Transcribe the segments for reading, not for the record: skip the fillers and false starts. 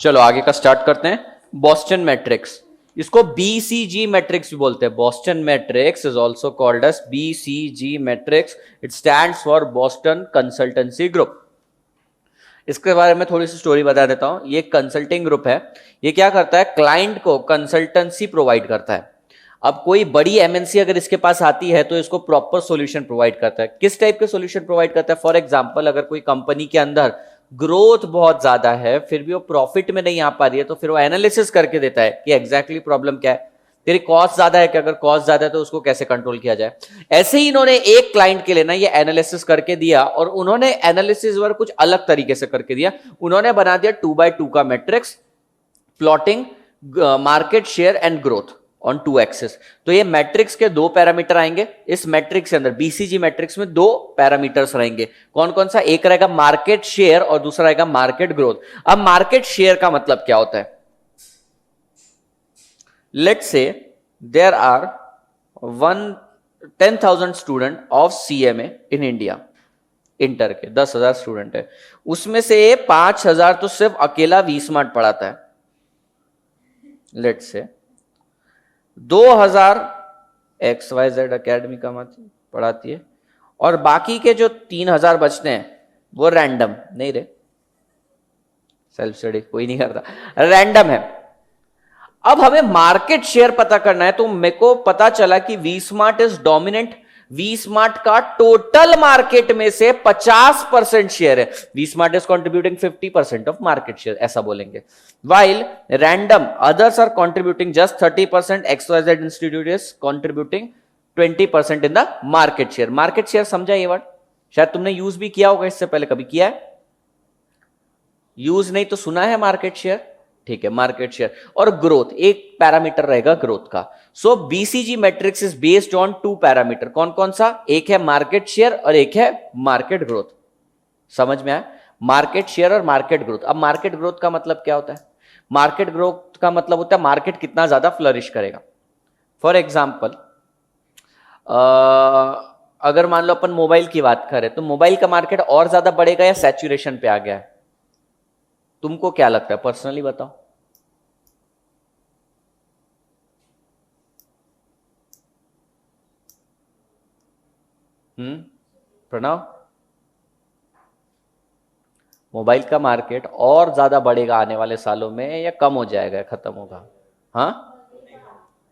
चलो आगे का स्टार्ट करते हैं। बोस्टन मैट्रिक्स, इसको बीसीजी मैट्रिक्स भी बोलते हैं। Boston matrix is also called as BCG matrix. It stands for Boston consultancy group. इसके बारे में थोड़ी सी स्टोरी बता देता हूं। ये कंसल्टिंग ग्रुप है। ये क्या करता है, क्लाइंट को कंसल्टेंसी प्रोवाइड करता है। अब कोई बड़ी एमएनसी अगर इसके पास आती है तो इसको प्रॉपर सॉल्यूशन प्रोवाइड करता है। किस टाइप के सॉल्यूशन प्रोवाइड करता है? फॉर एग्जांपल, अगर कोई कंपनी के अंदर ग्रोथ बहुत ज्यादा है, फिर भी वो प्रॉफिट में नहीं आ पा रही है, तो फिर वो एनालिसिस करके देता है कि एग्जैक्टली प्रॉब्लम क्या है। तेरी कॉस्ट ज्यादा है कि अगर कॉस्ट ज्यादा है तो उसको कैसे कंट्रोल किया जाए। ऐसे ही इन्होंने एक क्लाइंट के लिए ना ये एनालिसिस करके दिया, और उन्होंने एनालिसिस वर्क कुछ अलग तरीके से करके दिया। उन्होंने बना दिया 2x2 का matrix, plotting market share and growth on 2 axis. तो ये मैट्रिक्स के दो पैरामीटर आएंगे। इस मैट्रिक्स के अंदर, बीसीजी मैट्रिक्स में दो पैरामीटर्स रहेंगे। कौन कौन सा? एक रहेगा मार्केट शेयर और दूसरा रहेगा मार्केट ग्रोथ। अब मार्केट शेयर का मतलब क्या होता है? Let's say there are 10,000 student of CMA in India. Inter के 10,000 स्टूडेंट है, उसमें से 5,000 तो सिर्फ अकेला वी स्मार्ट पढ़ाता है। लेट्स से 2,000 XYZ अकेडमी का पढ़ाती है, और बाकी के जो 3,000 बचते हैं वो रैंडम नहीं रे, सेल्फ स्टडी कोई नहीं करता, रैंडम है। अब हमें मार्केट शेयर पता करना है, तो मेरे को पता चला कि V Smart is dominant. V Smart का टोटल मार्केट में से 50% शेयर है। V Smart is contributing 50% of market share, ऐसा बोलेंगे। While random others are contributing just 30%। XYZ institute is contributing 20% in the market share. Market share समझा ये word? शायद तुमने यूज भी किया होगा इससे पहले, कभी किया है? यूज नहीं तो सुना है मार्केट शेयर, ठीक है। मार्केट शेयर और ग्रोथ एक पैरामीटर रहेगा ग्रोथ का। So BCG matrix is based on 2 parameter. कौन कौन सा? एक है मार्केट शेयर और एक है मार्केट ग्रोथ। समझ में आया? मार्केट शेयर और मार्केट ग्रोथ। अब मार्केट ग्रोथ का मतलब क्या होता है? मार्केट ग्रोथ का मतलब होता है मार्केट कितना ज्यादा फ्लरिश करेगा। फॉर एग्जाम्पल, अगर मान लो अपन मोबाइल की बात करें, तो मोबाइल का मार्केट और ज्यादा बढ़ेगा या सैचुरेशन पे आ गया है? तुमको क्या लगता है, पर्सनली बताओ। प्रणव, मोबाइल का मार्केट और ज्यादा बढ़ेगा आने वाले सालों में या कम हो जाएगा, खत्म होगा? हाँ,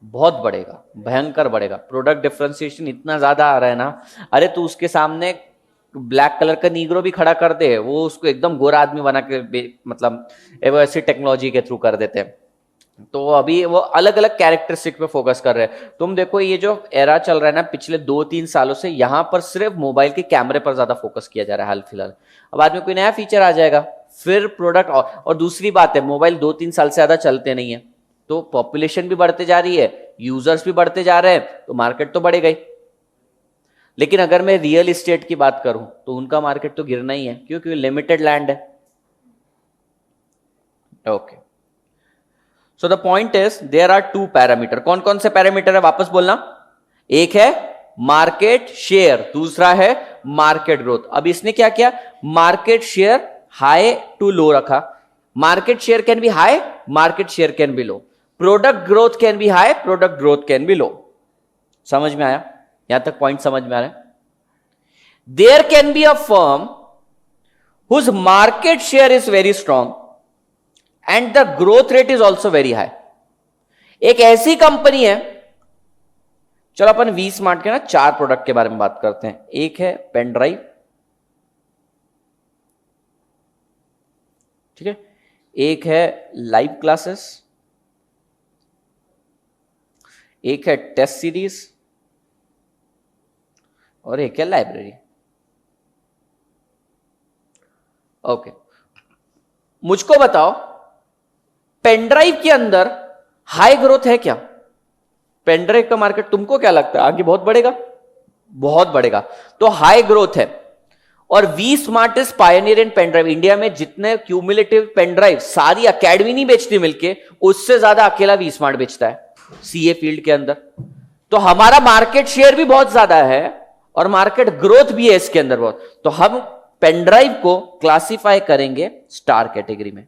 बहुत बढ़ेगा, भयंकर बढ़ेगा। प्रोडक्ट डिफरेंशिएशन इतना ज्यादा आ रहा है ना। अरे तू उसके सामने ब्लैक कलर का नीग्रो भी खड़ा कर दे, वो उसको एकदम गोरा आदमी बना के मतलब वो ऐसी टेक्नोलॉजी के थ्रू कर देते हैं। तो अभी वो अलग अलग कैरेक्टरिस्टिक पे फोकस कर रहे हैं। तुम देखो ये जो एरा चल रहा है ना पिछले 2-3 सालों से, यहां पर सिर्फ मोबाइल के कैमरे पर ज्यादा फोकस किया जा रहा है हाल फिलहाल। अब बाद में कोई नया फीचर आ जाएगा, फिर प्रोडक्ट। और दूसरी बात है, मोबाइल 2-3 साल से ज्यादा चलते नहीं है, तो पॉपुलेशन भी बढ़ते जा रही है, यूजर्स भी बढ़ते जा रहे हैं, तो मार्केट तो बढ़ेगा ही। लेकिन अगर मैं रियल एस्टेट की बात करूं तो उनका मार्केट तो गिरना ही है, क्योंकि लिमिटेड लैंड है। Okay, so the point is there are 2 parameter. कौन कौन से पैरामीटर है वापस बोलना? एक है मार्केट शेयर, दूसरा है मार्केट ग्रोथ। अब इसने क्या किया, market share high to low रखा। Market share can be high, market share can be low. Product growth can be high, product growth can be low. समझ में आया? यहां तक पॉइंट समझ में आ रहा है? There can be a firm whose market share is very strong and the growth rate is also very high. एक ऐसी कंपनी है, चलो अपन वी स्मार्ट के ना 4 प्रोडक्ट के बारे में बात करते हैं। एक है पेन ड्राइव, ठीक है। एक है लाइव क्लासेस, एक है टेस्ट सीरीज, और एक है लाइब्रेरी। ओके, मुझको बताओ पेनड्राइव के अंदर हाई ग्रोथ है क्या? पेनड्राइव का मार्केट तुमको क्या लगता है आगे बहुत बढ़ेगा? बहुत बढ़ेगा, तो हाई ग्रोथ है। और V Smart is pioneer in pen drive. India में जितने क्यूमुलेटिव पेनड्राइव सारी अकेडमी नहीं बेचती मिलके, उससे ज्यादा अकेला वी स्मार्ट बेचता है सीए फील्ड के अंदर। तो हमारा मार्केट शेयर भी बहुत ज्यादा है और मार्केट ग्रोथ भी है इसके अंदर बहुत। तो हम पेनड्राइव को क्लासिफाई करेंगे स्टार कैटेगरी में।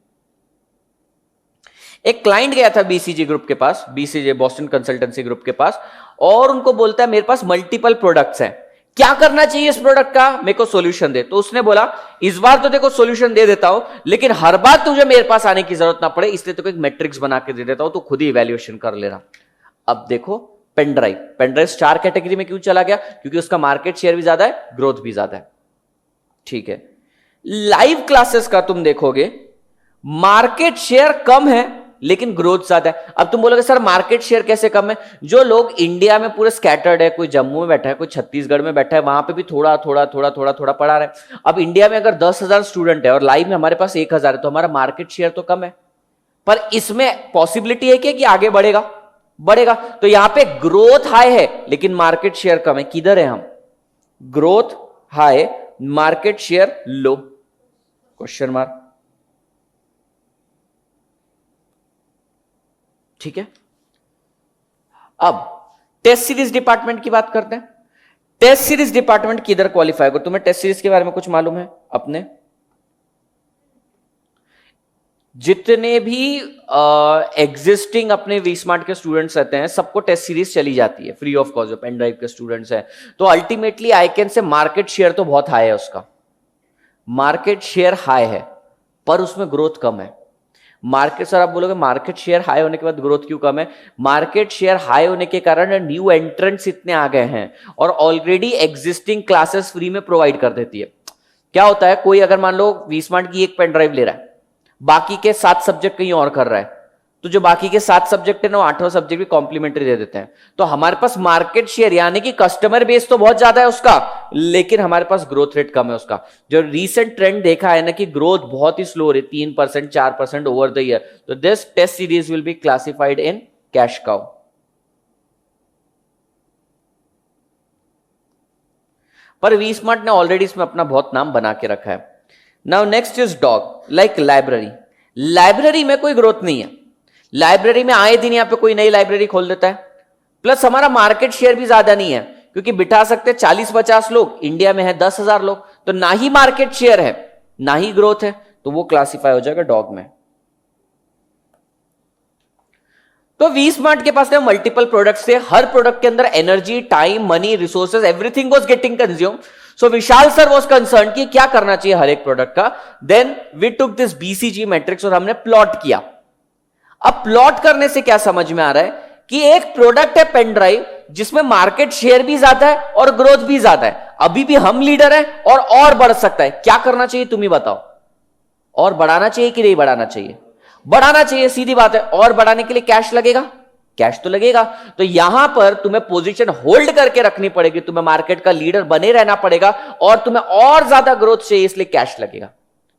एक क्लाइंट गया था बीसीजी ग्रुप के पास, बीसीजी बॉस्टन कंसल्टेंसी ग्रुप के पास, और उनको बोलता है मेरे पास मल्टीपल प्रोडक्ट्स हैं, क्या करना चाहिए इस प्रोडक्ट का, मेरे को सॉल्यूशन दे। तो उसने बोला इस बार तो देखो सॉल्यूशन दे देता हूं, लेकिन हर बार तुझे मेरे पास आने की जरूरत ना पड़े, इसलिए तो एक मैट्रिक्स बना के दे देता हूं, तो खुद ही इवैल्यूएशन कर लेना। अब देखो पेन ड्राइव स्टार कैटेगरी में क्यों चला गया, क्योंकि उसका मार्केट शेयर भी ज्यादा है, ग्रोथ भी ज्यादा है। ठीक है, लाइव क्लासेस का तुम देखोगे मार्केट शेयर कम है लेकिन ग्रोथ ज्यादा है। अब तुम बोलोगे सर मार्केट शेयर कैसे कम है, जो लोग इंडिया में पूरे स्कैटर्ड है, कोई जम्मू में बैठा है, कोई छत्तीसगढ़ में बैठा है, वहां पे भी थोड़ा थोड़ा थोड़ा थोड़ा थोड़ा पढ़ा रहे हैं। अब इंडिया में अगर 10,000 स्टूडेंट है और लाइव में हमारे पास 1,000 है, तो हमारा मार्केट शेयर तो कम है, पर इसमें पॉसिबिलिटी है कि आगे बढ़ेगा, बढ़ेगा। तो यहां पे ग्रोथ हाई है लेकिन मार्केट शेयर कम है। किधर है हम, ग्रोथ हाई मार्केट शेयर लो, क्वेश्चन मार्क। ठीक है, अब टेस्ट सीरीज डिपार्टमेंट की बात करते हैं। टेस्ट सीरीज डिपार्टमेंट किधर क्वालिफाई हो, तुम्हें टेस्ट सीरीज के बारे में कुछ मालूम है? अपने जितने भी एग्जिस्टिंग अपने वी स्मार्ट के स्टूडेंट्स रहते हैं, सबको टेस्ट सीरीज चली जाती है फ्री ऑफ कॉस्ट, जो पेन ड्राइव के स्टूडेंट्स हैं। तो ultimately I can say market share तो बहुत हाई है, उसका मार्केट शेयर हाई है पर उसमें ग्रोथ कम है। मार्केट, सर आप बोलोगे मार्केट शेयर हाई होने के बाद ग्रोथ क्यों कम है? मार्केट शेयर हाई होने के कारण न्यू एंट्रेंट्स इतने आ गए हैं और ऑलरेडी एग्जिस्टिंग क्लासेस फ्री में प्रोवाइड कर देती है। क्या होता है, कोई अगर मान लो वी स्मार्ट की एक पेन ड्राइव ले रहा है, बाकी के 7 सब्जेक्ट कहीं और कर रहा है, तो जो बाकी के 7 सब्जेक्ट है ना, 8वां सब्जेक्ट भी कॉम्प्लीमेंट्री दे देते हैं। तो हमारे पास मार्केट शेयर यानी कि कस्टमर बेस तो बहुत ज्यादा है उसका, लेकिन हमारे पास ग्रोथ रेट कम है उसका। जो रीसेंट ट्रेंड देखा है ना कि ग्रोथ बहुत ही स्लो रही, 3% 4% ओवर द ईयर। तो this test series will be classified in cash cow. पर वी स्मार्ट ने ऑलरेडी इसमें अपना बहुत नाम बना के रखा है। Now next is dog, like library. Library में कोई ग्रोथ नहीं है, लाइब्रेरी में आए दिन यहां पे कोई नई लाइब्रेरी खोल देता है, प्लस हमारा मार्केट शेयर भी ज्यादा नहीं है, क्योंकि बिठा सकते 40-50 लोग, इंडिया में है 10,000 लोग, तो ना ही मार्केट शेयर है ना ही ग्रोथ है, तो वो क्लासिफाई हो जाएगा डॉग में। तो वी स्मार्ट के पास में मल्टीपल प्रोडक्ट्स थे, हर प्रोडक्ट के अंदर energy, time, money, resources, everything was getting consume. So Vishal sir was concern कि क्या करना चाहिए हर एक प्रोडक्ट का। Then we took this BCG matrix और हमने प्लॉट किया। अब प्लॉट करने से क्या समझ में आ रहा है कि एक प्रोडक्ट है पेन ड्राइव जिसमें मार्केट शेयर भी ज्यादा है और ग्रोथ भी ज्यादा है, अभी भी हम लीडर है और बढ़ सकता है। क्या करना चाहिए तुम ही बताओ, और बढ़ाना चाहिए कि नहीं बढ़ाना चाहिए? बढ़ाना चाहिए, सीधी बात है। और बढ़ाने के लिए कैश लगेगा, कैश तो लगेगा। तो यहां पर तुम्हें पोजीशन होल्ड करके रखनी पड़ेगी, तुम्हें मार्केट का लीडर बने रहना पड़ेगा और तुम्हें और ज्यादा ग्रोथ चाहिए, इसलिए कैश लगेगा।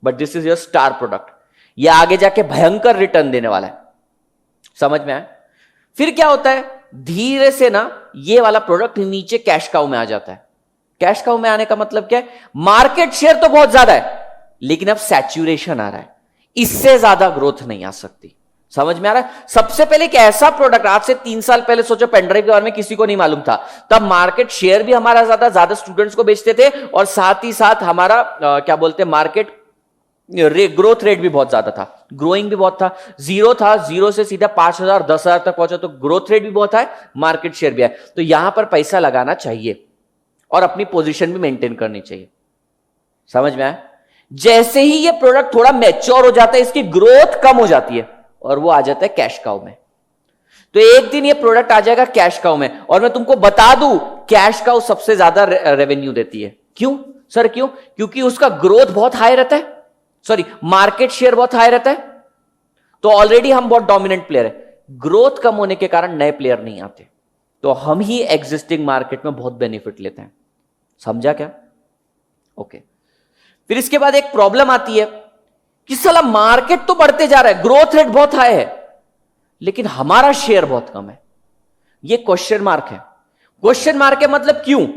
But this is your star product, यह आगे जाके भयंकर रिटर्न देने वाला है। समझ में आया? फिर क्या होता है, धीरे से ना ये वाला प्रोडक्ट नीचे कैश काउ में आ जाता है। कैश काउ में आने का मतलब क्या है, मार्केट शेयर तो बहुत ज्यादा है लेकिन अब सैचुरेशन आ रहा है, इससे ज्यादा ग्रोथ नहीं आ सकती। समझ में आ रहा है? सबसे पहले एक ऐसा प्रोडक्ट, आज से 3 साल पहले सोचो पेन ड्राइव के बारे में किसी को नहीं मालूम था, तब मार्केट शेयर भी हमारा ज्यादा स्टूडेंट्स को बेचते थे और साथ ही साथ हमारा क्या बोलते हैं, मार्केट ग्रोथ रेट भी बहुत ज्यादा था, ग्रोइंग भी बहुत था। जीरो था, जीरो से सीधा 5,000 10,000 तक पहुंचा, तो ग्रोथ रेट भी बहुत है, मार्केट शेयर भी है। तो यहां पर पैसा लगाना चाहिए और अपनी पोजीशन भी मेंटेन करनी चाहिए। समझ में आया? जैसे ही ये प्रोडक्ट थोड़ा मैच्योर हो जाता है, इसकी ग्रोथ कम हो जाती है और वो आ जाता है कैश काउ में। तो एक दिन ये प्रोडक्ट आ जाएगा कैश काउ में, और मैं तुमको बता दूं कैश काउ सबसे ज्यादा रेवेन्यू देती है। क्यों सर, क्यों? क्योंकि उसका ग्रोथ बहुत हाई रहता है, सॉरी मार्केट शेयर बहुत हाई रहता है, तो ऑलरेडी हम बहुत डोमिनेंट प्लेयर है। ग्रोथ कम होने के कारण नए प्लेयर नहीं आते, तो हम ही एग्जिस्टिंग मार्केट में बहुत बेनिफिट लेते हैं। समझा क्या? ओके। फिर इसके बाद एक प्रॉब्लम आती है कि साला मार्केट तो बढ़ते जा रहा है, ग्रोथ रेट बहुत हाई है, लेकिन हमारा शेयर बहुत कम है। ये क्वेश्चन मार्क है। क्वेश्चन मार्क है मतलब क्यों?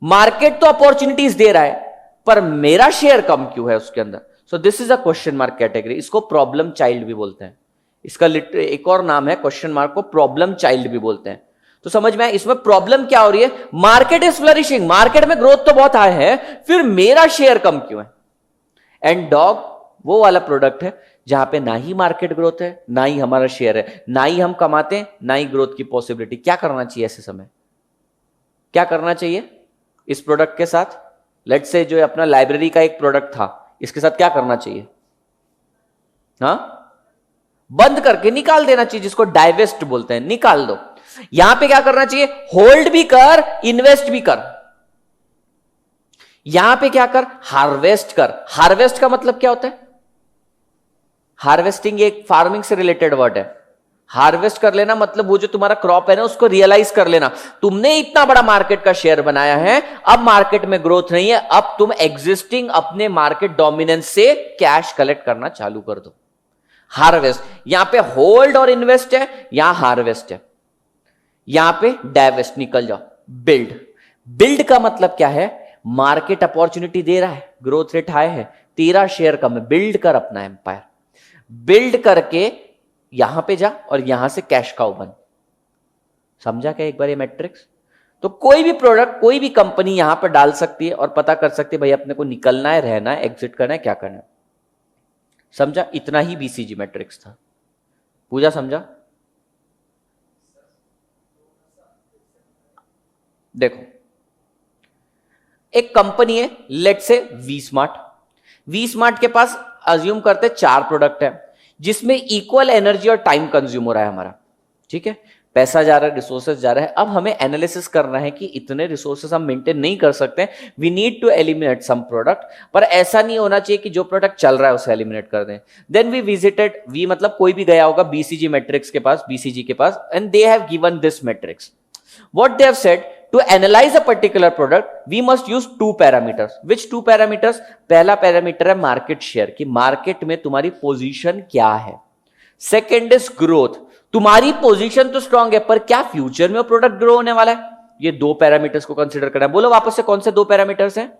मार्केट तो अपॉर्चुनिटीज दे रहा है पर मेरा शेयर कम क्यों है उसके अंदर? So this is a question mark category. इसको प्रॉब्लम चाइल्ड भी बोलते हैं, इसका एक और नाम है क्वेश्चन मार्क को, प्रॉब्लम चाइल्ड भी बोलते हैं। तो समझ में आया इसमें प्रॉब्लम क्या हो रही है? मार्केट इज फ्लरिशिंग, मार्केट में ग्रोथ तो बहुत हाई है, फिर मेरा शेयर कम क्यों है? एंड डॉग वो वाला प्रोडक्ट है जहां पे ना ही मार्केट ग्रोथ है, ना ही हमारा शेयर है, ना ही हम कमाते हैं, ना ही ग्रोथ की पॉसिबिलिटी। क्या करना चाहिए ऐसे समय? क्या करना चाहिए इस प्रोडक्ट के साथ? लेट्स से जो अपना लाइब्रेरी का एक प्रोडक्ट था, इसके साथ क्या करना चाहिए? हाँ, बंद करके निकाल देना चाहिए, जिसको डाइवेस्ट बोलते हैं, निकाल दो। यहां पे क्या करना चाहिए? होल्ड भी कर, इन्वेस्ट भी कर। यहां पे क्या कर? हार्वेस्ट कर। हार्वेस्ट का मतलब क्या होता है? हार्वेस्टिंग एक फार्मिंग से रिलेटेड वर्ड है। हार्वेस्ट कर लेना मतलब वो जो तुम्हारा क्रॉप है ना, उसको रियलाइज कर लेना। तुमने इतना बड़ा मार्केट का शेयर बनाया है, अब मार्केट में ग्रोथ नहीं है, अब तुम एग्जिस्टिंग अपने मार्केट डोमिनेंस से कैश कलेक्ट करना चालू कर दो। हार्वेस्ट। यहां पे होल्ड और इन्वेस्ट है, यहां हार्वेस्ट है। यहां पे डाइवेस्ट, निकल जाओ। बिल्ड। बिल्ड का मतलब क्या है? मार्केट अपॉर्चुनिटी दे रहा है, ग्रोथ रेट हाई है, तेरा शेयर कम है, बिल्ड कर अपना एम्पायर। बिल्ड करके यहां पे जा और यहां से कैश काउ बन। समझा क्या एक बार ये मैट्रिक्स? तो कोई भी प्रोडक्ट, कोई भी कंपनी यहां पर डाल सकती है और पता कर सकती है भाई अपने को निकलना है, रहना है, एग्जिट करना है, क्या करना है। समझा? इतना ही बीसीजी मैट्रिक्स था। पूजा समझा? देखो, एक कंपनी है, लेट से वी स्मार्ट। वी स्मार्ट के पास अज्यूम करते 4 प्रोडक्ट है, जिसमें इक्वल एनर्जी और टाइम कंज्यूम हो रहा है हमारा। ठीक है, पैसा जा रहा है, रिसोर्सेज जा रहा है। अब हमें एनालिसिस करना है कि इतने रिसोर्सेज हम मेंटेन नहीं कर सकते, we need to eliminate some product. पर ऐसा नहीं होना चाहिए कि जो प्रोडक्ट चल रहा है उसे एलिमिनेट कर दें। देन वी विजिटेड, वी मतलब कोई भी गया होगा बीसीजी मैट्रिक्स के पास, बीसीजी के पास, and they have given this matrix. What they have said, to analyze a particular product, we must use 2 parameters. Which 2 parameters? पहला पैरामीटर है मार्केट शेयर, कि मार्केट में तुम्हारी पोजीशन क्या है। सेकेंड इज ग्रोथ, तुम्हारी पोजीशन तो स्ट्रांग है, पर क्या फ्यूचर में वो प्रोडक्ट ग्रो होने वाला है? ये 2 पैरामीटर्स को कंसीडर करना है। बोलो वापस से, कौन से 2 पैरामीटर्स हैं?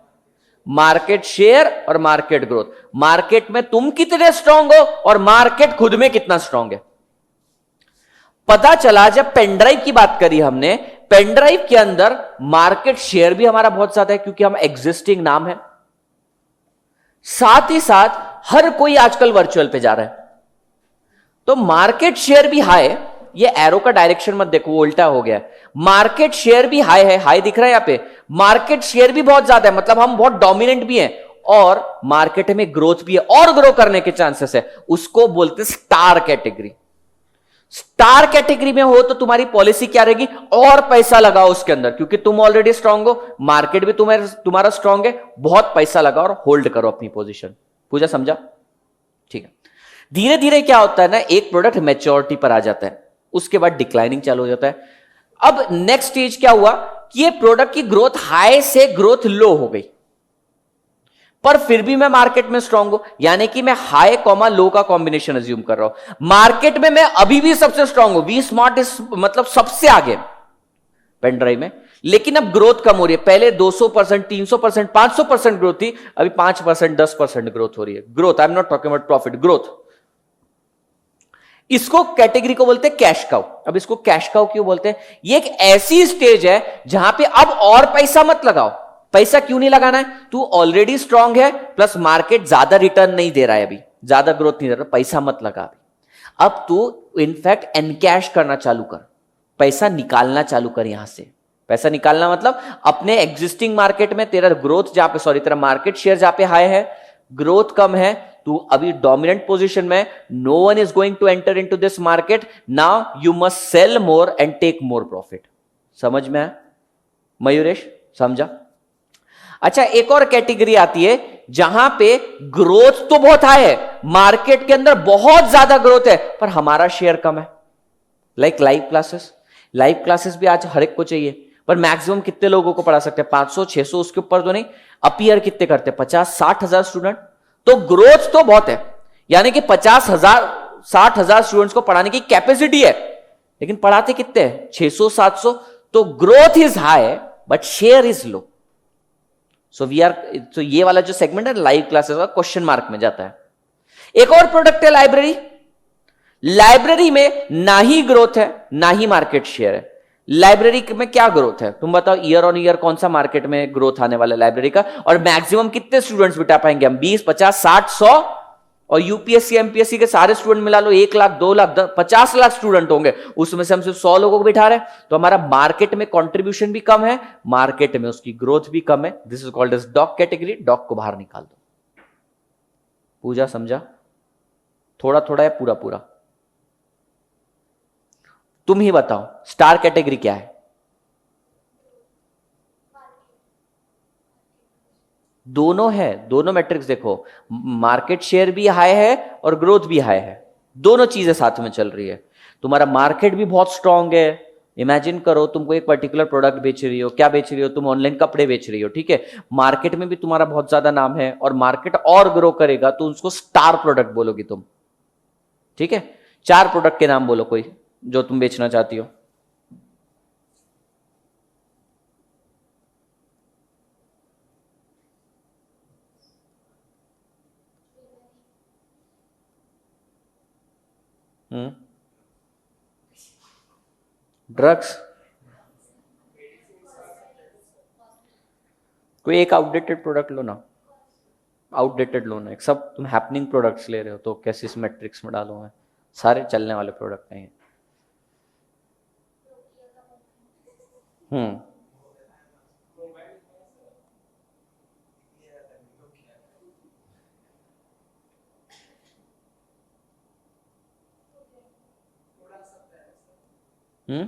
मार्केट शेयर और मार्केट ग्रोथ। मार्केट में तुम कितने स्ट्रांग हो और मार्केट खुद में कितना स्ट्रांग है। पता चला जब पेनड्राइव की बात करी हमने, पेनड्राइव के अंदर मार्केट शेयर भी हमारा बहुत ज्यादा है, क्योंकि हम एग्जिस्टिंग नाम है। साथ ही साथ हर कोई आजकल वर्चुअल पे जा रहा है, तो मार्केट शेयर भी हाई है। ये एरो का डायरेक्शन मत देखो, वो उल्टा हो गया। मार्केट शेयर भी हाई है, हाई दिख रहा है यहां पे। मार्केट शेयर भी बहुत ज्यादा है, मतलब हम बहुत डोमिनेंट भी हैं, और मार्केट में ग्रोथ भी है और ग्रो करने के चांसेस है। उसको बोलते हैं स्टार कैटेगरी। स्टार कैटेगरी में हो तो तुम्हारी पॉलिसी क्या रहेगी? और पैसा लगाओ उसके अंदर, क्योंकि तुम ऑलरेडी स्ट्रांग हो, मार्केट भी तुम्हारा स्ट्रांग है, बहुत पैसा लगाओ और होल्ड करो अपनी पोजीशन। पूजा समझा? ठीक है। धीरे धीरे क्या होता है ना, एक प्रोडक्ट मैच्योरिटी पर आ जाता है, उसके बाद डिक्लाइनिंग चालू हो जाता है। अब नेक्स्ट स्टेज क्या हुआ कि ये प्रोडक्ट की ग्रोथ हाई से ग्रोथ लो हो गई, पर फिर भी मैं मार्केट में स्ट्रांग हूं, यानी कि मैं हाई कॉमा लो का कॉम्बिनेशन अज्यूम कर रहा हूं। मार्केट में मैं अभी भी सबसे स्ट्रांग हूं, वी स्मार्ट इज मतलब सबसे आगे पेन ड्राइव में, लेकिन अब ग्रोथ कम हो रही है। पहले 200%, 300%, 500% ग्रोथ थी, अभी 5%, 10% ग्रोथ हो रही है। Growth, I am not talking about profit, growth. इसको कैटेगरी को बोलते हैं कैश काउ। अब इसको कैश काउ क्यों बोलते हैं? ये एक ऐसी स्टेज है जहां पे अब और पैसा मत लगाओ। पैसा क्यों नहीं लगाना है? तू ऑलरेडी स्ट्रांग है, प्लस मार्केट ज्यादा रिटर्न नहीं दे रहा है, अभी ज्यादा ग्रोथ नहीं दे रहा, पैसा मत लगा अभी। अब तू इनफैक्ट एनकैश करना चालू कर, पैसा निकालना चालू कर। यहां से पैसा निकालना मतलब अपने एग्जिस्टिंग मार्केट में तेरा ग्रोथ जहां पे, सॉरी तेरा मार्केट शेयर जहां पे हाई है, ग्रोथ कम है, तू अभी डोमिनेंट पोजीशन में, no one is going to enter into this market, now you must sell more and take more profit. समझ में आया मयूरेश? समझा? अच्छा, एक और कैटेगरी आती है जहां पे ग्रोथ तो बहुत हाई है, मार्केट के अंदर बहुत ज्यादा ग्रोथ है, पर हमारा शेयर कम है। Like live classes. Live classes भी आज हर एक को चाहिए, पर मैक्सिमम कितने लोगों को पढ़ा सकते हैं? 500, 600, उसके ऊपर तो नहीं। अपीयर कितने करते हैं? 50, 60 हजार स्टूडेंट। तो ग्रोथ तो बहुत है, यानी कि 50,000, 60,000 स्टूडेंट्स को पढ़ाने की कैपेसिटी है, लेकिन पढ़ाते कितने हैं? 600, 700। तो growth is high but share is low. So we are, तो ये वाला जो सेगमेंट है लाइव क्लासेस का, क्वेश्चन मार्क में जाता है। एक और प्रोडक्ट है लाइब्रेरी। लाइब्रेरी में ना ही ग्रोथ है ना ही मार्केट शेयर है। लाइब्रेरी में क्या ग्रोथ है? तुम बताओ, ईयर ऑन ईयर कौन सा मार्केट में ग्रोथ आने वाला है लाइब्रेरी का? और मैक्सिमम कितने स्टूडेंट्स बिठा पाएंगे हम? 20, 50, 60, 100? और यूपीएससी एमपीएससी के सारे स्टूडेंट मिला लो 1 लाख 2 लाख 50 लाख स्टूडेंट होंगे, उसमें से हम सिर्फ 100 लोगों को बिठा रहे हैं, तो हमारा मार्केट में कंट्रीब्यूशन भी कम है, मार्केट में उसकी ग्रोथ भी कम है। This is called as dog category. Dog को बाहर निकाल दो। पूजा समझा? थोड़ा थोड़ा है, पूरा पूरा? तुम ही बताओ स्टार कैटेगरी क्या है? दोनों है, दोनों मैट्रिक्स देखो, मार्केट शेयर भी हाई है और ग्रोथ भी हाई है, दोनों चीजें साथ में चल रही है। तुम्हारा मार्केट भी बहुत स्ट्रांग है। इमेजिन करो तुमको एक पर्टिकुलर प्रोडक्ट बेच रही हो, क्या बेच रही हो तुम? ऑनलाइन कपड़े बेच रही हो, ठीक है। मार्केट में भी तुम्हारा बहुत ज्यादा नाम है और मार्केट और ग्रो करेगा तो उसको स्टार प्रोडक्ट बोलोगी तुम, ठीक है। 4 प्रोडक्ट के नाम बोलो कोई जो तुम बेचना चाहती हो। ड्रग्स? कोई एक आउटडेटेड प्रोडक्ट लो ना, आउटडेटेड लो ना। एक सब तुम हैपनिंग प्रोडक्ट्स ले रहे हो तो कैसे इस मैट्रिक्स में डालो? मैं सारे चलने वाले प्रोडक्ट नहीं है। हम्म हम्म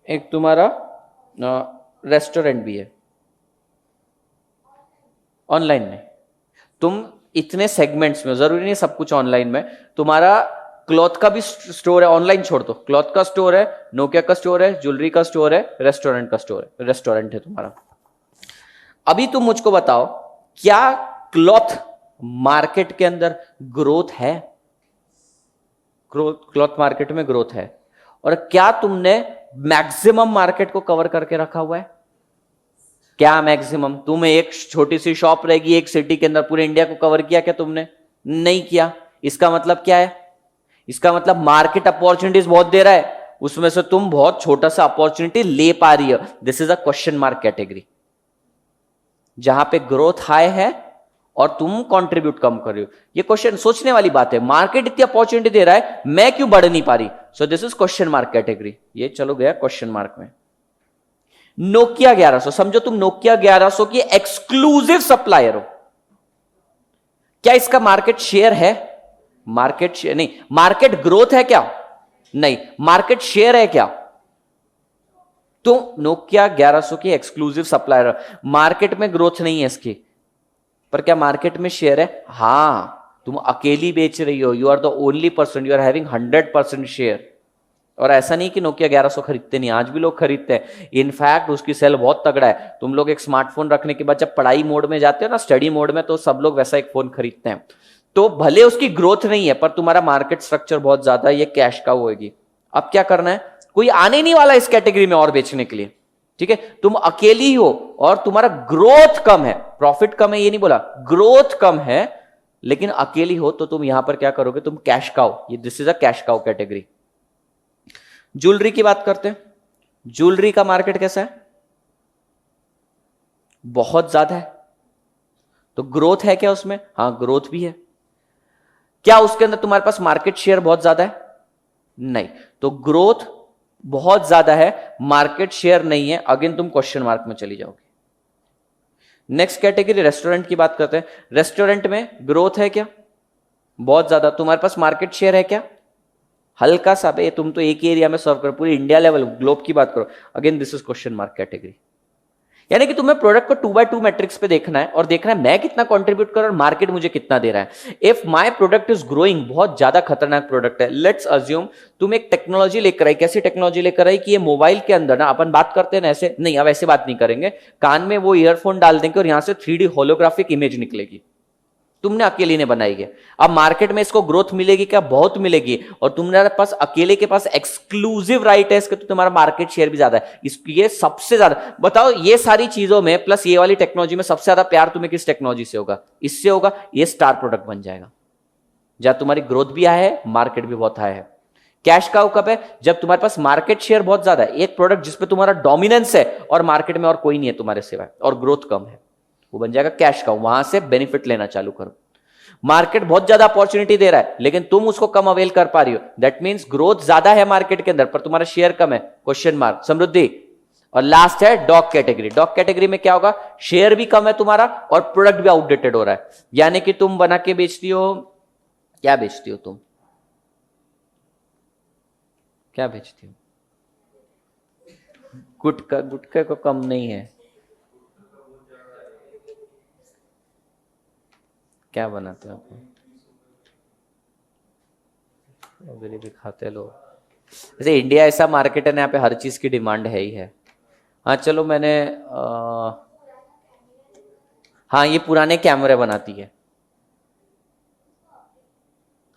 एक तुम्हारा रेस्टोरेंट भी है, ऑनलाइन में। तुम इतने सेगमेंट्स में, जरूरी नहीं सब कुछ ऑनलाइन में। तुम्हारा क्लॉथ का भी स्टोर है, ऑनलाइन छोड़ दो, क्लॉथ का स्टोर है, नोकिया का स्टोर है, ज्वेलरी का स्टोर है, रेस्टोरेंट का स्टोर है, रेस्टोरेंट है तुम्हारा। अभी तुम मुझको बताओ, क्या क्लॉथ मार्केट के अंदर ग्रोथ है? क्लॉथ मार्केट में ग्रोथ है। और क्या तुमने मैक्सिमम मार्केट को कवर करके रखा हुआ है? क्या मैक्सिमम? तुम्हें एक छोटी सी शॉप रहेगी एक सिटी के अंदर, पूरे इंडिया को कवर किया क्या तुमने? नहीं किया। इसका मतलब क्या है? इसका मतलब मार्केट अपॉर्चुनिटीज बहुत दे रहा है, उसमें से तुम बहुत छोटा सा अपॉर्चुनिटी ले पा रही हो। This is a question mark category, जहां पे ग्रोथ हाई है और तुम कंट्रीब्यूट कम कर रही हो। ये क्वेश्चन सोचने वाली बात है। मार्केट इतनी अपॉर्चुनिटी दे रहा है, मैं क्यों बढ़ नहीं पा रही? So this is question mark category. ये चलो गया क्वेश्चन मार्क में। नोकिया 1100, समझो तुम नोकिया 1100 की एक्सक्लूसिव सप्लायर हो। क्या इसका मार्केट शेयर है? मार्केट शेयर नहीं। मार्केट ग्रोथ है क्या? नहीं। मार्केट शेयर है क्या? तो नोकिया 1100 की एक्सक्लूसिव सप्लायर, मार्केट में ग्रोथ नहीं है इसकी, पर क्या मार्केट में शेयर है? हां, तुम अकेली बेच रही हो, you are the only person, you are having 100% share. और ऐसा नहीं कि नोकिया 1100 खरीदते नहीं, आज भी लोग खरीदते हैं। इनफैक्ट उसकी सेल बहुत तगड़ा है। तुम लोग एक स्मार्टफोन रखने के बाद जब पढ़ाई मोड में जाते हो ना, स्टडी मोड में, तो सब लोग वैसा एक फोन खरीदते हैं। तो भले उसकी ग्रोथ नहीं है, पर तुम्हारा मार्केट स्ट्रक्चर बहुत ज्यादा है, ये कैश का होगी। अब क्या करना है? कोई आने नहीं वाला इस कैटेगरी में और बेचने के लिए, ठीक है। तुम अकेली ही हो और तुम्हारा ग्रोथ कम है, प्रॉफिट कम है ये नहीं बोला, ग्रोथ कम है, लेकिन अकेली हो, तो तुम यहां पर क्या करोगे? तुम कैश काउ, ये this is a cash cow category. Jewellery की बात करते हैं। ज्वेलरी का मार्केट कैसा है? बहुत ज्यादा है। तो ग्रोथ है क्या उसमें? हां, ग्रोथ भी है। क्या उसके अंदर तुम्हारे पास मार्केट शेयर बहुत ज्यादा है? नहीं। तो ग्रोथ बहुत ज्यादा है, मार्केट शेयर नहीं है, अगेन तुम क्वेश्चन मार्क में चली जाओगे। नेक्स्ट कैटेगरी रेस्टोरेंट की बात करते हैं। रेस्टोरेंट में ग्रोथ है क्या? बहुत ज्यादा। तुम्हारे पास मार्केट शेयर है क्या? हल्का सा। बे तुम तो एक ही एरिया में सर्व करो, पूरी इंडिया लेवल ग्लोब की बात करो, again this is question mark category. यानी कि तुम्हें प्रोडक्ट को 2x2 मैट्रिक्स पे देखना है और देखना है मैं कितना कंट्रीब्यूट कर रहा हूं और मार्केट मुझे कितना दे रहा है। If my product is growing, बहुत ज्यादा खतरनाक प्रोडक्ट है, लेट्स अज्यूम तुम एक टेक्नोलॉजी लेकर आई। कैसी टेक्नोलॉजी लेकर आई कि ये मोबाइल के अंदर ना, अपन बात करते हैं ना ऐसे नहीं, अब ऐसे बात नहीं करेंगे, कान में वो ईयरफोन डाल देंगे और यहां से 3D होलोग्राफिक इमेज निकलेगी। तुमने अकेले ने बनाई है। अब मार्केट में इसको ग्रोथ मिलेगी क्या? बहुत मिलेगी। और तुम्हारे पास अकेले के पास एक्सक्लूसिव राइट है इसके, तो तुम्हारा मार्केट शेयर भी ज्यादा है। ये सबसे ज्यादा बताओ, ये सारी चीजों में प्लस ये वाली टेक्नोलॉजी में सबसे ज्यादा प्यार तुम्हें किस टेक्नोलॉजी से होगा? इससे होगा। ये स्टार प्रोडक्ट बन जाएगा, जहां तुम्हारी ग्रोथ भी हाई है, मार्केट भी बहुत हाई है। कैश काउ कब है? जब तुम्हारे पास मार्केट शेयर बहुत ज्यादा है, एक प्रोडक्ट जिसपे तुम्हारा डोमिनेंस है और मार्केट में और कोई नहीं है तुम्हारे सिवाय, और ग्रोथ कम है। वो बन जाएगा कैश काउ, वहां से बेनिफिट लेना चालू करो। मार्केट बहुत ज्यादा अपॉर्चुनिटी दे रहा है लेकिन तुम उसको कम अवेल कर पा रही हो, दैट मींस ग्रोथ ज्यादा है मार्केट के अंदर पर तुम्हारा शेयर कम है, क्वेश्चन मार्क। समृद्धि। और लास्ट है डॉग कैटेगरी। डॉग कैटेगरी में क्या होगा, शेयर भी कम है तुम्हारा और प्रोडक्ट भी आउटडेटेड हो रहा है, यानी कि तुम बना के बेचती हो, क्या बेचती हो तुम, क्या बेचती हो, गुटखा, गुटखा को कम नहीं है, क्या बनाते हो आप, भी खाते लोग। जैसे इंडिया ऐसा मार्केट है ना, यहाँ पे हर चीज की डिमांड है ही है। हाँ चलो मैंने हाँ ये पुराने कैमरे बनाती है,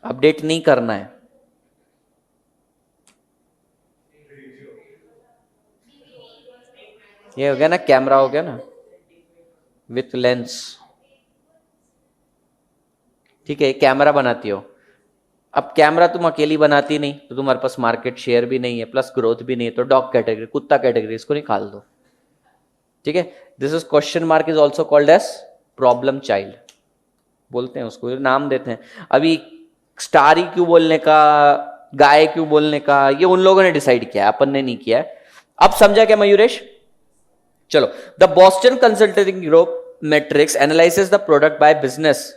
अपडेट नहीं करना है। ये हो गया ना, कैमरा हो गया ना विथ लेंस, ठीक है, कैमरा बनाती हो। अब कैमरा तुम अकेली बनाती नहीं तो तुम्हारे पास मार्केट शेयर भी नहीं है प्लस ग्रोथ भी नहीं है, तो डॉग कैटेगरी, कुत्ता कैटेगरी, इसको निकाल दो। ठीक है, this is question mark is also called as problem child, बोलते हैं उसको, नाम देते हैं। अभी स्टार ही क्यों बोलने का, गाय क्यों बोलने का, ये उन लोगों ने डिसाइड किया है, अपन ने नहीं किया है। अब समझा क्या मयूरेश? चलो, the Boston consulting group matrix analyses the product by business,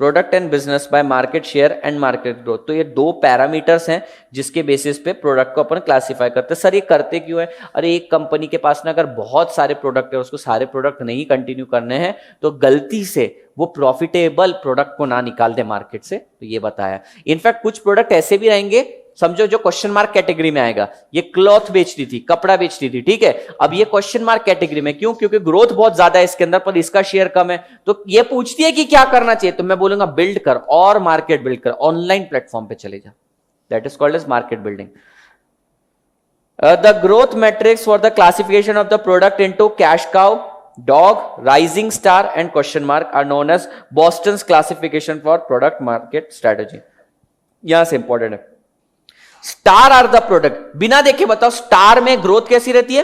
product and business by market share and market growth. तो ये दो पैरामीटर्स हैं जिसके बेसिस पे प्रोडक्ट को अपन क्लासिफाई करते हैं। सर ये करते क्यों है? अरे एक कंपनी के पास ना अगर बहुत सारे प्रोडक्ट है, उसको सारे प्रोडक्ट नहीं कंटिन्यू करने हैं तो गलती से वो प्रॉफिटेबल प्रोडक्ट को ना निकाल दे मार्केट से, तो ये बताया। इनफैक्ट कुछ प्रोडक्ट ऐसे भी रहेंगे, समझो जो क्वेश्चन मार्क कैटेगरी में आएगा, ये क्लॉथ बेचती थी, कपड़ा बेचती थी, ठीक है, अब ये क्वेश्चन मार्क कैटेगरी में क्यों? क्योंकि ग्रोथ बहुत ज्यादा है इसके अंदर पर इसका शेयर कम है, तो ये पूछती है कि क्या करना चाहिए, तो मैं बोलूंगा बिल्ड कर और मार्केट बिल्ड कर, ऑनलाइन प्लेटफॉर्म पे चले जा, that is called as market building. The growth matrix for the classification of the product into cash cow, dog, rising star and question mark are known as Boston's classification for product market strategy. यहां से important है, star are the product, बिना देखे बताओ star में growth कैसी रहती है?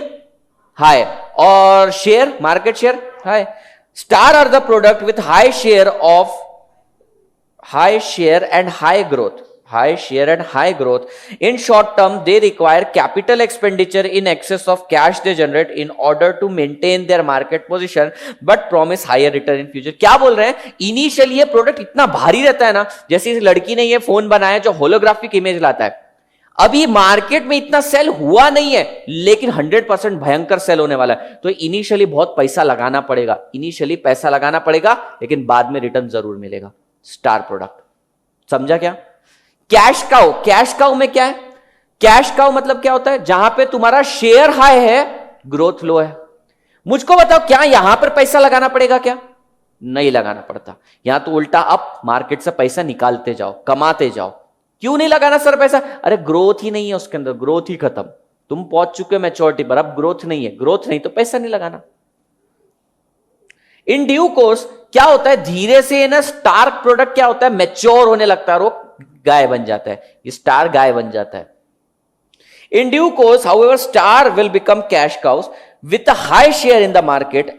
हाई, और share, market share high. Star are the product with high share of, high share and high growth, high share and high growth. In short term, they require capital expenditure in excess of cash they generate in order to maintain their market position, but promise higher return in future. क्या बोल रहे हैं? Initially ये product इतना भारी रहता है ना, जैसे इस लड़की ने ये फोन बनाया जो होलोग्राफिक इमेज लाता है, अभी मार्केट में इतना सेल हुआ नहीं है लेकिन 100% भयंकर सेल होने वाला है, तो इनिशियली बहुत पैसा लगाना पड़ेगा, इनिशियली पैसा लगाना पड़ेगा लेकिन बाद में रिटर्न जरूर मिलेगा। स्टार प्रोडक्ट, समझा क्या? कैश काउ, कैश काउ में क्या है? कैश काउ मतलब क्या होता है? जहां पे तुम्हारा शेयर हाई है, ग्रोथ लो है। मुझको बताओ क्या यहां पर पैसा लगाना पड़ेगा क्या? नहीं लगाना पड़ता, यहां तो उल्टा आप मार्केट से पैसा निकालते जाओ, कमाते जाओ। क्यों नहीं लगाना सर पैसा? अरे ग्रोथ ही नहीं है उसके अंदर, ग्रोथ ही खत्म, तुम पहुंच चुके हो मैच्योरिटी पर, अब ग्रोथ नहीं है, ग्रोथ नहीं तो पैसा नहीं लगाना। इन ड्यू कोर्स क्या होता है, धीरे से ना स्टार प्रोडक्ट क्या होता है, मैच्योर होने लगता है, वो गाय बन जाता है, ये स्टार गाय बन जाता है। In due course however star will become cash cows with a high share in the market,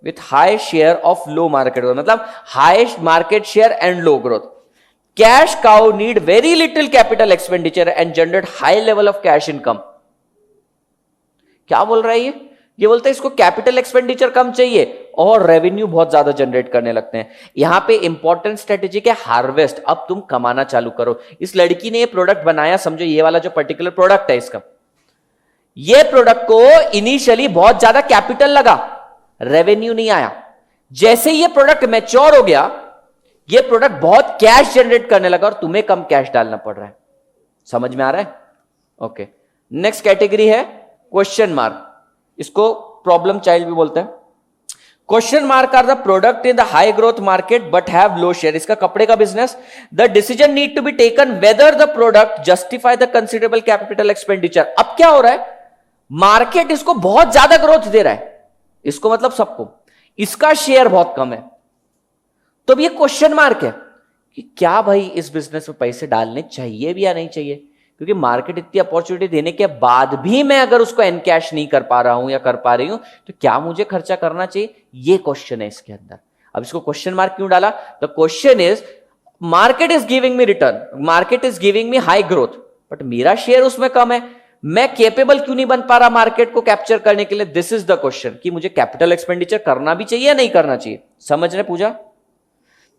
with high share of low market growth, मतलब high market share and low growth. Cash cow need very little capital expenditure and generate high level of cash income. क्या बोल रहा है ये बोलता है इसको capital expenditure कम चाहिए और रेवेन्यू बहुत ज्यादा जनरेट करने लगते हैं। यहां पे इंपॉर्टेंट स्ट्रेटेजी क्या? हार्वेस्ट, अब तुम कमाना चालू करो। इस लड़की ने ये प्रोडक्ट बनाया, समझो ये वाला जो पर्टिकुलर प्रोडक्ट है इसका, ये प्रोडक्ट को इनिशियली बहुत ज्यादा कैपिटल लगा, रेवेन्यू नहीं आया। जैसे ये प्रोडक्ट मैच्योर हो गया, ये प्रोडक्ट बहुत कैश जनरेट करने लगा और तुम्हें कम कैश डालना पड़ रहा है। समझ में आ रहा है? ओके, नेक्स्ट कैटेगरी है क्वेश्चन मार्क, इसको प्रॉब्लम चाइल्ड भी बोलते हैं। Question mark are the product in the high growth market but have low share. इसका कपड़े का business. The decision need to be taken whether the product justify the considerable capital expenditure. अब क्या हो रहा है, मार्केट इसको बहुत ज्यादा ग्रोथ दे रहा है, इसको मतलब सबको, इसका शेयर बहुत कम है, तो अब ये क्वेश्चन मार्क है कि क्या भाई इस बिजनेस में पैसे डालने चाहिए भी या नहीं चाहिए। क्योंकि मार्केट इतनी अपॉर्चुनिटी देने के बाद भी मैं अगर उसको एनकैश नहीं कर पा रहा हूं या कर पा रही हूं तो क्या मुझे खर्चा करना चाहिए, ये क्वेश्चन है इसके अंदर। अब इसको क्वेश्चन मार्क क्यों डाला? The question is market is giving me return, market is giving me high growth, but मेरा शेयर उसमें कम है, मैं केपेबल क्यों नहीं बन पा रहा मार्केट को कैप्चर करने के लिए? दिस इज द क्वेश्चन कि मुझे कैपिटल एक्सपेंडिचर करना भी चाहिए या नहीं करना चाहिए। समझ रहे पूजा?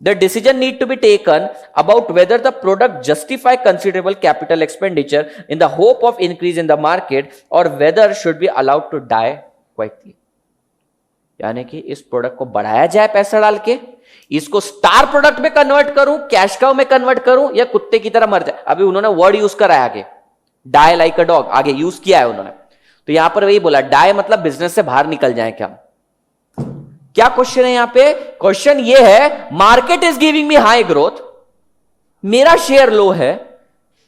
The decision need to be taken about whether the product justify considerable capital expenditure in the hope of increase in the market or whether should be allowed to die quietly। यानी कि इस प्रोडक्ट को बढ़ाया जाए पैसा डाल के, इसको स्टार प्रोडक्ट में कन्वर्ट करूं, कैश काउ में कन्वर्ट करूं, या कुत्ते की तरह मर जाए। अभी उन्होंने वर्ड यूज करा है आगे, डाई लाइक अ डॉग आगे यूज किया है उन्होंने, तो यहां पर वही बोला डाई मतलब बिजनेस से बाहर निकल जाए। क्या क्वेश्चन है यहां पे? क्वेश्चन ये है market is giving me high growth, मेरा शेयर लो है,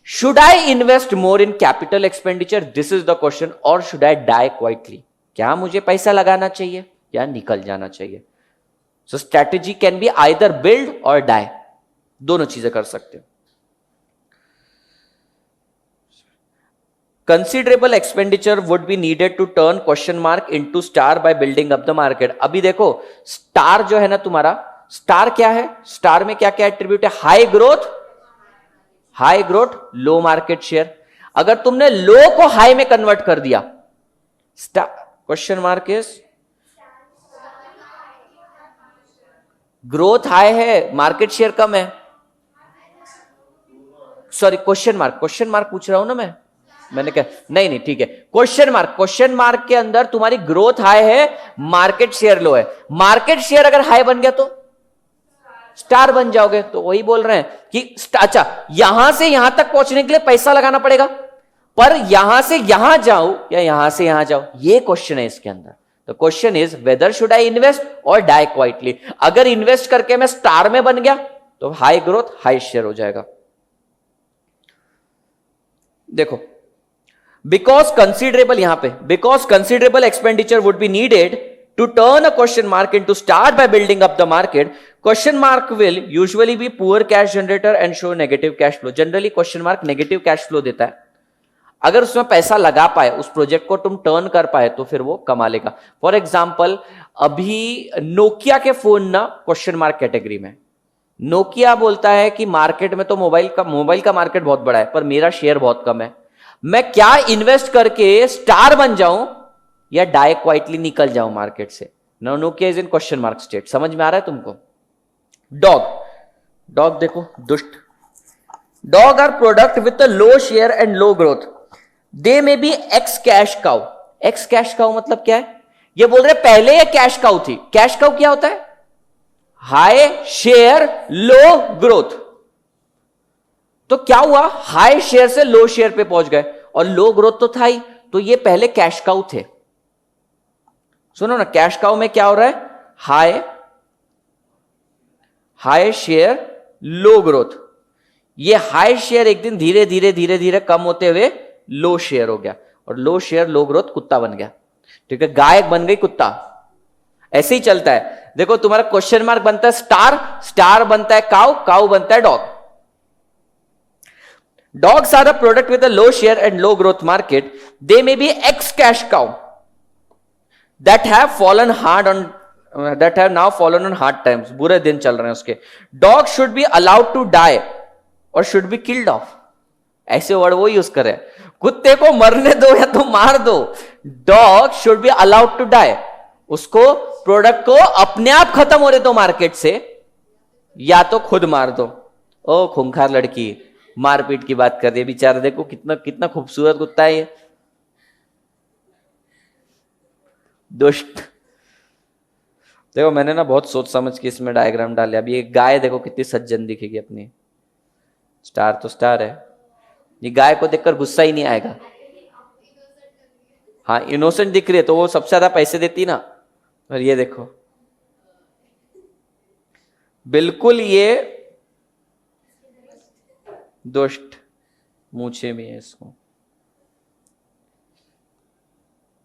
should I invest more in capital expenditure, this is the question, और शुड आई डाई क्वाइटली, क्या मुझे पैसा लगाना चाहिए या निकल जाना चाहिए? So strategy can be either build और डाई, दोनों चीजें कर सकते हो। Considerable expenditure would be needed to turn question mark into star by building up the market. अभी देखो स्टार जो है ना तुम्हारा, स्टार क्या है? स्टार में क्या क्या एट्रीब्यूट है? हाई ग्रोथ, लो मार्केट शेयर। अगर तुमने लो को हाई में कन्वर्ट कर दिया, star question mark is growth high है, मार्केट शेयर कम है। सॉरी क्वेश्चन मार्क पूछ रहा हूं ना मैंने कहा नहीं ठीक है, क्वेश्चन मार्क के अंदर तुम्हारी ग्रोथ हाई है, मार्केट शेयर लो है। मार्केट शेयर अगर हाई बन गया तो स्टार बन जाओगे। तो वही बोल रहे हैं कि अच्छा यहां से यहां तक पहुंचने के लिए पैसा लगाना पड़ेगा, पर यहां से यहां जाऊं या यहां से यहां जाऊं, ये क्वेश्चन है इसके अंदर। तो question is whether should I invest और डाई क्वाइटली। अगर इन्वेस्ट करके मैं स्टार में बन गया तो हाई ग्रोथ हाई शेयर हो जाएगा। देखो because considerable expenditure would be needed to turn a question mark into start by building up the market, question mark will usually be poor cash generator and show negative cash flow। generally question mark negative cash flow देता है। अगर उसमें पैसा लगा पाए, उस project को तुम टर्न कर पाए तो फिर वो कमा लेगा। फॉर एग्जाम्पल अभी नोकिया के फोन ना क्वेश्चन मार्क कैटेगरी में। नोकिया बोलता है कि मार्केट में तो मोबाइल का मार्केट बहुत बड़ा है, पर मेरा शेयर बहुत कम है, मैं क्या इन्वेस्ट करके स्टार बन जाऊं या डाई क्वाइटली निकल जाऊं मार्केट से? Nokia is in question mark state. समझ में आ रहा है तुमको? डॉग देखो दुष्ट। Dog are product with low share and low growth, they may be ex cash cow. Ex cash cow मतलब क्या है? ये बोल रहे पहले ये कैश काउ थी। कैश काउ क्या होता है? High share low growth. तो क्या हुआ? हाई शेयर से लो शेयर पे पहुंच गए, और लो ग्रोथ तो था ही, तो ये पहले कैश काउ थे। सुनो ना, कैश काउ में क्या हो रहा है? High share low growth. ये हाई शेयर एक दिन धीरे धीरे कम होते हुए लो शेयर हो गया, और लो शेयर लो ग्रोथ कुत्ता बन गया। ठीक है, गाय बन गई कुत्ता। ऐसे ही चलता है। देखो तुम्हारा क्वेश्चन मार्क बनता है स्टार बनता है काउ बनता है dog. Dogs are a product with a low share and low growth market. They may be ex-cash cow that have now fallen on hard times. बुरे दिन चल रहे हैं उसके। Dogs should be allowed to die or should be killed off. ऐसे word वो use करे। कुत्ते को मरने दो या तो मार दो। Dog should be allowed to die. उसको प्रोडक्ट को अपने आप खत्म होने दो मार्केट से, या तो खुद मार दो। ओ खूंखार लड़की मारपीट की बात कर रही है, बेचारा देखो कितना खूबसूरत कुत्ता है ये, दुष्ट। देखो मैंने ना बहुत सोच समझ के इसमें डायग्राम डाले। अभी ये गाय देखो कितनी सज्जन दिखेगी अपनी। स्टार तो स्टार है, ये गाय को देखकर गुस्सा ही नहीं आएगा। हाँ इनोसेंट दिख रही है तो वो सबसे ज्यादा पैसे देती ना। और ये देखो बिल्कुल ये दुष्ट, मूछे में है इसको।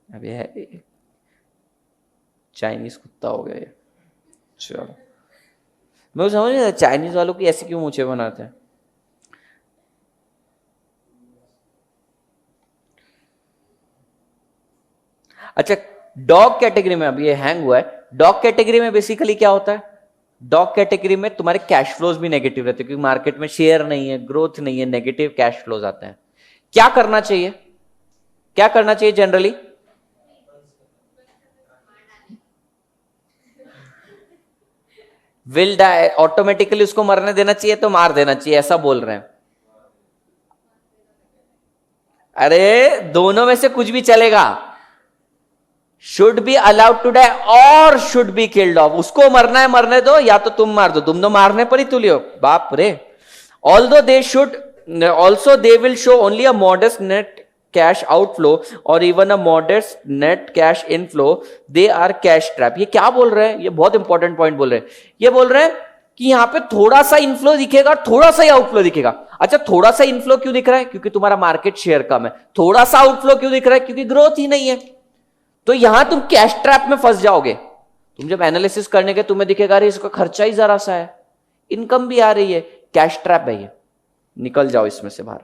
अब ये है चाइनीज कुत्ता हो गया ये। चलो मैं समझ नहीं आता चाइनीज वालों की ऐसी क्यों मूछे बनाते हैं। अच्छा, डॉग कैटेगरी में, अभी ये हैंग हुआ है, डॉग कैटेगरी में बेसिकली क्या होता है? डॉग कैटेगरी में तुम्हारे कैश फ्लोज भी नेगेटिव रहते हैं, क्योंकि मार्केट में शेयर नहीं है, ग्रोथ नहीं है, नेगेटिव कैश फ्लोज आते हैं। क्या करना चाहिए? क्या करना चाहिए जनरली? विल डाई, ऑटोमेटिकली उसको मरने देना चाहिए तो मार देना चाहिए, ऐसा बोल रहे हैं। अरे दोनों में से कुछ भी चलेगा। Should be allowed to die और शुड बी किल्ड ऑफ। उसको मरना है मरने दो, या तो तुम मार दो, तुम तो मारने पर ही तुले हो, बाप रे। Although they should also they will show only a modest net cash outflow और even a modest net cash inflow, they are cash trap. ये क्या बोल रहे हैं? ये बहुत इंपॉर्टेंट पॉइंट बोल रहे हैं। ये बोल रहे हैं कि यहां पे थोड़ा सा इनफ्लो दिखेगा, थोड़ा सा ही आउटफ्लो दिखेगा। अच्छा, थोड़ा सा इनफ्लो क्यों दिख रहा है? क्योंकि तुम्हारा मार्केट शेयर कम है। थोड़ा सा आउटफ्लो क्यों दिख रहा है? क्योंकि ग्रोथ ही नहीं है। तो यहां तुम कैश ट्रैप में फंस जाओगे। तुम जब एनालिसिस करने के तुम्हें दिखेगा अरे इसका खर्चा ही जरा सा है, इनकम भी आ रही है, कैश ट्रैप है ये, निकल जाओ इसमें से बाहर।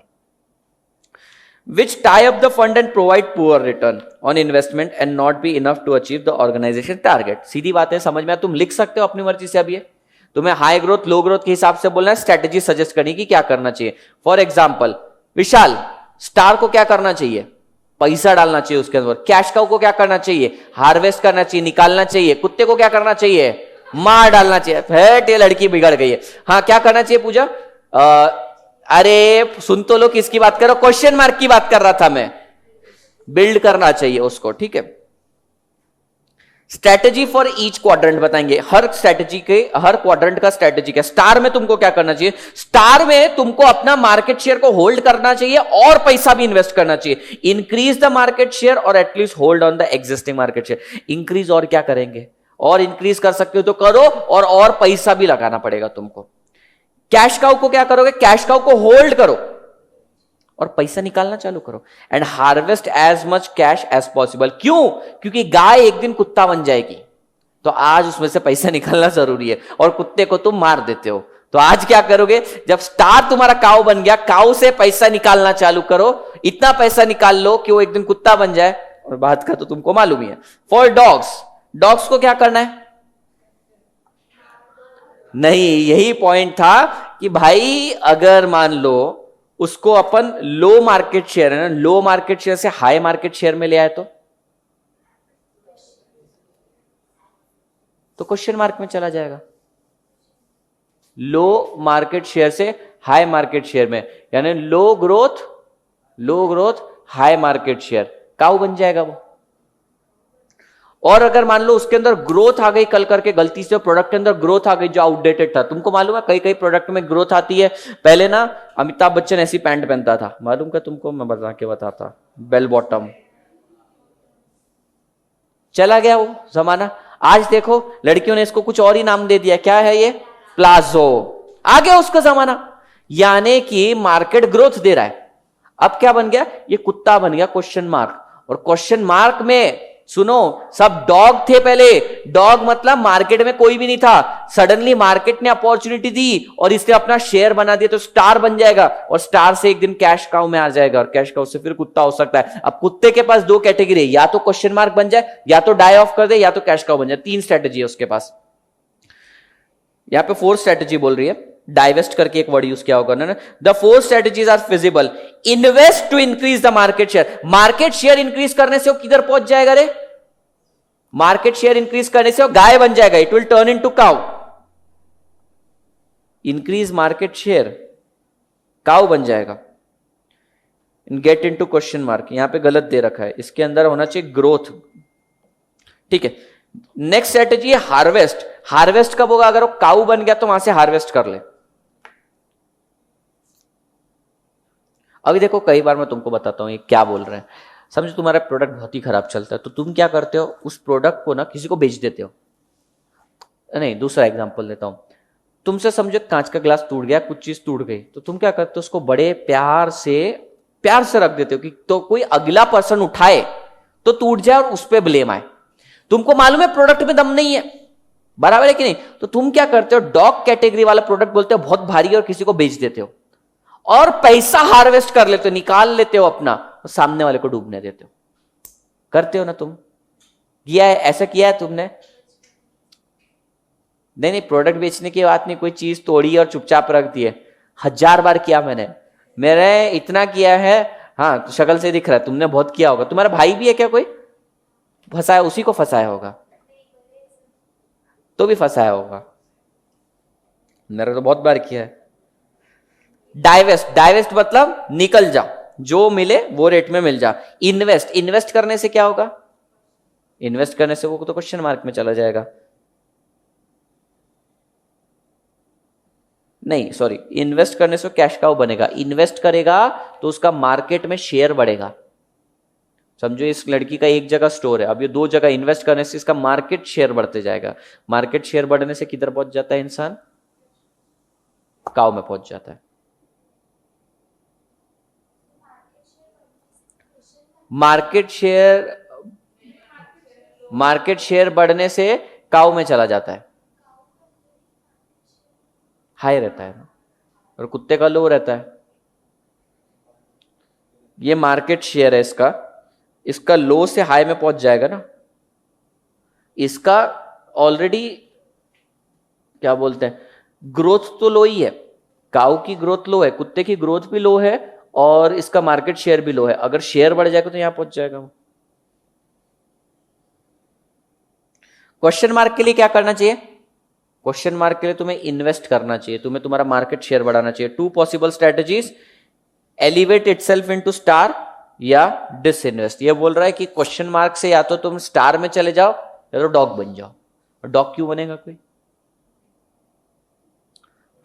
Which tie up the fund and provide poor return on investment and not be enough to achieve the organization target। सीधी बात है, समझ में तुम लिख सकते हो अपनी मर्जी से। अब ये तुम्हें हाई ग्रोथ लो ग्रोथ के हिसाब से बोलना है, स्ट्रेटेजी सजेस्ट करनी कि क्या करना चाहिए। फॉर एग्जाम्पल विशाल, स्टार को क्या करना चाहिए? पैसा डालना चाहिए उसके अंदर। कैश काउ को क्या करना चाहिए? हार्वेस्ट करना चाहिए, निकालना चाहिए। कुत्ते को क्या करना चाहिए? मार डालना चाहिए। फेट, ये लड़की बिगड़ गई है। हाँ, क्या करना चाहिए पूजा? अरे सुन तो लो, किसकी बात कर रहा हूं? क्वेश्चन मार्क की बात कर रहा था मैं। बिल्ड करना चाहिए उसको, ठीक है। स्ट्रेटेजी फॉर ईच क्वाड्रेंट बताएंगे, हर स्ट्रेटेजी के, हर क्वाड्रेंट का स्ट्रेटेजी क्या। स्टार में तुमको क्या करना चाहिए? स्टार में तुमको अपना मार्केट शेयर को होल्ड करना चाहिए और पैसा भी इन्वेस्ट करना चाहिए। इंक्रीज द मार्केट शेयर और at least hold on the existing market share. Increase और क्या करेंगे? और इंक्रीज कर सकते हो तो करो, और पैसा भी लगाना पड़ेगा तुमको। कैश काउ को क्या करोगे? कैश काउ को होल्ड करो और पैसा निकालना चालू करो। And harvest as much cash as possible. क्यों? क्योंकि गाय एक दिन कुत्ता बन जाएगी, तो आज उसमें से पैसा निकालना जरूरी है, और कुत्ते को तुम मार देते हो। तो आज क्या करोगे? जब स्टार तुम्हारा काउ बन गया, काउ से पैसा निकालना चालू करो। इतना पैसा निकाल लो कि वो एक दिन कुत्ता बन जाए, और बात का तो तुमको मालूम ही है। फॉर डॉग्स, डॉग्स को क्या करना है? नहीं, यही पॉइंट था कि भाई अगर मान लो उसको अपन लो मार्केट शेयर है ना, लो मार्केट शेयर से हाई मार्केट शेयर में ले आए तो क्वेश्चन मार्क में चला जाएगा। लो मार्केट शेयर से हाई मार्केट शेयर में, यानी low growth high market share, cow बन जाएगा वो। और अगर मान लो उसके अंदर ग्रोथ आ गई, कल करके गलती से प्रोडक्ट के अंदर ग्रोथ आ गई जो आउटडेटेड था। तुमको मालूम है कई कई प्रोडक्ट में ग्रोथ आती है। पहले ना अमिताभ बच्चन ऐसी पैंट पहनता था, मालूम का तुमको? मैं बताता, बेल बॉटम। चला गया वो जमाना। आज देखो लड़कियों ने इसको कुछ और ही नाम दे दिया। क्या है ये? प्लाजो। आ गया उसका जमाना। यानी कि मार्केट ग्रोथ दे रहा है। अब क्या बन गया? ये कुत्ता बन गया क्वेश्चन मार्क। और क्वेश्चन मार्क में सुनो, सब डॉग थे पहले। डॉग मतलब मार्केट में कोई भी नहीं था, सडनली मार्केट ने अपॉर्चुनिटी दी और इसने अपना शेयर बना दिया, तो स्टार बन जाएगा, और स्टार से एक दिन कैश काउ में आ जाएगा, और कैश काउ से फिर कुत्ता हो सकता है। अब कुत्ते के पास दो कैटेगरी है, या तो क्वेश्चन मार्क बन जाए, या तो डाई ऑफ कर दे, या तो कैश काउ बन जाए। तीन स्ट्रेटेजी है उसके पास। यहां पे फोर्थ स्ट्रेटेजी बोल रही है, डाइवेस्ट करके एक वर्ड यूज किया होगा ना। The four strategies are feasible. Invest to increase the market share. Market share increase करने से वो किधर पहुंच जाएगा रे? मार्केट शेयर इंक्रीज करने से वो गाय बन जाएगा, it will turn into cow. Increase market share, cow बन जाएगा। गेट इनटू क्वेश्चन मार्क, यहां पे गलत दे रखा है, इसके अंदर होना चाहिए ग्रोथ, ठीक है। नेक्स्ट स्ट्रेटेजी है हार्वेस्ट। हार्वेस्ट कब होगा? अगर वो काउ बन गया तो वहां से हार्वेस्ट कर ले। अभी देखो कई बार मैं तुमको बताता हूं ये क्या बोल रहे हैं। समझो तुम्हारा प्रोडक्ट बहुत ही खराब चलता है, तो तुम क्या करते हो? उस प्रोडक्ट को ना किसी को बेच देते हो। नहीं, दूसरा एग्जांपल देता हूं। तुमसे समझो कांच का ग्लास टूट गया, कुछ चीज टूट गई, तो तुम क्या करते हो? उसको बड़े प्यार से रख देते हो कि तो कोई अगला पर्सन उठाए तो टूट जाए और उस पर ब्लेम आए। तुमको मालूम है प्रोडक्ट में दम नहीं है, बराबर है कि नहीं? तो तुम क्या करते हो? डॉग कैटेगरी वाला प्रोडक्ट बोलते हो बहुत भारी है और किसी को बेच देते हो, और पैसा हार्वेस्ट कर लेते हो, निकाल लेते हो अपना, और सामने वाले को डूबने देते हो। करते हो ना तुम? किया है, ऐसा किया है तुमने? नहीं नहीं, प्रोडक्ट बेचने की बात नहीं, कोई चीज तोड़ी और चुपचाप रख दी है। 1000 बार किया मैंने इतना किया है। हाँ, तो शक्ल से दिख रहा है तुमने बहुत किया होगा। तुम्हारा भाई भी है क्या कोई? फंसाया, उसी को फंसाया होगा, तो भी फंसाया होगा। मैंने तो बहुत बार किया है। डाइवेस्ट, डाइवेस्ट मतलब निकल जा, जो मिले वो रेट में मिल जा। इन्वेस्ट, इन्वेस्ट करने से क्या होगा? इन्वेस्ट करने से वो तो क्वेश्चन मार्क में चला जाएगा। नहीं सॉरी, इन्वेस्ट करने से कैश काउ बनेगा। इन्वेस्ट करेगा तो उसका मार्केट में शेयर बढ़ेगा। समझो इस लड़की का एक जगह स्टोर है, अब ये 2 जगह इन्वेस्ट करने से इसका मार्केट शेयर बढ़ते जाएगा। मार्केट शेयर बढ़ने से किधर पहुंच जाता है इंसान? काउ में पहुंच जाता है। मार्केट शेयर बढ़ने से काउ में चला जाता है, हाई रहता है ना, और कुत्ते का लो रहता है। ये मार्केट शेयर है इसका, इसका लो से हाई में पहुंच जाएगा ना। इसका ऑलरेडी क्या बोलते हैं, ग्रोथ तो लो ही है। काऊ की ग्रोथ लो है, कुत्ते की ग्रोथ भी लो है, और इसका मार्केट शेयर भी लो है। अगर शेयर बढ़ जाएगा तो यहां पहुंच जाएगा वो। क्वेश्चन मार्क के लिए क्या करना चाहिए? क्वेश्चन मार्क के लिए तुम्हें इन्वेस्ट करना चाहिए, तुम्हें तुम्हारा मार्केट शेयर बढ़ाना चाहिए। 2 possible strategies, elevate itself into star या डिसइन्वेस्ट। ये बोल रहा है कि क्वेश्चन मार्क से या तो तुम स्टार में चले जाओ या तो डॉग बन जाओ। और डॉग क्यों बनेगा कोई?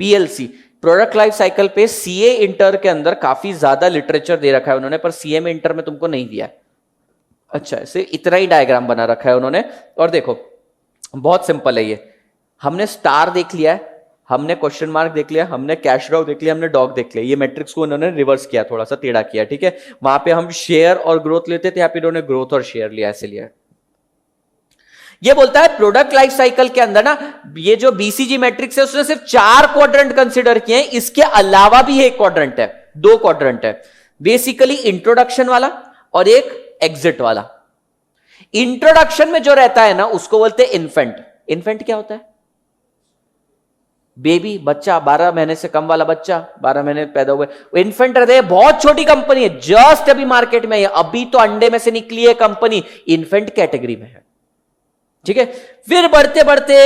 पीएलसी, प्रोडक्ट लाइफ साइकिल पे सीए इंटर के अंदर काफी ज्यादा लिटरेचर दे रखा है उन्होंने, पर सीए में इंटर में तुमको नहीं दिया है। अच्छा, ऐसे इतना ही डायग्राम बना रखा है उन्होंने। और देखो बहुत सिंपल है ये। हमने स्टार देख लिया है, हमने क्वेश्चन मार्क देख लिया, हमने कैश ड्रॉप देख लिया, हमने डॉग देख लिया। ये मैट्रिक्स को उन्होंने रिवर्स किया, थोड़ा सा टेढ़ा किया, ठीक है। वहां पे हम शेयर और ग्रोथ लेते थे, यहाँ पे इन्होंने ग्रोथ और शेयर लिया, ऐसे लिया। ये बोलता है प्रोडक्ट लाइफ साइकिल के अंदर ना, ये जो बीसीजी मैट्रिक्स है उसने सिर्फ 4 क्वाड्रेंट कंसिडर किए हैं, इसके अलावा भी एक क्वाड्रेंट है, 2 क्वाड्रेंट है। बेसिकली इंट्रोडक्शन वाला और एक एग्जिट वाला। इंट्रोडक्शन में जो रहता है ना उसको बोलते हैं इन्फेंट। इन्फेंट क्या होता है? बेबी, बच्चा, 12 महीने से कम वाला बच्चा, 12 महीने पैदा हुए। इन्फेंट रहते हैं, बहुत छोटी कंपनी है, जस्ट अभी मार्केट में है, अभी तो अंडे में से निकली है कंपनी, इन्फेंट कैटेगरी में है, ठीक है। फिर बढ़ते बढ़ते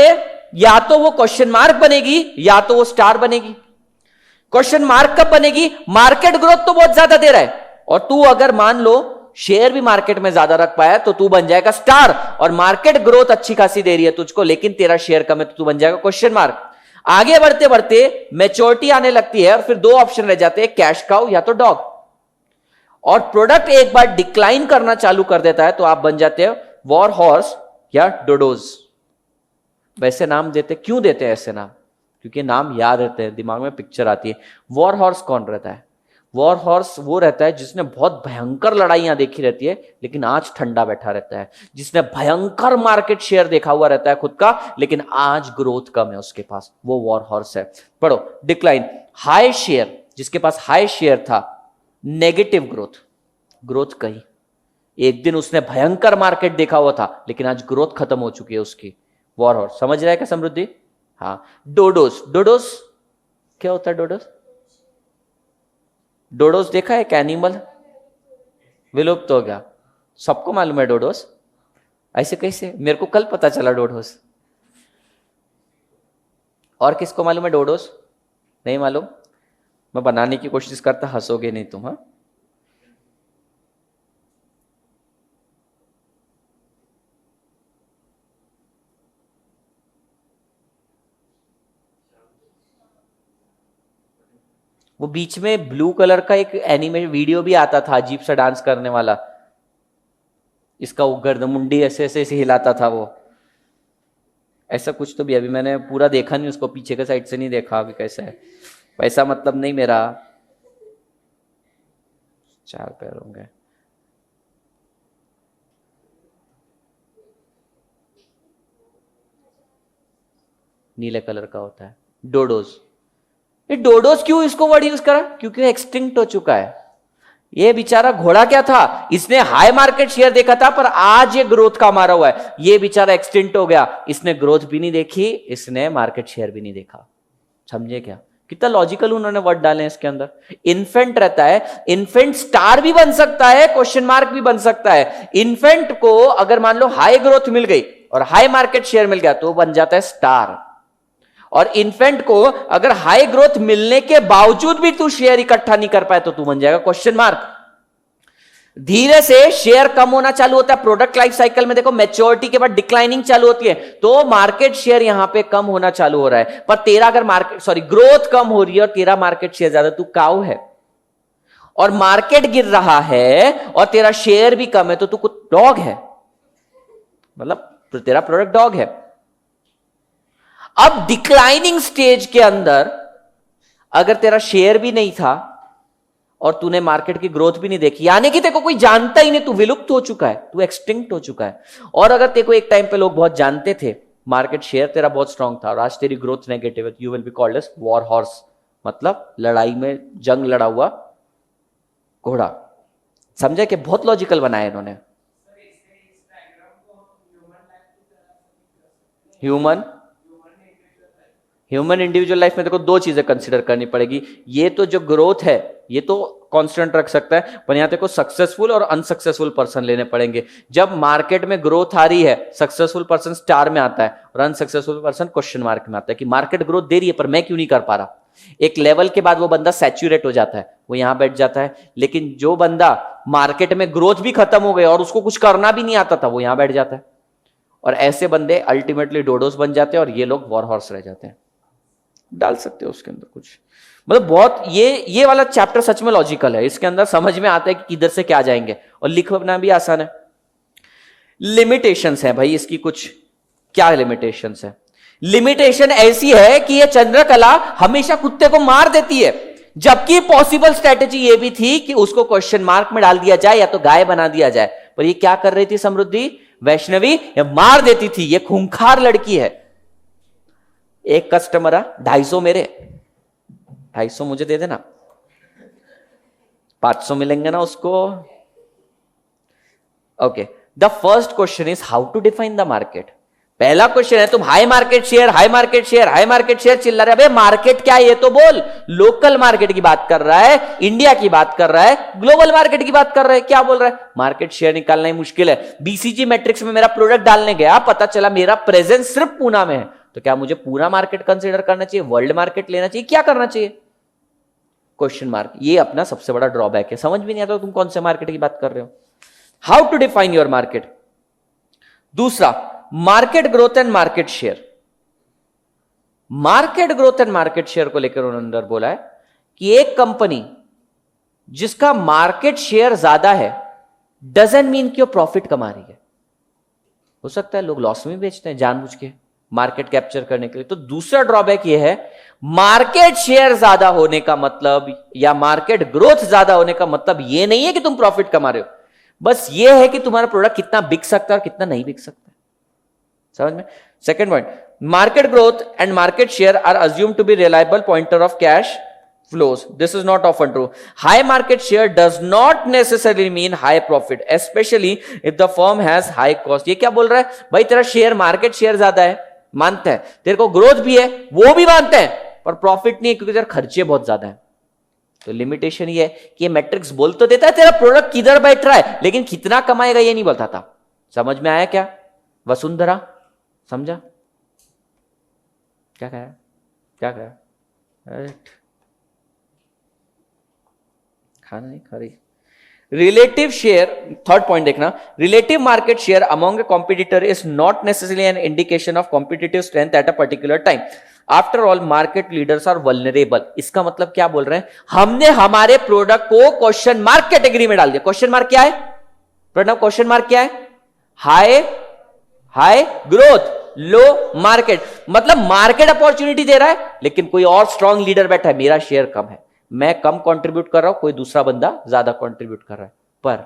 या तो वो क्वेश्चन मार्क बनेगी या तो वो स्टार बनेगी। क्वेश्चन मार्क कब बनेगी? मार्केट ग्रोथ तो बहुत ज्यादा दे रहा है, और तू अगर मान लो शेयर भी मार्केट में ज्यादा रख पाया तो तू बन जाएगा स्टार। और मार्केट ग्रोथ अच्छी खासी दे रही है तुझको, लेकिन तेरा शेयर कम है तो तू बन जाएगा क्वेश्चन मार्क। आगे बढ़ते बढ़ते मैच्योरिटी आने लगती है और फिर 2 ऑप्शन रह जाते हैं, कैश काउ या तो डॉग। और प्रोडक्ट एक बार डिक्लाइन करना चालू कर देता है तो आप बन जाते हैं वॉर हॉर्स या डोडोज। वैसे नाम देते, क्यों देते हैं ऐसे नाम? क्योंकि नाम याद रहते हैं, दिमाग में पिक्चर आती है। वॉर हॉर्स कौन रहता है? वॉर हॉर्स वो रहता है जिसने बहुत भयंकर लड़ाइयां देखी रहती है लेकिन आज ठंडा बैठा रहता है, जिसने भयंकर मार्केट शेयर देखा हुआ रहता है खुद का, लेकिन आज ग्रोथ कम है उसके पास, वो वॉर हॉर्स है। पढ़ो, डिक्लाइन, हाई शेयर, जिसके पास हाई शेयर था, नेगेटिव ग्रोथ, ग्रोथ कही। एक दिन उसने भयंकर मार्केट देखा हुआ था लेकिन आज ग्रोथ खत्म हो चुकी है उसकी, वॉर हॉर्स। समझ रहा है क्या समृद्धि? हाँ। डोडोस, डोडोस क्या होता है? डोडोस, डोडोस देखा है? एक एनिमल विलुप्त हो गया, सबको मालूम है डोडोस। ऐसे कैसे? मेरे को कल पता चला डोडोस। और किसको मालूम है डोडोस? नहीं मालूम? मैं बनाने की कोशिश करता, हंसोगे नहीं तुम। हाँ, वो बीच में ब्लू कलर का एक एनिमे वीडियो भी आता था, अजीब सा डांस करने वाला, इसका वो गर्दन मुंडी ऐसे ऐसे ऐसे हिलाता था वो, ऐसा कुछ तो भी। अभी मैंने पूरा देखा नहीं उसको, पीछे के साइड से नहीं देखा अभी कैसा है, वैसा मतलब नहीं मेरा। 4 पैर होंगे। नीले कलर का होता है डोडोज। ये डोडोज क्यों इसको वर्ड यूज करा? क्योंकि एक्सटिंक्ट हो चुका है। ये बेचारा घोड़ा क्या था, इसने हाई मार्केट शेयर देखा था पर आज ये ग्रोथ का मारा हुआ है। ये बेचारा एक्सटिंक्ट हो गया, इसने ग्रोथ भी नहीं देखी, इसने मार्केट शेयर भी नहीं देखा। समझे क्या, कितना लॉजिकल उन्होंने वर्ड डाले हैं इसके अंदर। इन्फेंट रहता है, इन्फेंट स्टार भी बन सकता है, क्वेश्चन मार्क भी बन सकता है। इन्फेंट को अगर मान लो हाई ग्रोथ मिल गई और हाई मार्केट शेयर मिल गया तो बन जाता है स्टार। और इन्फेंट को अगर हाई ग्रोथ मिलने के बावजूद भी तू शेयर इकट्ठा नहीं कर पाए तो तू बन जाएगा क्वेश्चन मार्क। धीरे से शेयर कम होना चालू होता है, प्रोडक्ट लाइफ साइकिल में देखो मैच्योरिटी के बाद डिक्लाइनिंग चालू होती है, तो मार्केट शेयर यहां पे कम होना चालू हो रहा है। पर तेरा अगर ग्रोथ कम हो रही है और तेरा मार्केट शेयर ज्यादा, तू काऊ है। और मार्केट गिर रहा है और तेरा शेयर भी कम है तो तू कुछ डॉग है, मतलब तेरा प्रोडक्ट डॉग है। अब डिक्लाइनिंग स्टेज के अंदर अगर तेरा शेयर भी नहीं था और तूने मार्केट की ग्रोथ भी नहीं देखी, यानी कि तेरे को कोई जानता ही नहीं, तू विलुप्त हो चुका है, तू एक्सटिंक्ट हो चुका है। और अगर तेरे को एक टाइम पे लोग बहुत जानते थे, मार्केट शेयर तेरा बहुत स्ट्रांग था और आज तेरी ग्रोथ नेगेटिव है, you will be called as war horse, मतलब लड़ाई में जंग लड़ा हुआ घोड़ा। समझे कि बहुत लॉजिकल बनाया इन्होंने। ह्यूमन इंडिविजुअल लाइफ में देखो दो चीजें कंसिडर करनी पड़ेगी। ये तो जो ग्रोथ है ये तो कांस्टेंट रख सकता है, पर यहां देखो सक्सेसफुल और अनसक्सेसफुल पर्सन लेने पड़ेंगे। जब मार्केट में ग्रोथ आ रही है, सक्सेसफुल पर्सन स्टार में आता है और अनसक्सेसफुल पर्सन क्वेश्चन मार्क में आता है कि मार्केट ग्रोथ दे रही है पर मैं क्यों नहीं कर पा रहा। एक लेवल के बाद वो बंदा सैचुरेट हो जाता है, वो यहां बैठ जाता है। लेकिन जो बंदा मार्केट में ग्रोथ भी खत्म हो गई और उसको कुछ करना भी नहीं आता था, वो यहां बैठ जाता है। और ऐसे बंदे अल्टीमेटली डोडोस बन जाते हैं और ये लोग वॉर हॉर्स रह जाते हैं। डाल सकते हो उसके अंदर कुछ, मतलब बहुत ये वाला चैप्टर सच में लॉजिकल है। इसके अंदर समझ में आता है कि किधर से क्या जाएंगे और लिखना भी आसान है। लिमिटेशंस है भाई इसकी कुछ, क्या लिमिटेशंस है? लिमिटेशन ऐसी है कि ये चंद्रकला हमेशा कुत्ते को मार देती है, जबकि पॉसिबल स्ट्रेटेजी ये भी थी कि उसको क्वेश्चन मार्क में डाल दिया जाए या तो गाय बना दिया जाए। पर ये क्या कर रही थी समृद्धि वैष्णवी, ये मार देती थी। ये खूंखार लड़की है। एक कस्टमर आ 250 मेरे, 250 मुझे दे देना, 500 मिलेंगे ना उसको। Okay, the first question is how to define the market. पहला क्वेश्चन है तुम high market share high market share high market share चिल्ला रहे। अबे मार्केट क्या है ये तो बोल। लोकल मार्केट की बात कर रहा है, इंडिया की बात कर रहा है, ग्लोबल मार्केट की बात कर रहा है, क्या बोल रहा है? मार्केट शेयर निकालना ही मुश्किल है। बीसीजी मैट्रिक्स में मेरा प्रोडक्ट डालने गया, पता चला मेरा प्रेजेंस सिर्फ पूना में है, तो क्या मुझे पूरा मार्केट कंसीडर करना चाहिए, वर्ल्ड मार्केट लेना चाहिए, क्या करना चाहिए? Question mark. ये अपना सबसे बड़ा ड्रॉबैक है, समझ भी नहीं आता तुम कौन से मार्केट की बात कर रहे हो। How to define your market. दूसरा, market growth and market share. Market growth and market share को लेकर उन्होंने अंदर बोला है कि एक कंपनी जिसका मार्केट शेयर ज्यादा है डजंट मीन कि वो प्रॉफिट कमा रही है। हो सकता है लोग लॉस में बेचते हैं जानबूझ के मार्केट कैप्चर करने के लिए। तो दूसरा ड्रॉबैक ये है, मार्केट शेयर ज्यादा होने का मतलब या मार्केट ग्रोथ ज्यादा होने का मतलब ये नहीं है कि तुम प्रॉफिट कमा रहे हो, बस ये है कि तुम्हारा प्रोडक्ट कितना बिक सकता है और कितना नहीं बिक सकता। समझ में? Second point, market growth and market share are assumed to be reliable pointer of cash flows. This is not often true. High market share does not necessarily mean high profit, especially if the firm has high cost. ये क्या बोल रहा है भाई? तेरा share market share ज्यादा है, मानते हैं, तेरे को ग्रोथ भी है वो भी मानते हैं, पर प्रॉफिट नहीं है क्योंकि तेरे खर्चे बहुत ज्यादा है। तो लिमिटेशन ये है कि ये मैट्रिक्स बोल तो देता है तेरा प्रोडक्ट किधर बैठ रहा है, लेकिन कितना कमाएगा ये नहीं बताता। समझ में आया क्या वसुंधरा? समझा क्या कह रहा है? क्या कह रहा है? खाना नहीं खा रही। रिलेटिव शेयर, थर्ड पॉइंट देखना, relative market share among a competitor is not necessarily an indication of competitive strength at a particular time. After all market leaders are vulnerable. इसका मतलब क्या बोल रहे हैं? हमने हमारे प्रोडक्ट को क्वेश्चन मार्क कैटेगरी में डाल दिया। क्वेश्चन मार्क क्या है? प्रणव क्वेश्चन मार्क क्या है? हाई ग्रोथ लो मार्केट, मतलब मार्केट अपॉर्चुनिटी दे रहा है लेकिन कोई और स्ट्रॉन्ग लीडर बैठा है, मेरा शेयर कम है, मैं कम कंट्रीब्यूट कर रहा हूं, कोई दूसरा बंदा ज्यादा कंट्रीब्यूट कर रहा है। पर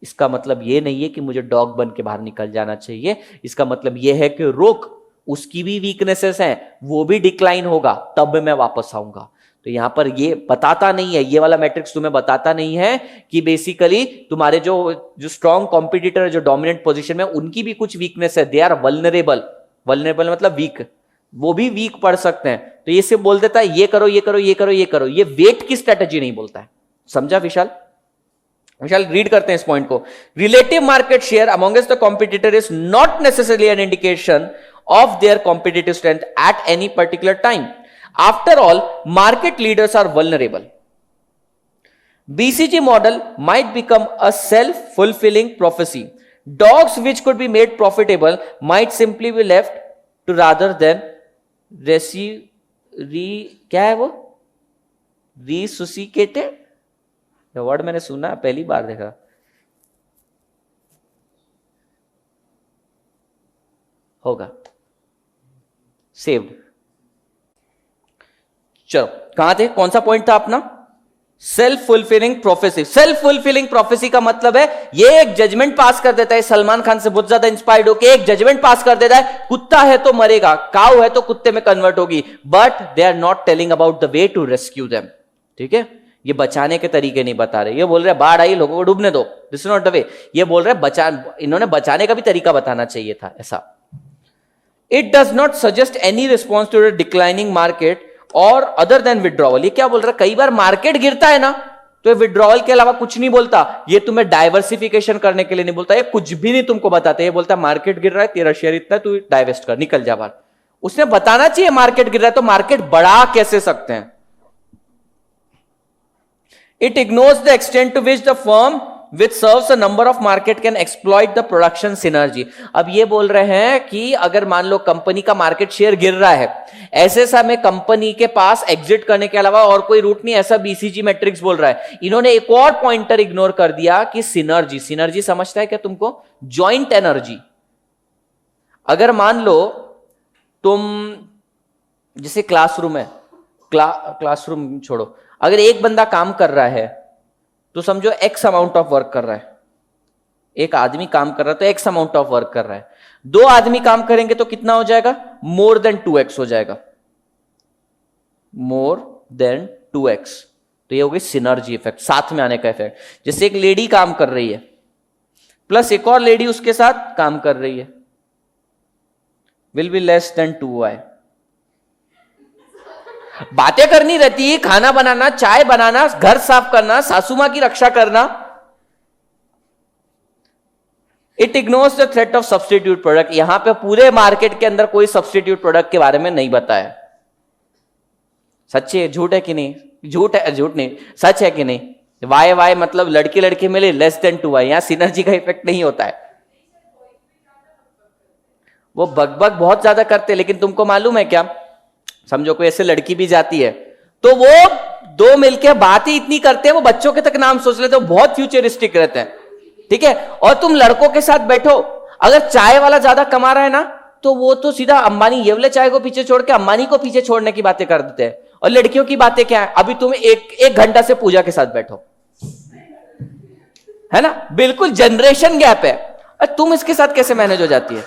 इसका मतलब यह नहीं है कि मुझे डॉग बन के बाहर निकल जाना चाहिए। इसका मतलब यह है कि रुक, उसकी भी वीकनेसेस हैं, वो भी डिक्लाइन होगा तब मैं वापस आऊंगा। तो यहां पर ये बताता नहीं है, ये वाला मैट्रिक्स तुम्हें बताता नहीं है कि बेसिकली तुम्हारे जो स्ट्रॉन्ग कॉम्पिटिटर है, जो डोमिनेंट पोजीशन में, उनकी भी कुछ वीकनेस है, दे आर वल्नरेबल। वल्नरेबल मतलब वीक, वो भी वीक पड़ सकते हैं। तो ये सिर्फ बोल देता है ये करो ये करो ये करो ये करो, ये वेट की स्ट्रेटेजी नहीं बोलता है। समझा विशाल? विशाल रीड करते हैं इस पॉइंट को। Relative market share amongst the competitor is not necessarily an indication of their competitive strength at any particular time. After all, market leaders are vulnerable. BCG model might become a self-fulfilling prophecy. Dogs which could be made profitable might simply be left to rather than क्या है वो? Resuscitated? ये word मैंने सुना, पहली बार देखा। होगा saved. चलो कहां थे, कौन सा पॉइंट था अपना? Self fulfilling prophecy. Self fulfilling prophecy का मतलब है ये एक जजमेंट पास कर देता है, सलमान खान से बहुत ज्यादा इंस्पायर्ड होकर एक जजमेंट पास कर देता है, कुत्ता है तो मरेगा, काऊ है तो कुत्ते में कन्वर्ट होगी, but they are not telling about the way to rescue them. ठीक है, ये बचाने के तरीके नहीं बता रहे। ये बोल रहे बाढ़ आई लोगों को डूबने दो, this is not the way. ये बोल रहे इन्होंने बचाने का भी तरीका बताना चाहिए था ऐसा। It does not suggest any response to the declining market or other than withdrawal. ये क्या बोल रहा है? कई बार मार्केट गिरता है ना तो ये विड्रॉवल के अलावा कुछ नहीं बोलता। ये तुम्हें डाइवर्सिफिकेशन करने के लिए नहीं बोलता, ये कुछ भी नहीं तुमको बताते। ये बोलता है मार्केट गिर रहा है, तेरा शेयर इतना है, तू डाइवेस्ट कर, निकल जा बाहर। उसने बताना चाहिए मार्केट गिर रहा है तो मार्केट बढ़ा कैसे सकते हैं। It ignores the extent to which the firm which serves a number of market can exploit the production synergy. अब ये बोल रहे हैं कि अगर मान लो कंपनी का मार्केट शेयर गिर रहा है, ऐसे समय कंपनी के पास एग्जिट करने के अलावा और कोई रूट नहीं, ऐसा बीसीजी मैट्रिक्स बोल रहा है। इन्होंने एक और पॉइंटर इग्नोर कर दिया कि सिनर्जी। सिनर्जी समझता है क्या तुमको? Joint energy. अगर मान लो तुम जैसे क्लासरूम है, क्लासरूम छोड़ो, अगर एक बंदा काम कर रहा है तो समझो एक्स अमाउंट ऑफ वर्क कर रहा है, एक आदमी काम कर रहा है तो एक्स अमाउंट ऑफ वर्क कर रहा है। दो आदमी काम करेंगे तो कितना हो जाएगा? मोर देन 2x हो जाएगा, मोर देन 2x। तो ये हो गई सिनर्जी इफेक्ट, साथ में आने का इफेक्ट। जैसे एक लेडी काम कर रही है प्लस एक और लेडी उसके साथ काम कर रही है, will be less than 2y। बातें करनी रहती है, खाना बनाना, चाय बनाना, घर साफ करना, सासू मां की रक्षा करना। It ignores the threat of substitute product. यहां पे पूरे मार्केट के अंदर कोई सब्स्टिट्यूट प्रोडक्ट के बारे में नहीं बताया। सच है झूठ है कि नहीं? झूठ है, झूठ नहीं, सच है कि नहीं? वाई वाई मतलब लड़की लड़की मिले लेस देन 2y, यहां सिनर्जी का इफेक्ट नहीं होता है। वो बकबक बहुत ज्यादा करते, लेकिन तुमको मालूम है क्या, समझो कोई ऐसे लड़की भी जाती है तो वो दो मिलके बात ही इतनी करते हैं, वो बच्चों के तक नाम सोच लेते हैं, बहुत फ्यूचरिस्टिक रहते हैं। ठीक है, और तुम लड़कों के साथ बैठो, अगर चाय वाला ज्यादा कमा रहा है ना तो वो तो सीधा अंबानी, ये वाले चाय को पीछे छोड़ के अंबानी को पीछे छोड़ने की बातें कर देते हैं। और लड़कियों की बातें क्या है? अभी तुम एक घंटा से पूजा के साथ बैठो, है ना, बिल्कुल जनरेशन गैप है। और तुम इसके साथ कैसे मैनेज हो जाती है?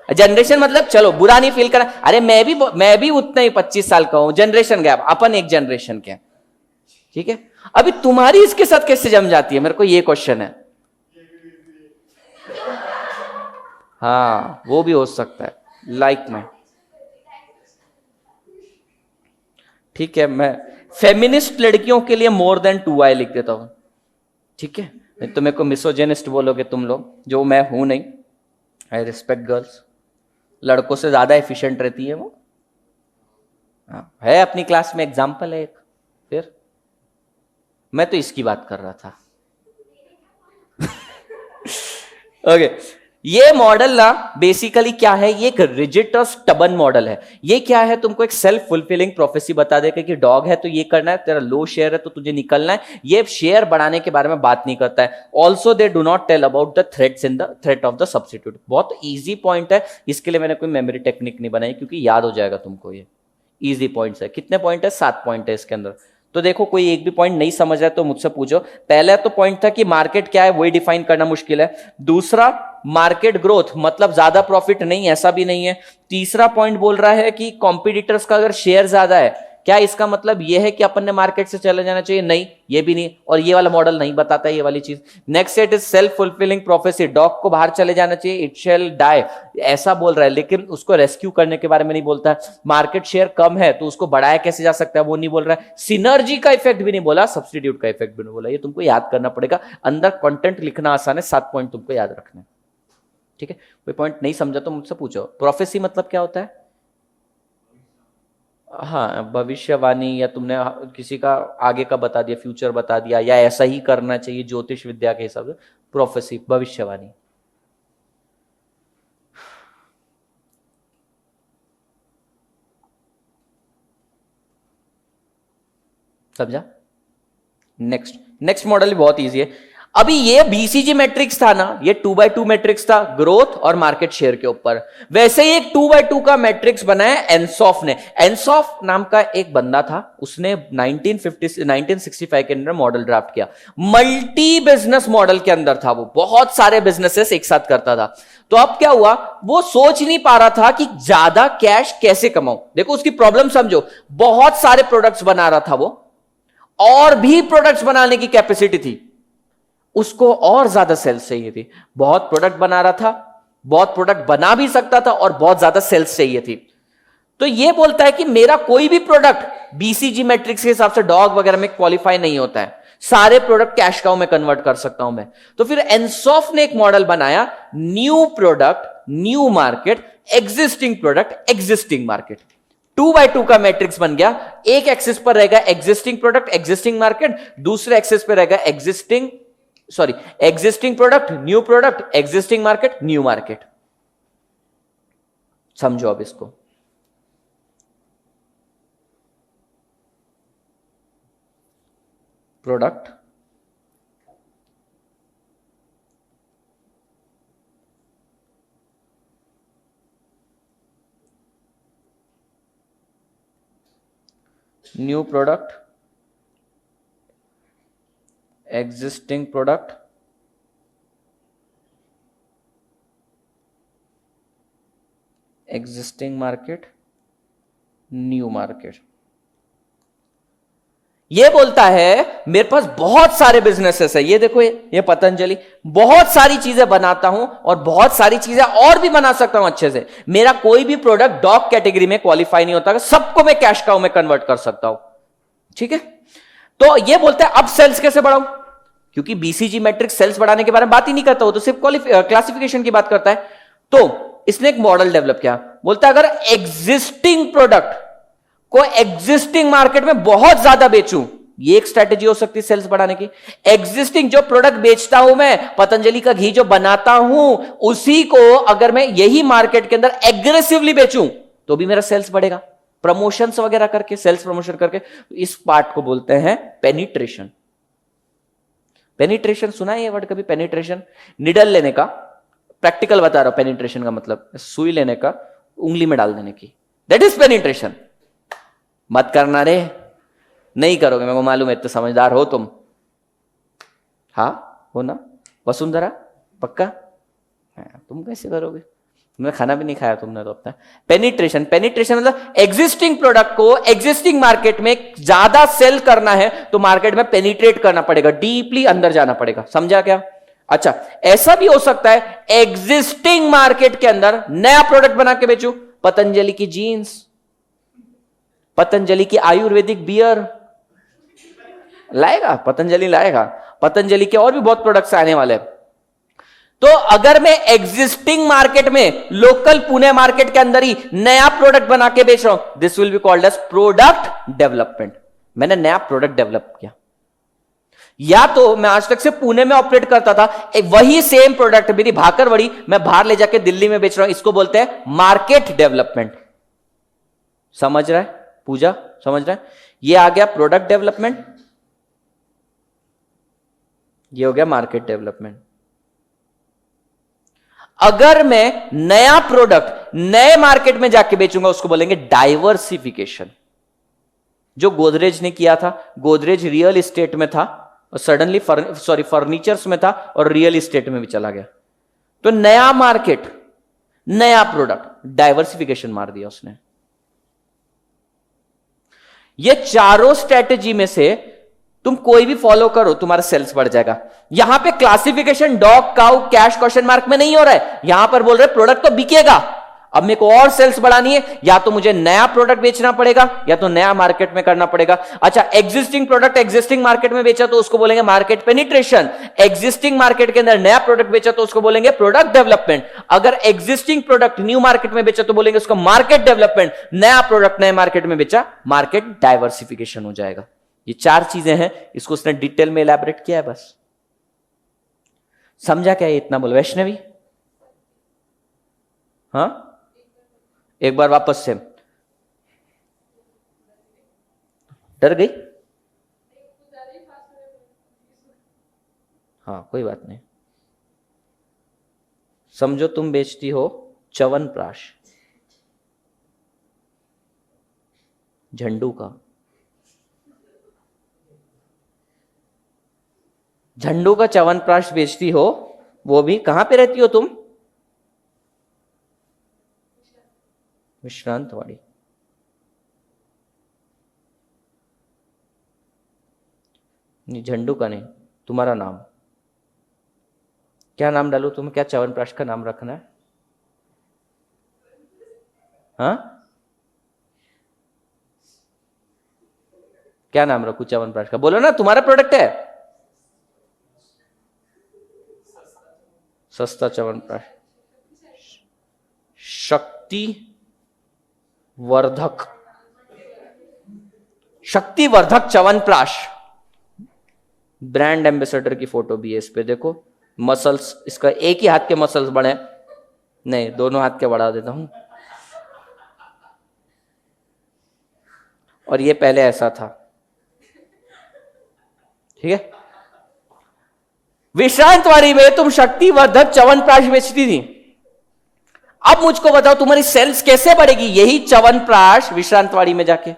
जनरेशन मतलब चलो बुरा नहीं फील करना, अरे मैं भी उतना ही 25 साल का हूं, जनरेशन गैप, अपन एक जनरेशन के। ठीक है, अभी तुम्हारी इसके साथ कैसे जम जाती है, मेरे को ये क्वेश्चन है। हाँ वो भी हो सकता है, लाइक मैं। ठीक है, मैं फेमिनिस्ट लड़कियों के लिए मोर देन 2y लिख देता हूं। ठीक है, नहीं तो मेरे को मिसोजेनिस्ट बोलोगे तुम लोग, जो मैं हूं नहीं। आई रिस्पेक्ट गर्ल्स, लड़कों से ज्यादा एफिशिएंट रहती है वो। है अपनी क्लास में एग्जाम्पल है एक। फिर मैं तो इसकी बात कर रहा था। ओके, ये मॉडल ना बेसिकली क्या है, ये एक रिजिड और स्टबन मॉडल है। ये क्या है, तुमको एक सेल्फ फुलफिलिंग प्रोफेसी बता देगा कि डॉग है तो ये करना है, तेरा लो शेयर है तो तुझे निकलना है। ये शेयर बढ़ाने के बारे में बात नहीं करता है। Also they do not tell about the threats in the threat of the substitute. बहुत ईजी पॉइंट है, इसके लिए मैंने कोई मेमोरी टेक्निक नहीं बनाई क्योंकि याद हो जाएगा तुमको। ये ईजी पॉइंट्स है। कितने पॉइंट है? 7 पॉइंट है इसके अंदर। तो देखो कोई एक भी पॉइंट नहीं समझ रहा है तो मुझसे पूछो। पहला तो पॉइंट था कि मार्केट क्या है वही डिफाइन करना मुश्किल है। दूसरा, मार्केट ग्रोथ मतलब ज्यादा प्रॉफिट नहीं, ऐसा भी नहीं है। तीसरा पॉइंट बोल रहा है कि कॉम्पिटिटर्स का अगर शेयर ज्यादा है, क्या इसका मतलब यह है कि अपन ने मार्केट से चले जाना चाहिए? नहीं, ये भी नहीं, और ये वाला मॉडल नहीं बताता है ये वाली चीज। Next set is self fulfilling prophecy, dog को बाहर चले जाना चाहिए, इट शेल डाई, ऐसा बोल रहा है, लेकिन उसको रेस्क्यू करने के बारे में नहीं बोलता है। मार्केट शेयर कम है तो उसको बढ़ाया कैसे जा सकता है, वो नहीं बोल रहा है। सिनर्जी का इफेक्ट भी नहीं बोला, सब्स्टिट्यूट का इफेक्ट भी नहीं बोला। ये तुमको याद करना पड़ेगा, अंदर कंटेंट लिखना आसान है, 7 पॉइंट तुमको याद रखना है, ठीक है। कोई पॉइंट नहीं समझा तो मुझसे पूछो। प्रोफेसी मतलब क्या होता है? हाँ, भविष्यवाणी, या तुमने किसी का आगे का बता दिया, फ्यूचर बता दिया, या ऐसा ही करना चाहिए ज्योतिष विद्या के हिसाब से, प्रोफेसी, भविष्यवाणी। समझा? नेक्स्ट मॉडल बहुत इजी है। अभी ये बीसीजी मैट्रिक्स था ना, ये 2x2 मैट्रिक्स था, ग्रोथ और मार्केट शेयर के ऊपर। वैसे ही एक 2x2 का मैट्रिक्स बनाया एनसॉफ ने। एनसॉफ नाम का एक बंदा था, उसने 1965 के अंदर मॉडल ड्राफ्ट किया। मल्टी बिजनेस मॉडल के अंदर था वो, बहुत सारे बिजनेसेस एक साथ करता था। तो अब क्या हुआ, वो सोच नहीं पा रहा था कि ज्यादा कैश कैसे कमाऊं। देखो उसकी प्रॉब्लम समझो, बहुत सारे प्रोडक्ट्स बना रहा था वो, और भी प्रोडक्ट्स बनाने की कैपेसिटी थी उसको, और ज्यादा सेल्स चाहिए थी। बहुत प्रोडक्ट बना रहा था, बहुत प्रोडक्ट बना भी सकता था, और बहुत ज्यादा सेल्स चाहिए थी। तो यह बोलता है कि मेरा कोई भी प्रोडक्ट बीसीजी मैट्रिक्स के हिसाब से डॉग वगैरह में क्वालिफाई नहीं होता है, सारे प्रोडक्ट कैश काउ में कन्वर्ट कर सकता हूं मैं। तो फिर एनसॉफ ने एक मॉडल बनाया, new product new market, existing product existing market. 2x2 का मैट्रिक्स बन गया। एक एक्सिस पर रहेगा एग्जिस्टिंग प्रोडक्ट एग्जिस्टिंग मार्केट, दूसरे एक्सिस पर रहेगा existing product existing market new market. समझो अब इसको। Product, new product, existing product, existing market, new market. ये बोलता है मेरे पास बहुत सारे बिजनेसेस है, ये देखो ये पतंजलि, बहुत सारी चीजें बनाता हूं और बहुत सारी चीजें और भी बना सकता हूं अच्छे से। मेरा कोई भी प्रोडक्ट डॉग कैटेगरी में क्वालिफाई नहीं होता, सबको मैं कैश काउ में कन्वर्ट कर सकता हूं, ठीक है। तो ये बोलता है अब सेल्स कैसे बढ़ाऊं, क्योंकि बीसीजी मैट्रिक्स सेल्स बढ़ाने के बारे में बात ही नहीं करता, वो तो सिर्फ क्लासिफिकेशन की बात करता है। तो इसने एक मॉडल डेवलप किया, बोलता है अगर एग्जिस्टिंग प्रोडक्ट को एग्जिस्टिंग मार्केट में बहुत ज्यादा बेचूं, ये एक स्ट्रेटेजी हो सकती है सेल्स बढ़ाने की। एग्जिस्टिंग जो प्रोडक्ट बेचता हूं मैं, पतंजलि का घी जो बनाता हूं, उसी को अगर मैं यही मार्केट के अंदर एग्रेसिवली बेचूं तो भी मेरा सेल्स बढ़ेगा, प्रमोशंस वगैरह करके, सेल्स प्रमोशन करके। इस पार्ट को बोलते हैं पेनिट्रेशन। पेनिट्रेशन सुना है ये वर्ड कभी? पेनिट्रेशन, निडल लेने का, प्रैक्टिकल बता रहा हूं। पेनिट्रेशन का मतलब सुई लेने का, उंगली में डाल देने की, दैट इज पेनिट्रेशन। मत करना रे, नहीं करोगे, मेरे को मालूम है, तो समझदार हो तुम। हाँ हो ना वसुंधरा, पक्का? तुम कैसे करोगे, तुमने खाना भी नहीं खाया तुमने तो अपना। पेनिट्रेशन, पेनिट्रेशन मतलब एग्जिस्टिंग प्रोडक्ट को एग्जिस्टिंग मार्केट में ज्यादा सेल करना है तो मार्केट में पेनिट्रेट करना पड़ेगा, डीपली अंदर जाना पड़ेगा। समझा क्या? अच्छा, ऐसा भी हो सकता है एग्जिस्टिंग मार्केट के अंदर नया प्रोडक्ट बना के बेचूं, पतंजलि की जीन्स, पतंजलि की आयुर्वेदिक बियर लाएगा, पतंजलि लाएगा, पतंजलि के और भी बहुत प्रोडक्ट्स आने वाले हैं। तो अगर मैं एग्जिस्टिंग मार्केट में, लोकल पुणे मार्केट के अंदर ही नया प्रोडक्ट बना के बेच रहा हूं, this will be called as product development. मैंने नया प्रोडक्ट डेवलप किया। या तो मैं आज तक से पुणे में ऑपरेट करता था, वही सेम प्रोडक्ट मेरी भाकरवड़ी मैं बाहर ले जाके दिल्ली में बेच रहा हूं, इसको बोलते हैं मार्केट डेवलपमेंट। समझ रहा है पूजा? समझ रहा है? ये आ गया प्रोडक्ट डेवलपमेंट, ये हो गया मार्केट डेवलपमेंट। अगर मैं नया प्रोडक्ट नए मार्केट में जाके बेचूंगा उसको बोलेंगे डाइवर्सिफिकेशन। जो गोदरेज ने किया था, गोदरेज रियल एस्टेट में था और सडनली फर्नीचर्स में था और रियल एस्टेट में भी चला गया। तो नया मार्केट नया प्रोडक्ट, डाइवर्सिफिकेशन मार दिया उसने। ये चारों स्ट्रेटेजी में से तुम कोई भी फॉलो करो, तुम्हारा सेल्स बढ़ जाएगा। यहां पे classification dog cow cash question mark में नहीं हो रहा है, यहां पर बोल रहे प्रोडक्ट तो बिकेगा। अब मेरे को और सेल्स बढ़ानी है, या तो मुझे नया प्रोडक्ट बेचना पड़ेगा या तो नया मार्केट में करना पड़ेगा। अच्छा, एग्जिस्टिंग प्रोडक्ट एग्जिस्टिंग मार्केट में बेचा तो उसको बोलेंगे मार्केट पेनिट्रेशन। एग्जिस्टिंग मार्केट के अंदर नया प्रोडक्ट बेचा तो उसको बोलेंगे प्रोडक्ट डेवलपमेंट। अगर एग्जिस्टिंग प्रोडक्ट न्यू मार्केट में बेचा तो बोलेंगे उसको मार्केट डेवलपमेंट। नया प्रोडक्ट नए मार्केट में बेचा, मार्केट डाइवर्सिफिकेशन हो जाएगा। ये चार चीजें हैं, इसको उसने डिटेल में इलैबोरेट किया है। बस समझा क्या? इतना बोल वैष्णवी। हाँ, एक बार वापस से। डर गई? हाँ, कोई बात नहीं। समझो तुम बेचती हो च्यवनप्राश, झंडू का। झंडू का च्यवनप्राश बेचती हो, वो भी कहां पे रहती हो तुम? विश्रांतवाड़ी। नहीं, झंडू का नहीं, तुम्हारा नाम क्या? नाम डालो तुम्हें, क्या च्यवनप्राश का नाम रखना है? हाँ, क्या नाम रखू च्यवनप्राश का? बोलो ना, तुम्हारा प्रोडक्ट है। सस्ता च्यवनप्राश, शक्ति वर्धक, शक्तिवर्धक च्यवनप्राश। ब्रांड एम्बेसडर की फोटो भी है इस पे, देखो। मसल्स, इसका एक ही हाथ के मसल्स बड़े, नहीं दोनों हाथ के बढ़ा देता हूं। और ये पहले ऐसा था, ठीक है। विश्रांतवाड़ी में तुम शक्तिवर्धक च्यवनप्राश बेचती थी। अब मुझको बताओ तुम्हारी सेल्स कैसे बढ़ेगी? यही च्यवनप्राश विश्रांतवाड़ी में जाके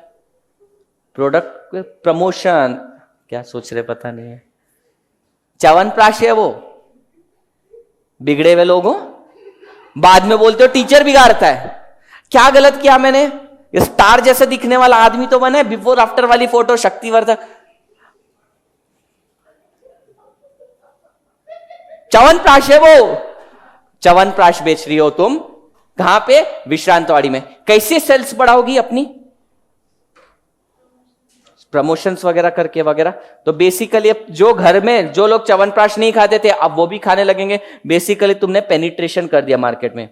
प्रोडक्ट प्रमोशन, क्या सोच रहे पता नहीं है। च्यवनप्राश है वो, बिगड़े हुए लोगों, बाद में बोलते हो टीचर बिगाड़ता है। क्या गलत किया मैंने? स्टार जैसे दिखने वाला आदमी तो बने, बिफोर आफ्टर वाली फोटो शक्तिवर्धक। च्यवनप्राश है वो, च्यवनप्राश बेच रही हो तुम। कहां पे? विश्रांतवाड़ी में। कैसे सेल्स बढ़ाओगी अपनी? प्रमोशंस वगैरह करके वगैरह। तो बेसिकली अब जो घर में जो लोग च्यवनप्राश नहीं खाते थे, अब वो भी खाने लगेंगे। बेसिकली तुमने पेनिट्रेशन कर दिया मार्केट में।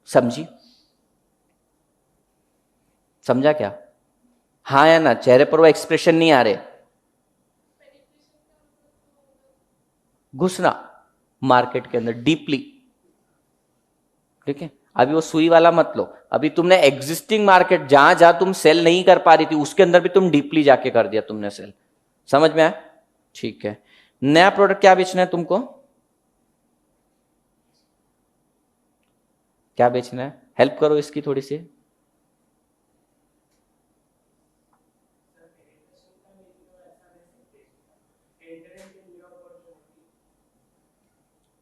समझी? समझा क्या? हाँ या ना? चेहरे पर वो एक्सप्रेशन नहीं आ रहे। घुसना मार्केट के अंदर डीपली, ठीक है। अभी वो सुई वाला मत लो, अभी तुमने एग्जिस्टिंग मार्केट जहां जहां तुम सेल नहीं कर पा रही थी उसके अंदर भी तुम डीपली जाके कर दिया तुमने सेल। समझ में आया? ठीक है। नया प्रोडक्ट क्या बेचना है तुमको? क्या बेचना है? हेल्प करो इसकी थोड़ी सी।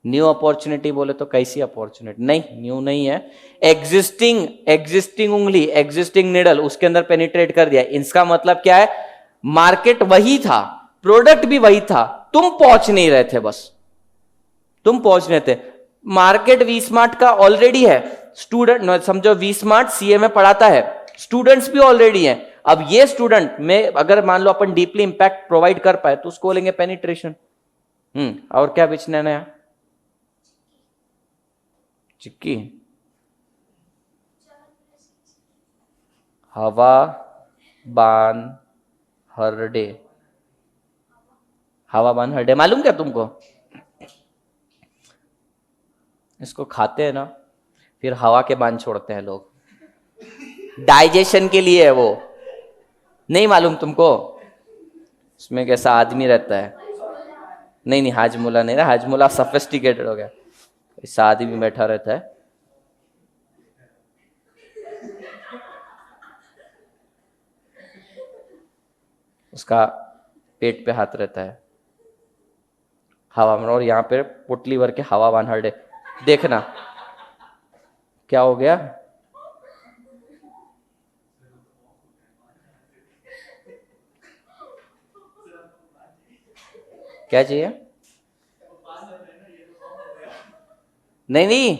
न्यू अपॉर्चुनिटी बोले तो कैसी अपॉर्चुनिटी? नहीं, न्यू नहीं है। एग्जिस्टिंग उंगली, एग्जिस्टिंग निडल, उसके अंदर पेनिट्रेट कर दिया। इसका मतलब क्या है? मार्केट वही था, प्रोडक्ट भी वही था, तुम पहुंच नहीं रहे थे। बस तुम पहुंच रहे थे। मार्केट वी स्मार्ट का ऑलरेडी है, स्टूडेंट समझो वी स्मार्ट सीए में पढ़ाता है, स्टूडेंट्स भी ऑलरेडी हैं। अब ये स्टूडेंट में अगर मान लो अपन डीपली इंपैक्ट प्रोवाइड कर पाए तो उसको बोलेंगे पेनिट्रेशन। और क्या बेचना है नया? चिक्की, हवा बान हरडे। हवा बान हरडे मालूम क्या तुमको? इसको खाते हैं ना, फिर हवा के बांध छोड़ते हैं लोग, डाइजेशन के लिए है वो। नहीं मालूम तुमको? उसमें कैसा आदमी रहता है? नहीं नहीं, हाजमोला नहीं रहा, हाजमोला सोफिस्टिकेटेड हो गया। ऐसा आदमी बैठा रहता है, उसका पेट पे हाथ रहता है हवा में, और यहाँ पे पुटली भर के हवा बान हरडे। देखना क्या हो गया। क्या चाहिए? नहीं नहीं,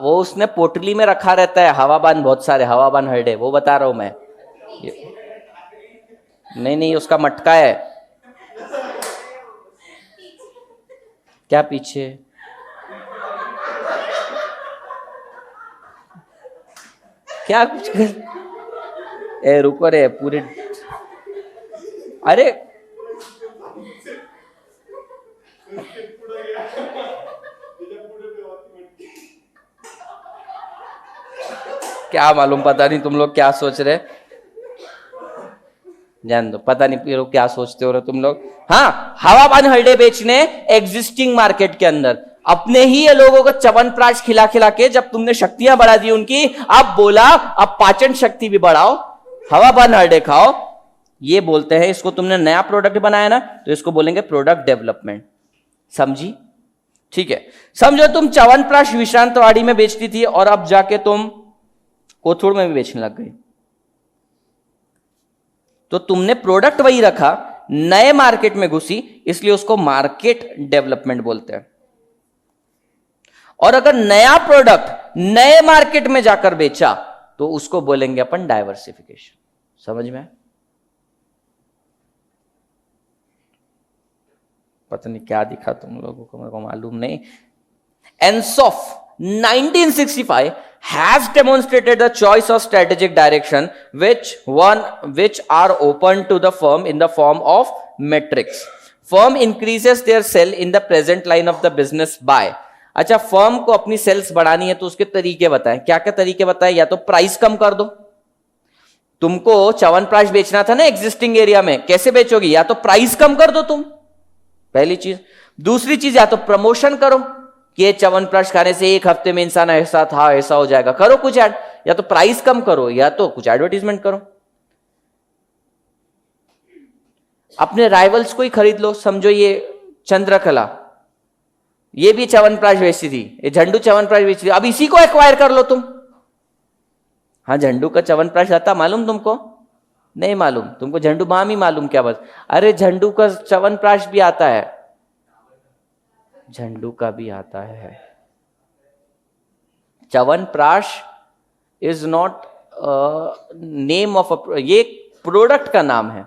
वो उसने पोटली में रखा रहता है, हवाबान, बहुत सारे हवाबान हरडे, वो बता रहा हूं मैं। नहीं नहीं, उसका मटका है। क्या पीछे? क्या कुछ ए रुको रे पूरे, अरे क्या मालूम, पता नहीं तुम लोग क्या सोच रहे, जान दो, पता नहीं लोग क्या सोचते हो रहे तुम लोग। हाँ, हवाबान हरडे बेचने एग्जिस्टिंग मार्केट के अंदर, अपने ही ये लोगों को च्यवनप्राश खिला खिला के जब तुमने शक्तियां बढ़ा दी उनकी, अब बोला अब पाचन शक्ति भी बढ़ाओ, हवाबान हरडे खाओ, ये बोलते हैं। इसको तुमने नया प्रोडक्ट बनाया ना, तो इसको बोलेंगे प्रोडक्ट डेवलपमेंट। समझी? ठीक है। समझो तुम च्यवनप्राश विश्रांतवाड़ी में बेचती थी और अब जाके तुम कोथरूड में भी बेचने लग गई, तो तुमने प्रोडक्ट वही रखा, नए मार्केट में घुसी, इसलिए उसको मार्केट डेवलपमेंट बोलते हैं। और अगर नया प्रोडक्ट नए मार्केट में जाकर बेचा तो उसको बोलेंगे अपन डाइवर्सिफिकेशन। समझ में? पता नहीं क्या दिखा तुम लोगों को, मेरे को मालूम नहीं। Ansoff 1965 has demonstrated the choice of strategic direction which are open to the firm in the form of metrics. Firm increases their sell in the present line of the business by, अच्छा, firm को अपनी sales बढ़ानी है तो उसके तरीके बताएं। क्या क्या तरीके बताएं? या तो प्राइस कम कर दो, तुमको च्यवनप्राश बेचना था ना एग्जिस्टिंग एरिया में, कैसे बेचोगी? या तो प्राइस कम कर दो तुम, पहली चीज। दूसरी चीज, या तो प्रमोशन करो कि ये च्यवनप्राश खाने से एक हफ्ते में इंसान ऐसा था ऐसा हो जाएगा, करो कुछ ऐड, या तो प्राइस कम करो या तो कुछ एडवर्टीजमेंट करो। अपने राइवल्स को ही खरीद लो। समझो ये चंद्रकला, ये भी च्यवनप्राश बेचती थी, ये झंडू च्यवनप्राश बेचती थी, अब इसी को एक्वायर कर लो तुम। हाँ, झंडू का च्यवनप्राश आता मालूम तुमको? नहीं मालूम तुमको, झंडू बाम ही मालूम क्या बस? अरे झंडू का च्यवनप्राश भी आता है, झंडू का भी आता है। Chyawanprash is not name of a, ये प्रोडक्ट का नाम है।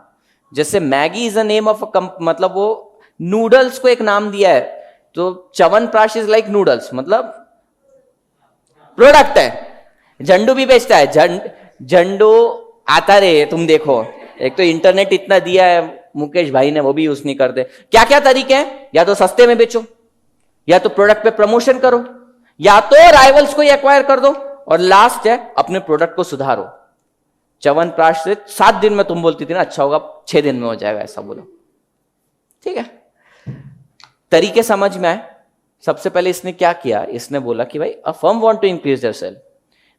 जैसे Maggi is a name of a, मतलब वो नूडल्स को एक नाम दिया है, तो च्यवनप्राश इज लाइक नूडल्स, मतलब प्रोडक्ट है। झंडू भी बेचता है, झंडू आता रे, तुम देखो, एक तो इंटरनेट इतना दिया है मुकेश भाई ने, वो भी यूज नहीं करते। क्या क्या तरीके हैं? या तो सस्ते में बेचो, या तो प्रोडक्ट पे प्रमोशन करो, या तो राइवल्स को एक्वायर कर दो, और लास्ट है अपने प्रोडक्ट को सुधारो। च्यवनप्राश से 7 दिन में तुम बोलती थी ना अच्छा होगा, 6 दिन में हो जाएगा, ऐसा बोलो। ठीक है, तरीके समझ में आए? सबसे पहले इसने क्या किया, इसने बोला कि भाई a firm want to increase their sale,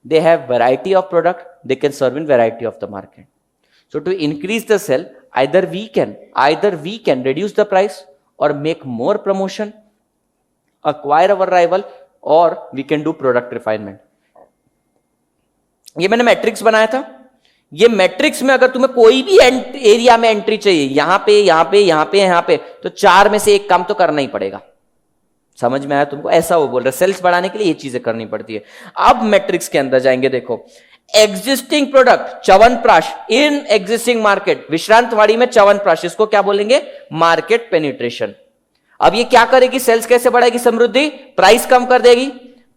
they have variety of product, they can serve in variety of the market. So to increase the sell, either we can reduce the price or make more promotion, acquire our rival, or we can do product refinement. ये मैंने matrix बनाया था। ये matrix में अगर तुम्हें कोई भी एरिया में एंट्री चाहिए, यहां पे यहां पे यहां पे यहां पे, तो 4 में से एक काम तो करना ही पड़ेगा। समझ में आया तुमको? ऐसा वो बोल रहे, सेल्स बढ़ाने के लिए ये चीजें करनी पड़ती है। अब मैट्रिक्स के अंदर जाएंगे, देखो existing product chyawanprash in existing market, Vishrantwadi में च्यवनप्राश, इसको क्या बोलेंगे? Market penetration. अब ये क्या करेगी? सेल्स कैसे बढ़ाएगी? समृद्धि, प्राइस कम कर देगी,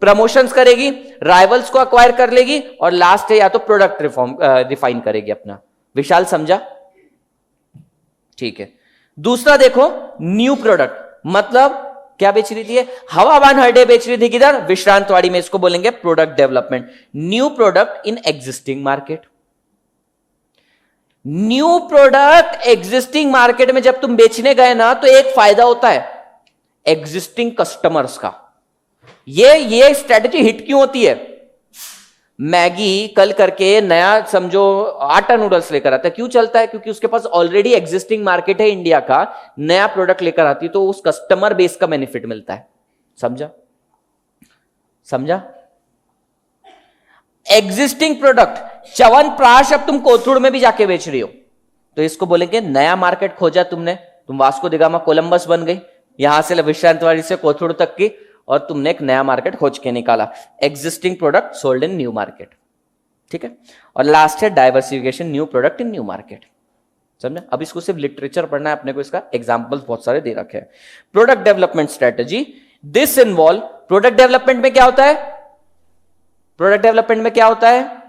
प्रमोशंस करेगी, राइवल्स को अक्वायर कर लेगी, और लास्ट है या तो प्रोडक्ट रिफाइन करेगी अपना। विशाल समझा? ठीक है। दूसरा देखो, न्यू प्रोडक्ट, मतलब क्या बेच रही थी? हवाबान हरडे बेच रही थी किधर? विश्रांतवाड़ी में, इसको बोलेंगे product development. New product in existing market. New product existing market में जब तुम बेचने गए ना, तो एक फायदा होता है एग्जिस्टिंग कस्टमर्स का। ये स्ट्रेटजी हिट क्यों होती है? मैगी कल करके नया समझो आटा नूडल्स लेकर आता है, क्यों चलता है? क्योंकि उसके पास ऑलरेडी एग्जिस्टिंग मार्केट है इंडिया का, नया प्रोडक्ट लेकर आती है तो उस कस्टमर बेस का बेनिफिट मिलता है। समझा? समझा? एग्जिस्टिंग प्रोडक्ट च्यवनप्राश अब तुम कोथरूड में भी जाके बेच रही हो, तो इसको बोलेंगे नया मार्केट खोजा तुमने, तुम वास्को द गामा कोलंबस बन गई, यहां से विश्रांतवाड़ी से कोथरूड तक की, और तुमने एक नया मार्केट खोज के निकाला। Existing product sold in new market, ठीक है। और लास्ट है diversification, new product in new market. समझे? अब इसको सिर्फ लिटरेचर पढ़ना है अपने को, इसका एग्जांपल्स बहुत सारे दे रखे हैं। Product development strategy, this involve, product development में क्या होता है? प्रोडक्ट डेवलपमेंट में क्या होता है?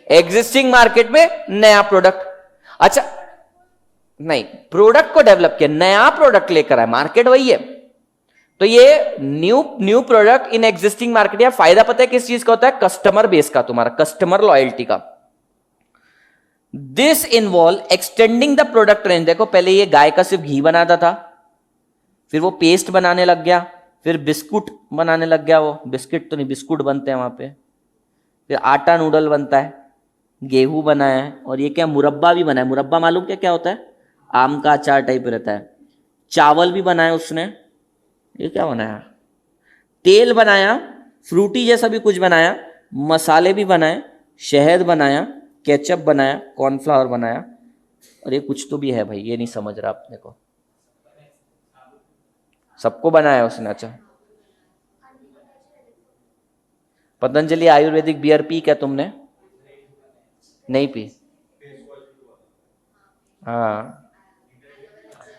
एग्जिस्टिंग मार्केट में नया प्रोडक्ट। अच्छा नहीं, प्रोडक्ट को डेवलप किया, नया प्रोडक्ट लेकर आए, मार्केट वही है। तो ये new product in existing market, या फायदा पता है किस चीज का होता है? कस्टमर बेस का, तुम्हारा कस्टमर लॉयल्टी का। This involve extending the product range. देखो पहले ये गाय का सिर्फ घी बनाता था, फिर वो पेस्ट बनाने लग गया, फिर बिस्कुट बनाने लग गया, वो बिस्किट तो नहीं बिस्कुट बनते हैं वहां पे, फिर आटा नूडल बनता है, गेहूं बनाया है, और ये क्या मुरब्बा भी बनाया। मुरब्बा मालूम क्या क्या होता है? आम का अचार टाइप रहता है। चावल भी बनाया उसने, ये क्या बनाया? तेल बनाया, फ्रूटी जैसा भी कुछ बनाया, मसाले भी बनाए, शहद बनाया, केचप बनाया, कॉर्नफ्लावर बनाया, और ये कुछ तो भी है भाई, ये नहीं समझ रहा अपने को। सबको बनाया उसने। अच्छा, पतंजलि आयुर्वेदिक बियर पी क्या तुमने? नहीं पी? हाँ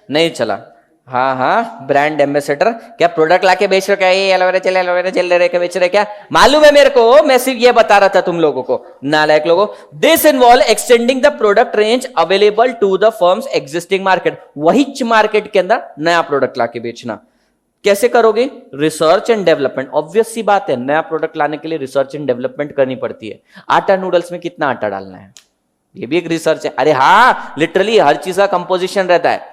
नहीं चला। हाँ हाँ, ब्रांड एम्बेसडर। क्या प्रोडक्ट लाके बेच रहे? क्या ये एलोवेरा जेल, एलोवेरा जेल ले रहे के बेच रहे? क्या मालूम है मेरे को, मैं सिर्फ ये बता रहा था तुम लोगों को, नालायक लोगों। This involve extending the product range available to the firms existing market. वही मार्केट के अंदर नया प्रोडक्ट लाके बेचना। कैसे करोगे? Research and development. ऑब्वियस सी बात है, नया प्रोडक्ट लाने के लिए रिसर्च एंड डेवलपमेंट करनी पड़ती है। आटा नूडल्स में कितना आटा डालना है, ये भी एक रिसर्च है। अरे हाँ, लिटरली हर चीज का कंपोजिशन रहता है।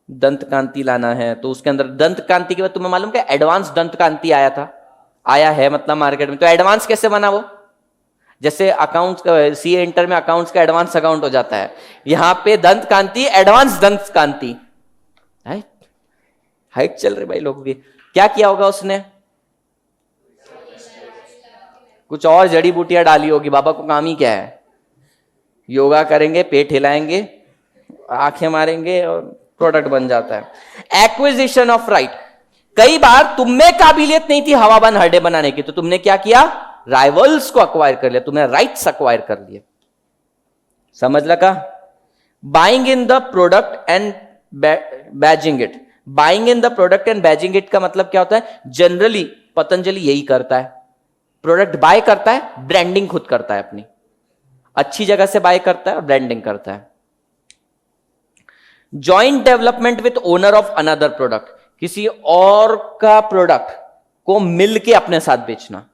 दंत कांति लाना है तो उसके अंदर दंत कांति के बाद तुम्हें मालूम क्या एडवांस दंत कांति आया था, आया है मतलब मार्केट में। तो एडवांस कैसे बना वो? जैसे अकाउंट्स का सीए इंटर में अकाउंट्स का एडवांस अकाउंट हो जाता है, यहां पे दंत कांति एडवांस दंत कांति। हाइट चल रहे भाई लोग भी। क्या किया होगा उसने? कुछ और जड़ी बूटियां डाली होगी। बाबा को काम ही क्या है? योगा करेंगे, पेट हिलाएंगे, आंखें मारेंगे और प्रोडक्ट बन जाता है। Acquisition of right. कई बार तुमने काबिलियत नहीं थी हवाबंद हड्डे बनाने की, तो तुमने क्या किया? राइवल्स को अक्वायर कर लिया, तुमने राइट्स अक्वायर कर लिए। समझ लगा? Buying in the product and badging it. Buying in the product and badging it का मतलब क्या होता है? जनरली पतंजलि यही करता है, प्रोडक्ट बाय करता है, ब्रांडिंग खुद करता है, अपनी अच्छी जगह से बाय करता है और ब्रांडिंग करता है। Joint development with owner of another product. किसी और का प्रोडक्ट को मिलके अपने साथ बेचना।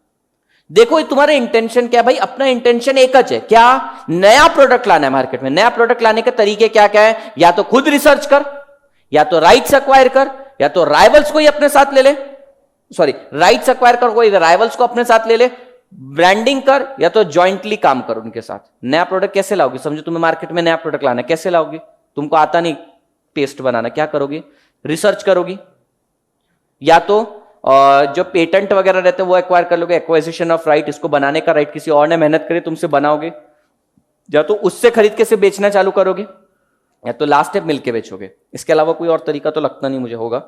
देखो तुम्हारा इंटेंशन क्या है भाई? अपना इंटेंशन एक है, क्या? नया प्रोडक्ट लाना है मार्केट में। नया प्रोडक्ट लाने के तरीके क्या क्या है? या तो खुद रिसर्च कर, या तो राइट्स एक्वायर कर, या तो राइवल्स को ही अपने साथ ले ले। सॉरी, राइट्स एक्वायर कर, कोई राइवल्स को अपने साथ ले ले, ब्रांडिंग कर, या तो जॉइंटली काम कर उनके साथ। नया प्रोडक्ट कैसे लाओगे? समझो तुम्हें मार्केट में नया प्रोडक्ट लाना है, कैसे लाओगे? तुमको आता नहीं पेस्ट बनाना, क्या करोगी? रिसर्च करोगी, या तो जो पेटेंट वगैरह रहते हैं वो एक्वायर कर लोगे, एक्वाइजिशन ऑफ राइट, इसको बनाने का राइट किसी और ने मेहनत करी तुमसे बनाओगे, या तो उससे खरीद के से बेचना चालू करोगे, या तो लास्ट स्टेप मिलके बेचोगे। इसके अलावा कोई और तरीका तो लगता नहीं मुझे होगा।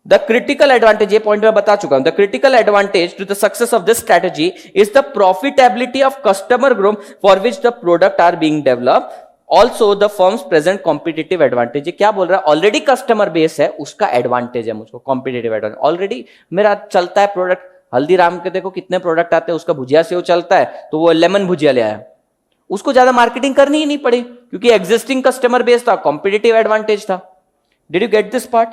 द क्रिटिकल एडवांटेज, ये पॉइंट मैं बता चुका हूं। The critical advantage to the success of this strategy is the profitability of customer group for which the product are being developed, also the firms present competitive advantage. ये क्या बोल रहा है? ऑलरेडी कस्टमर बेस है, उसका advantage है मुझको, competitive advantage. Already मेरा चलता है प्रोडक्ट, हल्दीराम के देखो कितने प्रोडक्ट आते हैं, उसका भुजिया सेव चलता है, तो वो लेमन भुजिया ले आया, उसको ज्यादा मार्केटिंग करनी ही नहीं पड़ी क्योंकि एग्जिस्टिंग कस्टमर बेस था, कॉम्पिटेटिव एडवांटेज था। Did you get this part?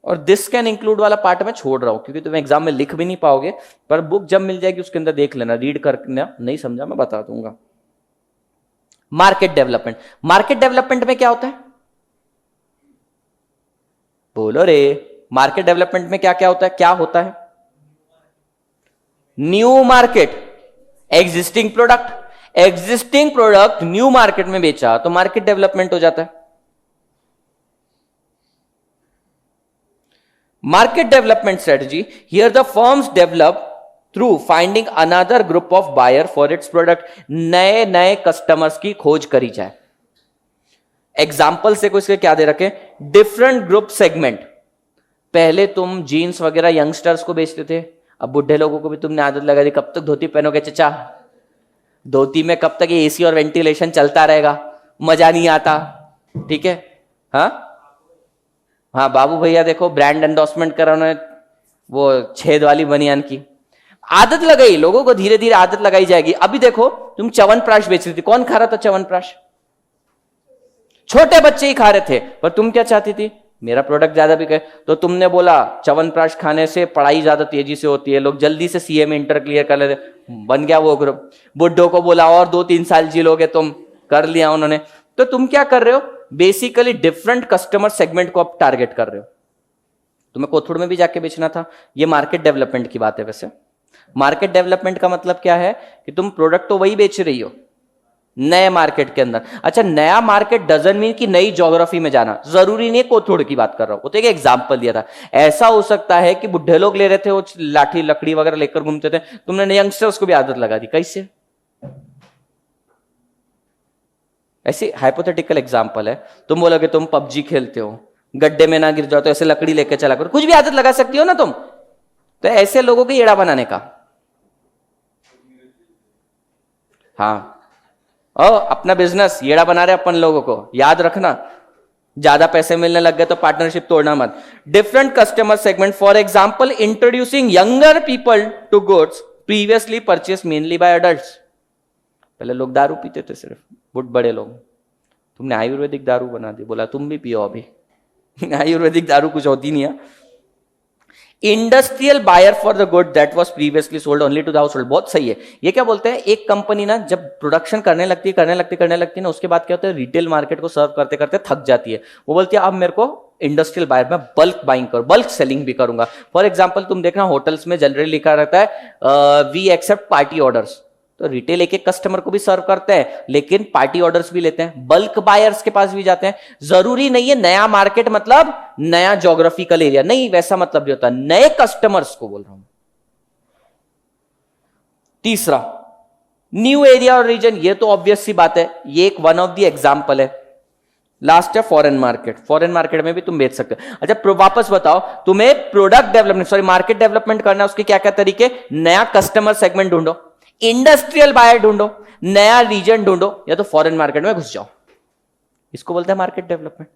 और दिस कैन इंक्लूड वाला पार्ट मैं छोड़ रहा हूं क्योंकि तुम एग्जाम में लिख भी नहीं पाओगे, पर बुक जब मिल जाएगी उसके अंदर देख लेना, रीड करना। नहीं समझा मैं बता दूंगा। Market development. मार्केट डेवलपमेंट में क्या होता है? बोलो रे, मार्केट डेवलपमेंट में क्या क्या होता है? क्या होता है? New market, existing product new market में बेचा तो मार्केट डेवलपमेंट हो जाता है। Market development strategy, here the firms develop through finding another group of buyer for its product. नए नए कस्टमर्स की खोज करी जाए। एग्जाम्पल से कुछ क्या दे रखे, डिफरेंट ग्रुप सेगमेंट। पहले तुम जीन्स वगैरह यंगस्टर्स को बेचते थे, अब बुढ़े लोगों को भी तुमने आदत लगा दी। कब तक धोती पहनोगे चचा? धोती में कब तक ये एसी और वेंटिलेशन चलता रहेगा, मजा नहीं आता। ठीक है, हाँ हाँ बाबू भैया देखो ब्रांड एंडोर्समेंट करा उन्होंने, वो छेद वाली बनियान की। आदत लगाई लोगों को, धीरे धीरे आदत लगाई जाएगी। अभी देखो तुम च्यवनप्राश बेच रही थी, कौन खा रहा था च्यवनप्राश? छोटे बच्चे ही खा रहे थे। पर तुम क्या चाहती थी? मेरा प्रोडक्ट ज्यादा बिके। तो तुमने बोला च्यवनप्राश खाने से पढ़ाई ज्यादा तेजी से होती है, लोग जल्दी से सीए में इंटर क्लियर कर लेते। बन गया वो ग्रुप। बुड्ढों को बोला और 2-3 साल जी लोगे तुम, कर लिया उन्होंने। तो तुम क्या कर रहे हो? बेसिकली डिफरेंट कस्टमर सेगमेंट को आप टारगेट कर रहे हो। तुम्हें कोथरूड में भी जाके बेचना था। ये मार्केट डेवलपमेंट की बात है। वैसे मार्केट डेवलपमेंट का मतलब क्या है कि तुम प्रोडक्ट तो वही बेच रही हो नए मार्केट के अंदर। अच्छा, नया मार्केट डजंट मीन कि नई ज्योग्राफी में जाना, जरूरी नहीं है। कोथरूड की बात कर रहा हूं, वो तो एक एग्जांपल दिया था। ऐसा हो सकता है कि बुढ़े लोग ले रहे थे वो लाठी लकड़ी वगैरह लेकर घूमते थे, तुमने यंगस्टर्स को भी आदत लगा दी। कैसे? ऐसी हाइपोथेटिकल एग्जांपल है। तुम बोलोगे तुम पबजी खेलते हो, गड्ढे में ना गिर जाओ तो ऐसे लकड़ी लेके चला करो, कुछ भी आदत लगा सकती हो ना तुम। तो ऐसे लोगों को एड़ा बनाने का। हाँ, अपना बिजनेस येड़ा बना रहे अपन लोगों को, याद रखना। ज्यादा पैसे मिलने लग गए तो पार्टनरशिप तोड़ना मत। Different customer segment, for example introducing younger people to goods previously purchase mainly by adults. पहले लोग दारू पीते थे सिर्फ, बड़े लोग। तुमने आयुर्वेदिक दारू बना दी, बोला तुम भी पियो अभी। आयुर्वेदिक दारू कुछ होती नहीं है। Industrial buyer for the good that was previously sold only to the household. बहुत सही है। ये क्या बोलते हैं, एक कंपनी ना जब प्रोडक्शन करने लगती है ना, उसके बाद क्या होता है, रिटेल मार्केट को सर्व करते करते थक जाती है। वो बोलती है अब मेरे को इंडस्ट्रियल बायर में बल्क बाइंग करो, बल्क सेलिंग भी करूंगा। फॉर एग्जाम्पल तुम देखना होटल्स में जनरली लिखा रहता है वी एक्सेप्ट पार्टी ऑर्डर्स। तो रिटेल एक एक कस्टमर को भी सर्व करते हैं, लेकिन पार्टी ऑर्डर्स भी लेते हैं, बल्क बायर्स के पास भी जाते हैं। जरूरी नहीं है नया मार्केट मतलब नया ज्योग्राफिकल एरिया, नहीं वैसा मतलब भी होता है, नए कस्टमर्स को बोल रहा हूं। तीसरा, न्यू एरिया और रीजन। ये तो ऑब्वियस सी बात है, ये एक वन ऑफ द एग्जांपल है। लास्ट है फॉरेन मार्केट। फॉरेन मार्केट में भी तुम बेच सकते हो। अच्छा वापस बताओ, तुम्हें प्रोडक्ट डेवलपमेंट मार्केट डेवलपमेंट करना है, उसके क्या क्या तरीके? नया कस्टमर सेगमेंट ढूंढो, इंडस्ट्रियल बायर ढूंढो, नया रीजन ढूंढो, या तो फॉरेन मार्केट में घुस जाओ। इसको बोलते हैं मार्केट डेवलपमेंट।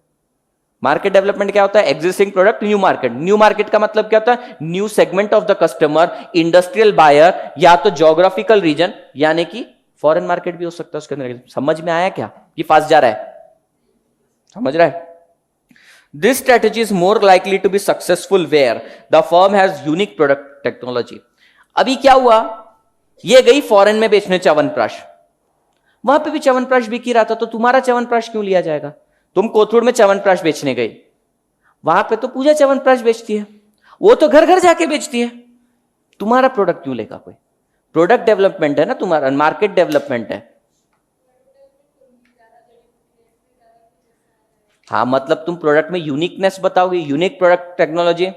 मार्केट डेवलपमेंट क्या होता है? Existing product, new market. New market का मतलब क्या होता है? New segment of the customer, industrial buyer, या तो ज्योग्राफिकल रीजन, यानी कि फॉरेन मार्केट भी हो सकता है उसके अंदर। समझ में आया क्या? कि फास्ट जा रहा है? समझ रहा है? This strategy is more likely to be successful where the firm has unique product technology. अभी क्या हुआ, ये गई फॉरेन में बेचने च्यवनप्राश, वहां पे भी च्यवनप्राश बिक ही रहा था, तो तुम्हारा च्यवनप्राश क्यों लिया जाएगा? तुम कोथरूड में च्यवनप्राश बेचने गई, वहां पे तो पूजा च्यवनप्राश बेचती है, वो तो घर घर जाके बेचती है, तुम्हारा प्रोडक्ट क्यों लेगा कोई? प्रोडक्ट डेवलपमेंट है ना तुम्हारा, मार्केट डेवलपमेंट है। हाँ, मतलब तुम प्रोडक्ट में यूनिकनेस बताओगे, यूनिक प्रोडक्ट टेक्नोलॉजी,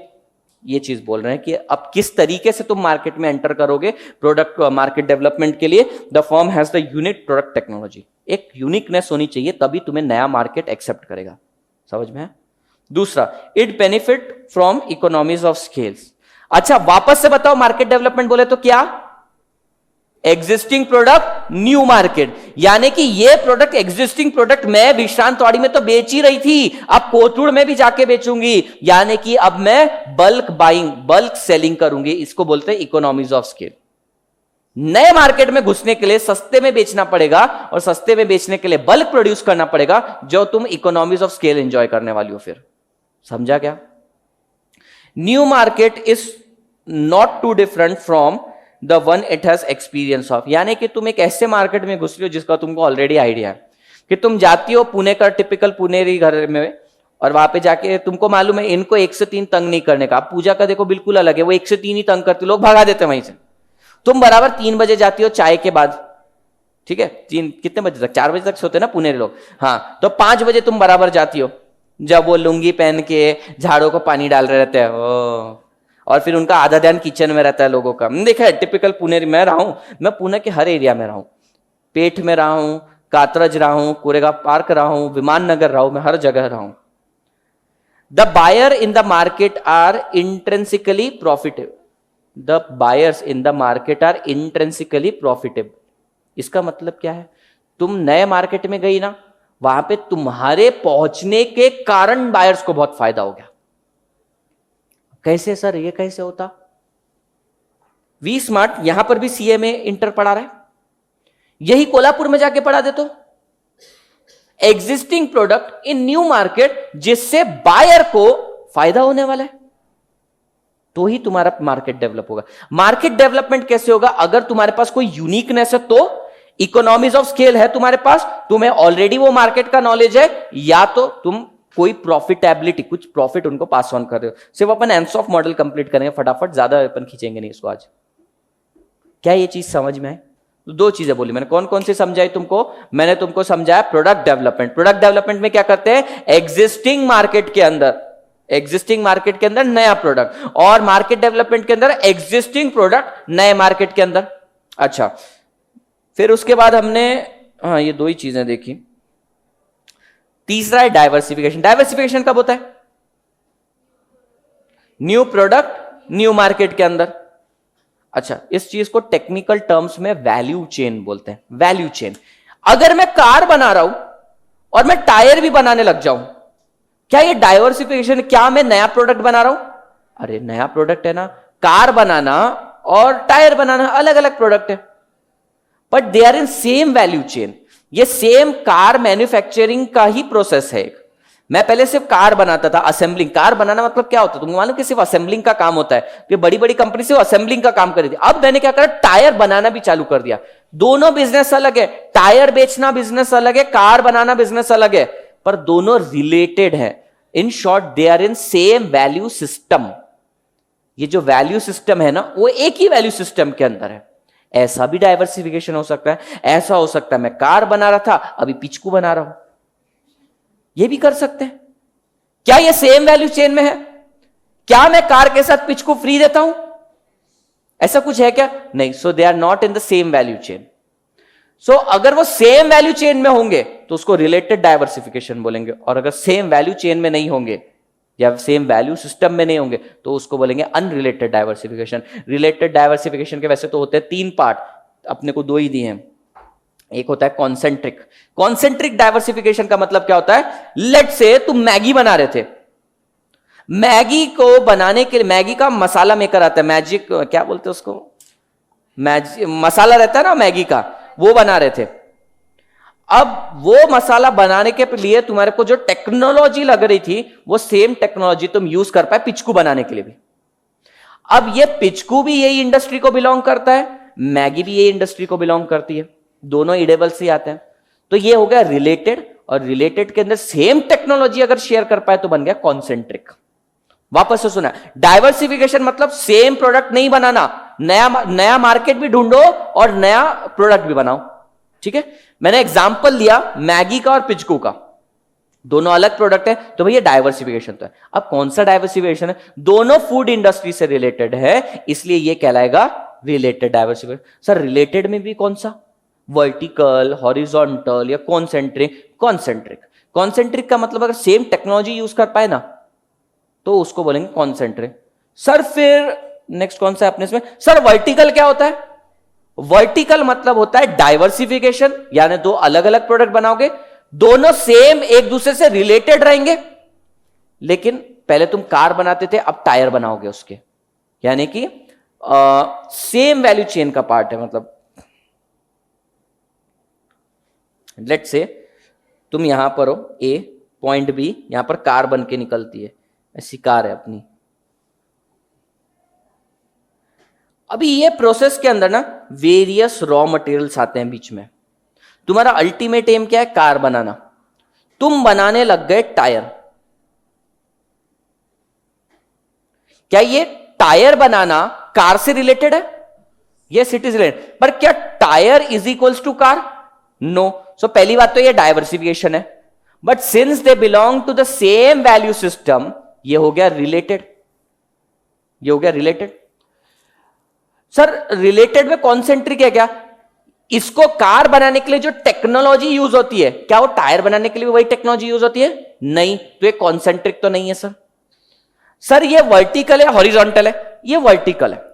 ये चीज बोल रहे हैं कि अब किस तरीके से तुम मार्केट में एंटर करोगे प्रोडक्ट मार्केट डेवलपमेंट के लिए। The firm has the unique product technology, एक यूनिकनेस होनी चाहिए, तभी तुम्हें नया मार्केट एक्सेप्ट करेगा। समझ में है? दूसरा, it benefit from economies of scales. अच्छा वापस से बताओ, मार्केट डेवलपमेंट बोले तो क्या? एग्जिस्टिंग प्रोडक्ट, न्यू मार्केट, यानी कि ये प्रोडक्ट, एग्जिस्टिंग प्रोडक्ट मैं विश्रांत वाड़ी में तो बेच ही रही थी, अब कोथरूड में भी जाके बेचूंगी, यानी कि अब मैं बल्क बाइंग, बल्क सेलिंग करूंगी। इसको बोलते हैं इकोनॉमीज ऑफ स्केल। नए मार्केट में घुसने के लिए सस्ते में बेचना पड़ेगा, और सस्ते में बेचने के लिए बल्क प्रोड्यूस करना पड़ेगा, जो तुम इकोनॉमीज ऑफ स्केल एंजॉय करने वाली हो। फिर समझा क्या? New market is not too different from the one it has experience of, यानी कि तुम एक ऐसे मार्केट में घुस रही हो जिसका तुमको ऑलरेडी आइडिया है, कि तुम जाती हो पुणे का टिपिकल पुनेरी घर में, और वहां पे जाके तुमको मालूम है इनको 1 से 3 तंग नहीं करने का। पूजा का देखो बिल्कुल अलग है, वो 1 से 3 ही तंग करते, लोग भगा देते वहीं से। तुम बराबर 3 बजे जाती हो चाय के बाद, ठीक है, 3 कितने बजे तक, 4 बजे तक सोते ना पुनेरी लोग, हाँ, तो 5 बजे तुम बराबर जाती हो, जब वो लुंगी पहन के झाड़ों को पानी डाल रहे रहते हैं, और फिर उनका आधा ध्यान किचन में रहता है लोगों का। देखा है टिपिकल पुणे, मैं रहा हूं, मैं पुणे के हर एरिया में रहा हूं, पेठ में रहा हूं, कातरज रहा हूं, कोरेगांव पार्क रहा हूं, विमान नगर रहा हूं, मैं हर जगह रहा हूं। The buyer in the market are intrinsically profitable, the buyers in the market are intrinsically profitable. इसका मतलब क्या है, तुम नए मार्केट में गई ना, वहां पे तुम्हारे पहुंचने के कारण बायर्स को बहुत फायदा हो गया। कैसे सर, ये कैसे होता? वी स्मार्ट यहां पर भी सीए में इंटर पढ़ा रहा है, यही कोल्हापुर में जाके पढ़ा दे तो existing product in new market, जिससे बायर को फायदा होने वाला है, तो ही तुम्हारा मार्केट डेवलप होगा। मार्केट डेवलपमेंट कैसे होगा? अगर तुम्हारे पास कोई यूनिकनेस है, तो इकोनॉमीज ऑफ स्केल है तुम्हारे पास, तुम्हें ऑलरेडी वो मार्केट का नॉलेज है, या तो तुम कोई प्रॉफिटेबिलिटी, कुछ प्रॉफिट उनको पास ऑन कर रहे हो। सिर्फ अपन एंसॉफ मॉडल कंप्लीट करेंगे फटाफट, ज्यादा अपन खींचेंगे नहीं इसको आज। क्या ये चीज समझ में आए? दो चीजें बोली मैंने, कौन कौन सी समझाई तुमको? मैंने तुमको समझाया प्रोडक्ट डेवलपमेंट। प्रोडक्ट डेवलपमेंट में क्या करते हैं? एग्जिस्टिंग मार्केट के अंदर नया प्रोडक्ट, और मार्केट डेवलपमेंट के अंदर एग्जिस्टिंग प्रोडक्ट नए मार्केट के अंदर। अच्छा, फिर उसके बाद हमने ये दो ही चीजें देखी। तीसरा है डाइवर्सिफिकेशन। डाइवर्सिफिकेशन कब होता है? न्यू प्रोडक्ट न्यू मार्केट के अंदर। अच्छा, इस चीज को टेक्निकल टर्म्स में वैल्यू चेन बोलते हैं। वैल्यू चेन, अगर मैं कार बना रहा हूं और मैं टायर भी बनाने लग जाऊं, क्या ये डाइवर्सिफिकेशन? क्या मैं नया प्रोडक्ट बना रहा हूं? अरे नया प्रोडक्ट है ना, कार बनाना और टायर बनाना अलग अलग प्रोडक्ट है, but they are in same value chain. ये सेम कार मैन्युफैक्चरिंग का ही प्रोसेस है। मैं पहले सिर्फ कार बनाता था, असेंबलिंग। कार बनाना मतलब क्या होता है तुमको मालूम? कि सिर्फ असेंबलिंग का काम होता है। ये बड़ी बड़ी कंपनी सिर्फ असेंबलिंग का काम कर रही थी। अब मैंने क्या करा, टायर बनाना भी चालू कर दिया। दोनों बिजनेस अलग है, टायर बेचना बिजनेस अलग है, कार बनाना बिजनेस अलग है, पर दोनों रिलेटेड है। In short, they are in same value system. ये जो वैल्यू सिस्टम है ना, वो एक ही वैल्यू सिस्टम के अंदर है। ऐसा भी डाइवर्सिफिकेशन हो सकता है। ऐसा हो सकता है मैं कार बना रहा था, अभी पिचकू बना रहा हूं, ये भी कर सकते हैं। क्या ये सेम वैल्यू चेन में है? क्या मैं कार के साथ पिचकू फ्री देता हूं? ऐसा कुछ है क्या? नहीं। So they are not in the same value chain. सो अगर वो सेम वैल्यू चेन में होंगे तो उसको रिलेटेड डाइवर्सिफिकेशन बोलेंगे, और अगर सेम वैल्यू चेन में नहीं होंगे या सेम वैल्यू सिस्टम में नहीं होंगे तो उसको बोलेंगे अनरिलेटेड डाइवर्सिफिकेशन। रिलेटेड डाइवर्सिफिकेशन के वैसे तो होते हैं 3 पार्ट, अपने को 2 ही दिए हैं। एक होता है कॉन्सेंट्रिक। कॉन्सेंट्रिक डाइवर्सिफिकेशन का मतलब क्या होता है? लेट से तुम मैगी बना रहे थे, मैगी को बनाने के लिए मैगी का मसाला मेकर आता है, मैजिक क्या बोलते हैं उसको, मसाला रहता है ना मैगी का, वो बना रहे थे। अब वो मसाला बनाने के लिए तुम्हारे को जो टेक्नोलॉजी लग रही थी, वो सेम टेक्नोलॉजी तुम यूज कर पाए पिचकू बनाने के लिए भी। अब ये पिचकू भी यही इंडस्ट्री को बिलोंग करता है, मैगी भी यही इंडस्ट्री को बिलोंग करती है, दोनों ईडेबल से आते हैं। तो ये हो गया रिलेटेड, और रिलेटेड के अंदर सेम टेक्नोलॉजी अगर शेयर कर पाए तो बन गया कॉन्सेंट्रिक। वापस से सुना, डाइवर्सिफिकेशन मतलब सेम प्रोडक्ट नहीं बनाना, नया मार्केट भी ढूंढो और नया प्रोडक्ट भी बनाओ। ठीक है, मैंने एग्जांपल लिया मैगी का और पिचकू का, दोनों अलग प्रोडक्ट है, तो भैया डाइवर्सिफिकेशन तो है। अब कौन सा डाइवर्सिफिकेशन है? दोनों फूड इंडस्ट्री से रिलेटेड है, इसलिए ये कहलाएगा रिलेटेड डाइवर्सिफिकेशन। सर रिलेटेड में भी कौन सा? वर्टिकल, हॉरिजॉन्टल या कॉन्सेंट्रिक? कॉन्सेंट्रिक। कॉन्सेंट्रिक का मतलब अगर सेम टेक्नोलॉजी यूज कर पाए ना तो उसको बोलेंगे कॉन्सेंट्रिक। सर फिर नेक्स्ट कौन सा है अपने इसमें? सर वर्टिकल क्या होता है? वर्टिकल मतलब होता है डाइवर्सिफिकेशन, यानी 2 अलग अलग प्रोडक्ट बनाओगे, दोनों सेम एक दूसरे से रिलेटेड रहेंगे, लेकिन पहले तुम कार बनाते थे, अब टायर बनाओगे उसके, यानी कि सेम वैल्यू चेन का पार्ट है। मतलब लेट्स से तुम यहां पर हो, ए पॉइंट बी, यहां पर कार बन के निकलती है, ऐसी कार है अपनी। अभी ये प्रोसेस के अंदर ना वेरियस रॉ मटेरियल्स आते हैं बीच में। तुम्हारा अल्टीमेट एम क्या है? कार बनाना। तुम बनाने लग गए टायर। क्या ये टायर बनाना कार से रिलेटेड है? यस इट इज रिलेटेड, पर क्या tyre is equals to car? No. So पहली बात तो ये डाइवर्सिफिकेशन है, but since they belong to the same value system, ये हो गया रिलेटेड। ये हो गया रिलेटेड। सर रिलेटेड में कॉन्सेंट्रिक है क्या? इसको कार बनाने के लिए जो टेक्नोलॉजी यूज होती है, क्या वो टायर बनाने के लिए वही टेक्नोलॉजी यूज होती है? नहीं, तो ये कॉन्सेंट्रिक तो नहीं है सर। सर ये वर्टिकल है हॉरिजॉन्टल है? ये वर्टिकल है।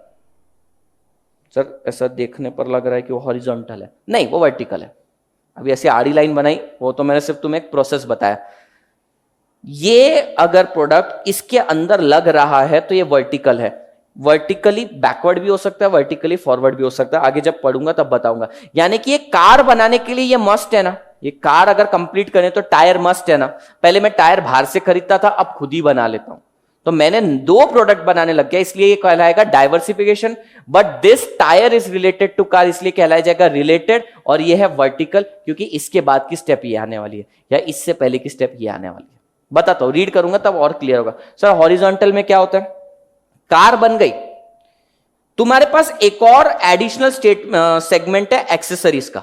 सर ऐसा देखने पर लग रहा है कि वो हॉरिजॉन्टल है, नहीं वो वर्टिकल है। अभी ऐसी आड़ी लाइन बनाई, वो तो मैंने सिर्फ तुम्हें एक प्रोसेस बताया। ये अगर प्रोडक्ट इसके अंदर लग रहा है तो ये वर्टिकल है। वर्टिकली बैकवर्ड भी हो सकता है, वर्टिकली फॉरवर्ड भी हो सकता है, आगे जब पढ़ूंगा तब बताऊंगा। यानी कि ये कार बनाने के लिए ये मस्ट है ना, ये कार अगर कंप्लीट करें तो टायर मस्ट है ना। पहले मैं टायर बाहर से खरीदता था, अब खुद ही बना लेता हूं, तो मैंने 2 प्रोडक्ट बनाने लग गया, इसलिए ये कहलाएगा diversification. But this tyre is related to car, इसलिए कहलाया जाएगा रिलेटेड। और ये है वर्टिकल, क्योंकि इसके बाद की स्टेप ये आने वाली है, या इससे पहले की स्टेप ये आने वाली है। बताता हूं, रीड करूंगा तब और क्लियर होगा। सर हॉरिजॉन्टल में क्या होता है? कार बन गई, तुम्हारे पास एक और एडिशनल सेगमेंट है एक्सेसरीज का।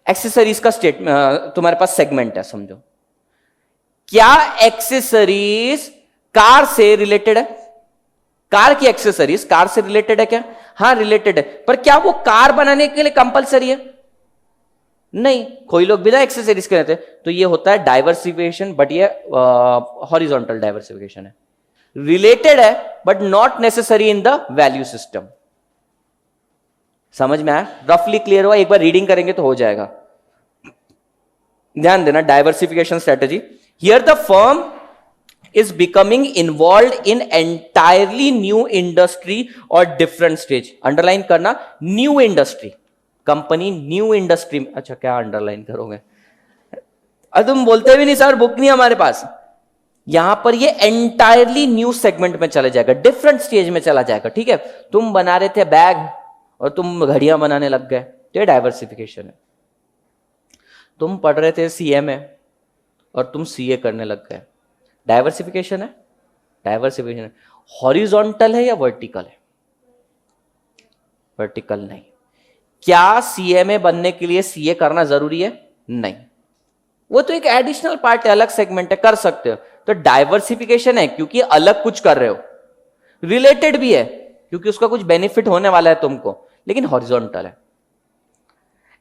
एक्सेसरीज का तुम्हारे पास सेगमेंट है, समझो। क्या एक्सेसरीज कार से रिलेटेड है? कार की एक्सेसरीज कार से रिलेटेड है क्या? हाँ रिलेटेड है, पर क्या वो कार बनाने के लिए कंपलसरी है? नहीं, कोई लोग बिना एक्सेसरीज के रहते हैं। तो ये होता है डाइवर्सिफिकेशन, बट ये हॉरिजॉन्टल डाइवर्सिफिकेशन है। रिलेटेड है but not necessary in the value system. समझ में आया? रफली क्लियर हुआ? एक बार रीडिंग करेंगे तो हो जाएगा। ध्यान देना, diversification strategy. Here the firm is becoming involved in entirely new industry or different stage। Underline करना, new industry, company new industry. अच्छा क्या अंडरलाइन करोगे? अरे तुम बोलते भी नहीं सर, बुक नहीं हमारे पास। यहां पर ये एंटायरली न्यू सेगमेंट में चला जाएगा, डिफरेंट स्टेज में चला जाएगा। ठीक है, तुम बना रहे थे बैग और तुम घड़ियां बनाने लग गए, तो ये डाइवर्सिफिकेशन है। तुम पढ़ रहे थे सीएमए और तुम सीए करने लग गए, डाइवर्सिफिकेशन है? डाइवर्सिफिकेशन है। हॉरिजॉन्टल है या वर्टिकल है? वर्टिकल नहीं। क्या सीएमए बनने के लिए सीए करना जरूरी है? नहीं, वो तो एक एडिशनल पार्ट है, अलग सेगमेंट है, कर सकते हो। तो डाइवर्सिफिकेशन है क्योंकि अलग कुछ कर रहे हो, रिलेटेड भी है क्योंकि उसका कुछ बेनिफिट होने वाला है तुमको, लेकिन हॉरिजॉन्टल है।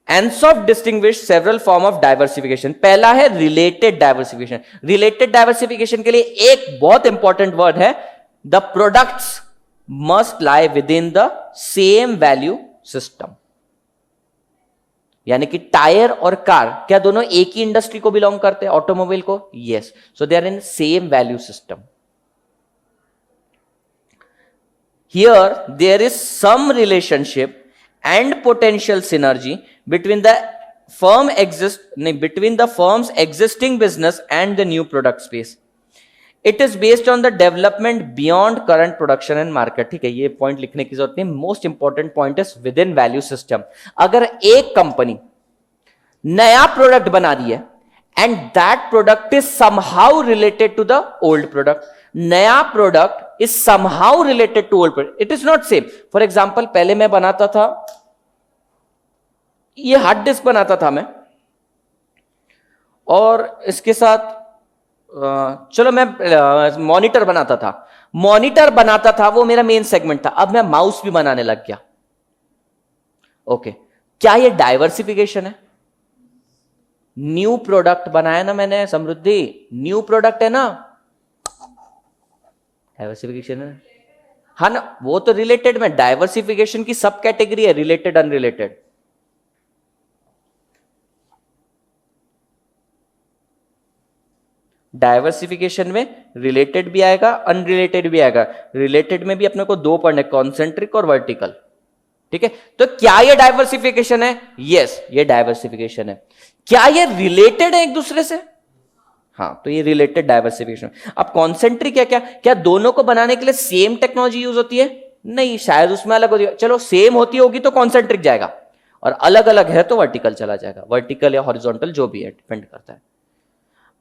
Ansoff distinguish several form of diversification. पहला है रिलेटेड डाइवर्सिफिकेशन। रिलेटेड डाइवर्सिफिकेशन के लिए एक बहुत इंपॉर्टेंट वर्ड है, the products must lie with in the same value system. यानी कि टायर और कार क्या दोनों एक ही इंडस्ट्री को बिलोंग करते हैं? ऑटोमोबाइल को? Yes, so they are in same value system. Here there is some relationship and potential synergy between the firm's existing business and the new product space. It is based on the development beyond current production and market। ठीक है, ये point लिखने की जरूरत नहीं। Most important point is within value system. अगर एक कंपनी नया प्रोडक्ट बना रही है and that product is somehow related to the old product, नया product is somehow related to old product, it is not same. For example, पहले मैं बनाता था, ये हार्ड डिस्क बनाता था मैं, और इसके साथ चलो मैं मॉनिटर बनाता था। मॉनिटर बनाता था, वो मेरा मेन सेगमेंट था। अब मैं माउस भी बनाने लग गया। ओके, क्या ये डाइवर्सिफिकेशन है? न्यू प्रोडक्ट बनाया ना मैंने समृद्धि, न्यू प्रोडक्ट है ना, डाइवर्सिफिकेशन है। हाँ ना, वो तो रिलेटेड में, डाइवर्सिफिकेशन की सब कैटेगरी है, रिलेटेड अनरिलेटेड। डाइवर्सिफिकेशन में रिलेटेड भी आएगा, अनरिलेटेड भी आएगा। रिलेटेड में भी अपने को 2 पढ़ने, कॉन्सेंट्रिक और वर्टिकल। ठीक है, तो क्या ये डाइवर्सिफिकेशन है? यस, ये डाइवर्सिफिकेशन है। क्या ये रिलेटेड है एक दूसरे से? हाँ, तो ये रिलेटेड डाइवर्सिफिकेशन। अब कॉन्सेंट्रिक क्या? क्या दोनों को बनाने के लिए सेम टेक्नोलॉजी यूज होती है? नहीं, शायद उसमें अलग होती है। चलो सेम होती होगी तो कॉन्सेंट्रिक जाएगा, और अलग अलग है तो वर्टिकल चला जाएगा। वर्टिकल या हॉरिजॉन्टल जो भी है, डिपेंड करता है।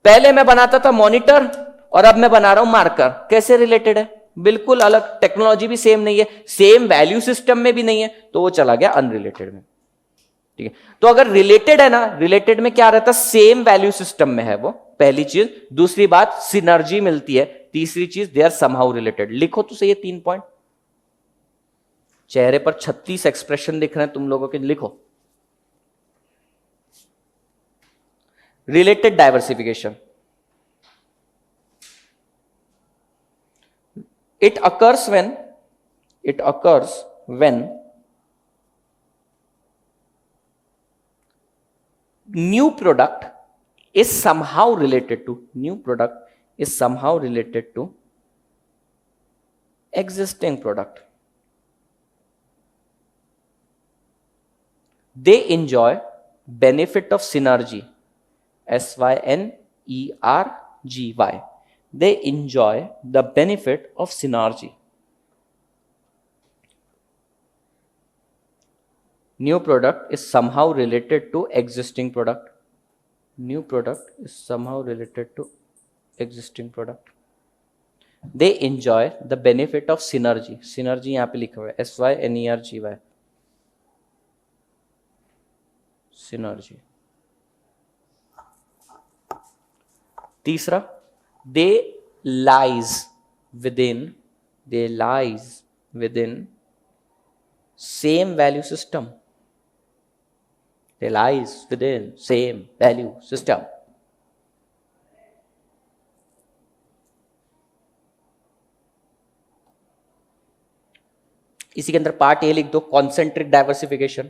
पहले मैं बनाता था मॉनिटर और अब मैं बना रहा हूं मार्कर, कैसे रिलेटेड है? बिल्कुल अलग, टेक्नोलॉजी भी सेम नहीं है, सेम वैल्यू सिस्टम में भी नहीं है, तो वो चला गया अनरिलेटेड में। ठीक है, तो अगर रिलेटेड है ना, रिलेटेड में क्या रहता है? सेम वैल्यू सिस्टम में है वो, पहली चीज। दूसरी बात सिनर्जी मिलती है। तीसरी चीज दे आर समहाउ रिलेटेड। लिखो तो सही है 3 पॉइंट। चेहरे पर 36 एक्सप्रेशन दिख रहे हैं तुम लोगों के, लिखो। Related diversification, it occurs when new product is somehow related to existing product. They enjoy benefit of synergy, SYNERGY. They enjoy the benefit of synergy. New product is somehow related to existing product. New product is somehow related to existing product. They enjoy the benefit of synergy. Synergy यहाँ पे लिखा हुआ है SYNERGY. Synergy. तीसरा, they lies within same value system. They lies within same value system. इसी के अंदर part A लिख दो, कॉन्सेंट्रिक डाइवर्सिफिकेशन।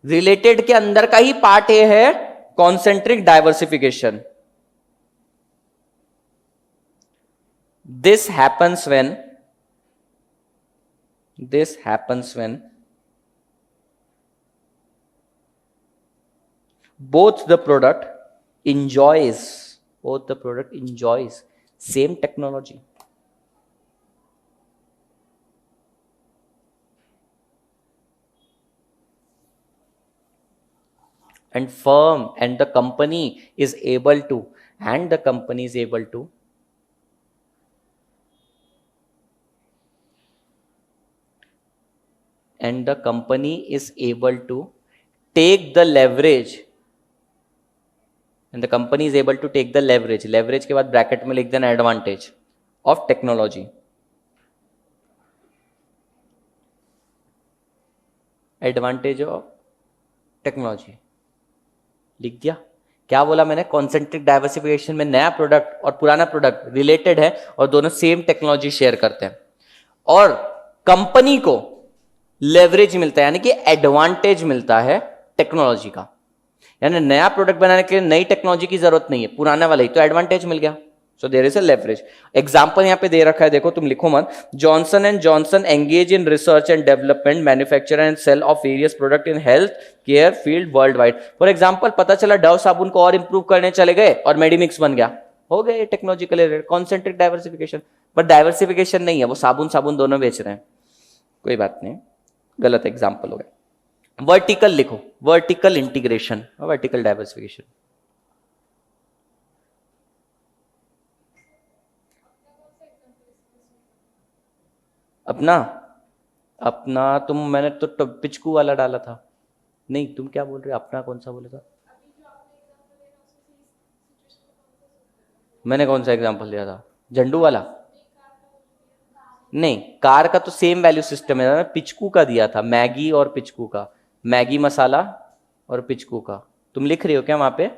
रिलेटेड के अंदर का ही पार्ट ए है concentric diversification. This happens when both the product enjoys same technology. And firm and the company is able to take the leverage. Leverage के बाद ब्रैकेट में लिख देना advantage of technology. Advantage of technology लिख दिया। क्या बोला मैंने? कॉन्सेंट्रिक डाइवर्सिफिकेशन में नया प्रोडक्ट और पुराना प्रोडक्ट रिलेटेड है और दोनों सेम टेक्नोलॉजी शेयर करते हैं और कंपनी को लेवरेज मिलता है, यानी कि एडवांटेज मिलता है टेक्नोलॉजी का। यानी नया प्रोडक्ट बनाने के लिए नई टेक्नोलॉजी की जरूरत नहीं है, पुराना वाला ही तो एडवांटेज मिल गया। So there is a leverage. Example यहां पे दे रखा है, देखो तुम लिखो मत। Johnson and Johnson engage in research and development, manufacture and sale of various product in health care field worldwide. For example पता चला डव साबुन को और इंप्रूव करने चले गए और मेडिमिक्स बन गया, हो गए टेक्नोलॉजिकल कॉन्सेंट्रिक डाइवर्सिफिकेशन। पर डाइवर्सिफिकेशन नहीं है, वो साबुन दोनों बेच रहे हैं। कोई बात नहीं, गलत एग्जाम्पल हो गया। वर्टिकल लिखो, वर्टिकल इंटीग्रेशन, वर्टिकल डाइवर्सिफिकेशन। अपना मैंने तो पिचकू वाला डाला था। नहीं, तुम क्या बोल रहे हो? अपना कौन सा बोला था? मैंने कौन सा एग्जांपल दिया था? झंडू वाला? नहीं, कार का तो सेम वैल्यू सिस्टम है। पिचकू का दिया था, मैगी और पिचकू का, मैगी मसाला और पिचकू का। तुम लिख रही हो क्या वहां पे?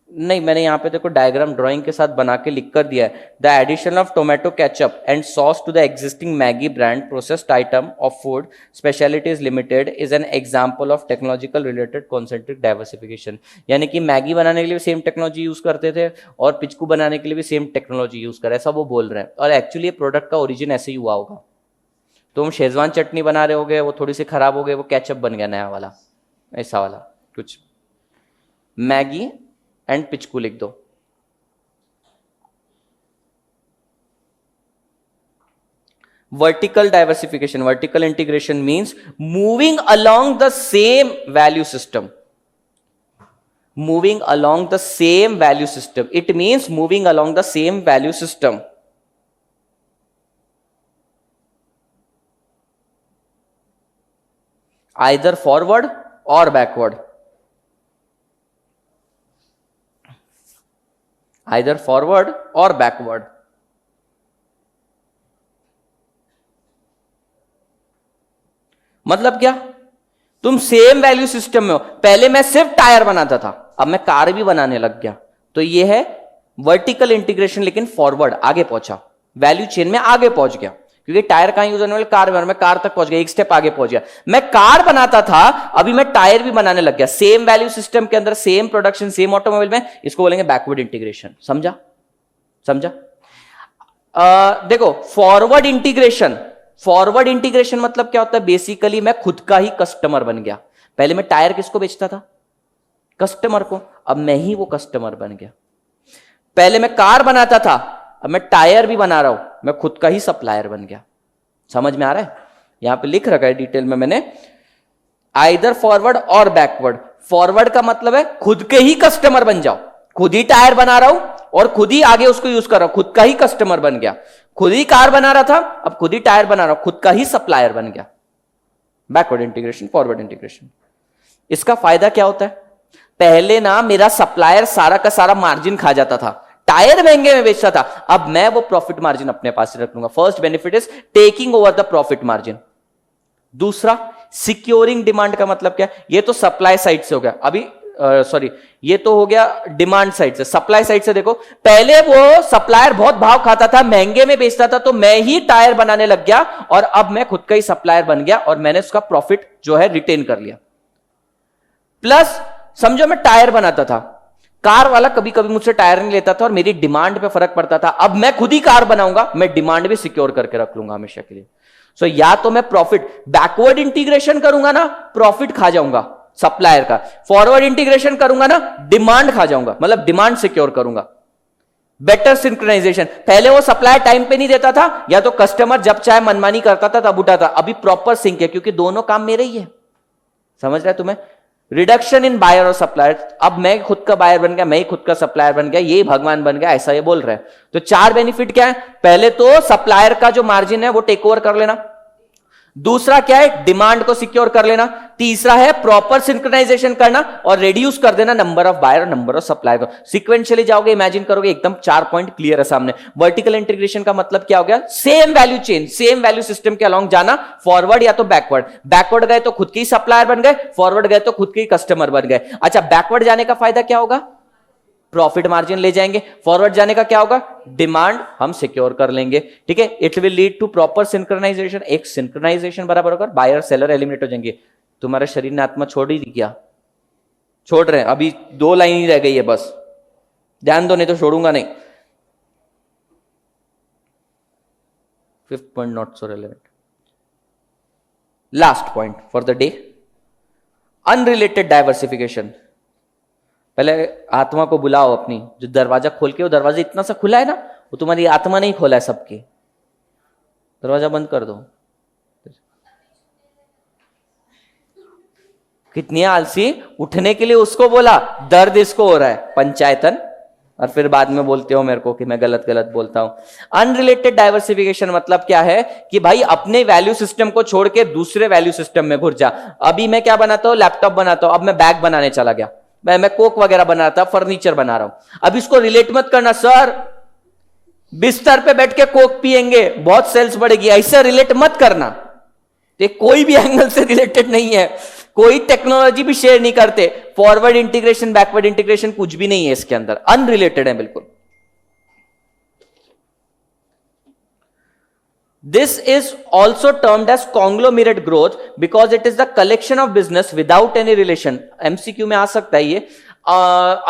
नहीं, मैंने यहाँ पे देखो डायग्राम ड्राइंग के साथ बना के लिख कर दिया है। The addition of tomato ketchup and sauce to the existing Maggi brand processed item of Food Specialities Limited is an example of technological related concentric diversification. यानी कि मैगी बनाने के लिए सेम टेक्नोलॉजी यूज करते थे और पिचकू बनाने के लिए भी सेम टेक्नोलॉजी यूज कर, ऐसा वो बोल रहे हैं। और एक्चुअली प्रोडक्ट का ओरिजिन ऐसे ही हुआ होगा। तुम शेजवान चटनी बना रहे होगे, वो थोड़ी सी खराब हो गई, वो केचप बन गया नया वाला, ऐसा वाला कुछ। मैगी एंड पिचकू लिख दो। Vertical diversification, vertical integration means moving along the same value system. Moving along the same value system, it means moving along the same value system. Either forward और बैकवर्ड। आइदर फॉरवर्ड और backward. मतलब क्या, तुम same value system में हो, पहले मैं सिर्फ टायर बनाता था, अब मैं कार भी बनाने लग गया, तो ये है वर्टिकल इंटीग्रेशन, लेकिन फॉरवर्ड, आगे पहुंचा, वैल्यू चेन में आगे पहुंच गया, क्योंकि टायर कहां यूज होने वाले, कार में, मैं कार तक पहुंच गया, एक स्टेप आगे पहुंच गया। मैं कार बनाता था, अभी मैं टायर भी बनाने लग गया, सेम वैल्यू सिस्टम के अंदर, सेम प्रोडक्शन, सेम ऑटोमोबाइल में, इसको बोलेंगे बैकवर्ड इंटीग्रेशन। समझा? समझा? देखो, फॉरवर्ड इंटीग्रेशन, फॉरवर्ड इंटीग्रेशन मतलब क्या होता है, बेसिकली मैं खुद का ही कस्टमर बन गया। पहले मैं टायर किसको बेचता था, कस्टमर को, अब मैं ही वो कस्टमर बन गया। पहले मैं कार बनाता था, अब मैं टायर भी बना रहा हूं, मैं खुद का ही सप्लायर बन गया। समझ में आ रहा है? यहां पे लिख रखा है डिटेल में मैंने, आइदर फॉरवर्ड और बैकवर्ड। फॉरवर्ड का मतलब है खुद के ही कस्टमर बन जाओ, खुद ही टायर बना रहा हूं और खुद ही आगे उसको यूज कर रहा हूं, खुद का ही कस्टमर बन गया। खुद ही कार बना रहा था, अब खुद ही टायर बना रहा हूं, खुद का ही सप्लायर बन गया। Backward integration, forward integration. इसका फायदा क्या होता है, पहले ना मेरा सप्लायर सारा का सारा मार्जिन खा जाता था, टायर महंगे में बेचता था, अब मैं वो प्रॉफिट मार्जिन अपने पास रख लूंगा। First benefit is taking over the profit margin. दूसरा, सिक्योरिंग डिमांड का मतलब क्या है, ये तो सप्लाई साइड से हो गया, अभी सॉरी ये तो हो गया डिमांड साइड से। सप्लाई साइड से देखो, पहले वो सप्लायर बहुत भाव खाता था, महंगे में बेचता था, तो मैं ही टायर बनाने लग गया, और अब मैं खुद का ही सप्लायर बन गया और मैंने उसका प्रॉफिट जो है रिटेन कर लिया। प्लस समझो मैं टायर बनाता था, कार वाला कभी कभी मुझसे टायर नहीं लेता था और मेरी डिमांड पे फर्क पड़ता था, अब मैं खुद ही कार बनाऊंगा, मैं डिमांड भी सिक्योर करके रख लूंगा हमेशा के लिए। सो या तो मैं प्रॉफिट, बैकवर्ड इंटीग्रेशन करूंगा ना, प्रॉफिट खा जाऊंगा सप्लायर का, फॉरवर्ड इंटीग्रेशन करूंगा ना, डिमांड खा जाऊंगा, मतलब डिमांड सिक्योर करूंगा। बेटर सिंक्रोनाइजेशन, पहले वो सप्लायर टाइम पे नहीं देता था, या तो कस्टमर जब चाहे मनमानी करता था तब उठाता, अभी प्रॉपर सिंक है, क्योंकि दोनों काम मेरे ही है। समझ रहा है तुम्हें? रिडक्शन इन बायर और सप्लायर, अब मैं खुद का बायर बन गया, मैं ही खुद का सप्लायर बन गया, ये भगवान बन गया, ऐसा ये बोल रहे हैं। तो चार बेनिफिट क्या है, पहले तो सप्लायर का जो मार्जिन है वो टेक ओवर कर लेना, दूसरा क्या है, डिमांड को सिक्योर कर लेना, तीसरा है प्रॉपर सिंक्रोनाइजेशन करना और रिड्यूस कर देना नंबर ऑफ बायर और नंबर ऑफ सप्लायर को। सीक्वेंशियली जाओगे, इमेजिन करोगे, एकदम 4 पॉइंट क्लियर है सामने। वर्टिकल इंटीग्रेशन का मतलब क्या हो गया, same value chain, same value system के अलोंग जाना, फॉरवर्ड या तो बैकवर्ड। बैकवर्ड गए तो खुद के ही सप्लायर बन गए, फॉरवर्ड गए तो खुद के ही कस्टमर बन गए। अच्छा, बैकवर्ड जाने का फायदा क्या होगा, प्रॉफिट मार्जिन ले जाएंगे। फॉरवर्ड जाने का क्या होगा, डिमांड हम सिक्योर कर लेंगे। ठीक है, it will lead to proper synchronization. एक सिंक्रोनाइजेशन बराबर होगा, बायर सेलर एलिमिनेट हो जाएंगे। तुम्हारा शरीर ने आत्मा छोड़ ही दी क्या, छोड़ रहे हैं, अभी 2 लाइन ही रह गई है बस, ध्यान दो, नहीं तो छोड़ूंगा नहीं। 5th point not so relevant, last point for the day, unrelated diversification. पहले आत्मा को बुलाओ अपनी, जो दरवाजा खोल के, वो दरवाजा इतना सा खुला है ना, वो तुम्हारी आत्मा नहीं खोला है सबकी, दरवाजा बंद कर दो। कितनी आलसी, उठने के लिए उसको बोला, दर्द इसको हो रहा है पंचायतन, और फिर बाद में बोलते हो मेरे को कि मैं गलत गलत बोलता हूं। अनरिलेटेड डाइवर्सिफिकेशन मतलब क्या है कि भाई अपने वैल्यू सिस्टम को छोड़ के दूसरे वैल्यू सिस्टम में घुस जा। अभी मैं क्या बनाता हूं, लैपटॉप बनाता हूं, अब मैं बैग बनाने चला गया, मैं कोक वगैरह बना रहा था, फर्नीचर बना रहा हूं। अब इसको रिलेट मत करना, सर बिस्तर पे बैठ के कोक पिएंगे बहुत सेल्स बढ़ेगी, ऐसा रिलेट मत करना। तो कोई भी एंगल से रिलेटेड नहीं है, कोई टेक्नोलॉजी भी शेयर नहीं करते, फॉरवर्ड इंटीग्रेशन बैकवर्ड इंटीग्रेशन कुछ भी नहीं है इसके अंदर, अनरिलेटेड है बिल्कुल। This is also termed as conglomerate growth because it is the collection of business without any relation. MCQ में आ सकता है ये।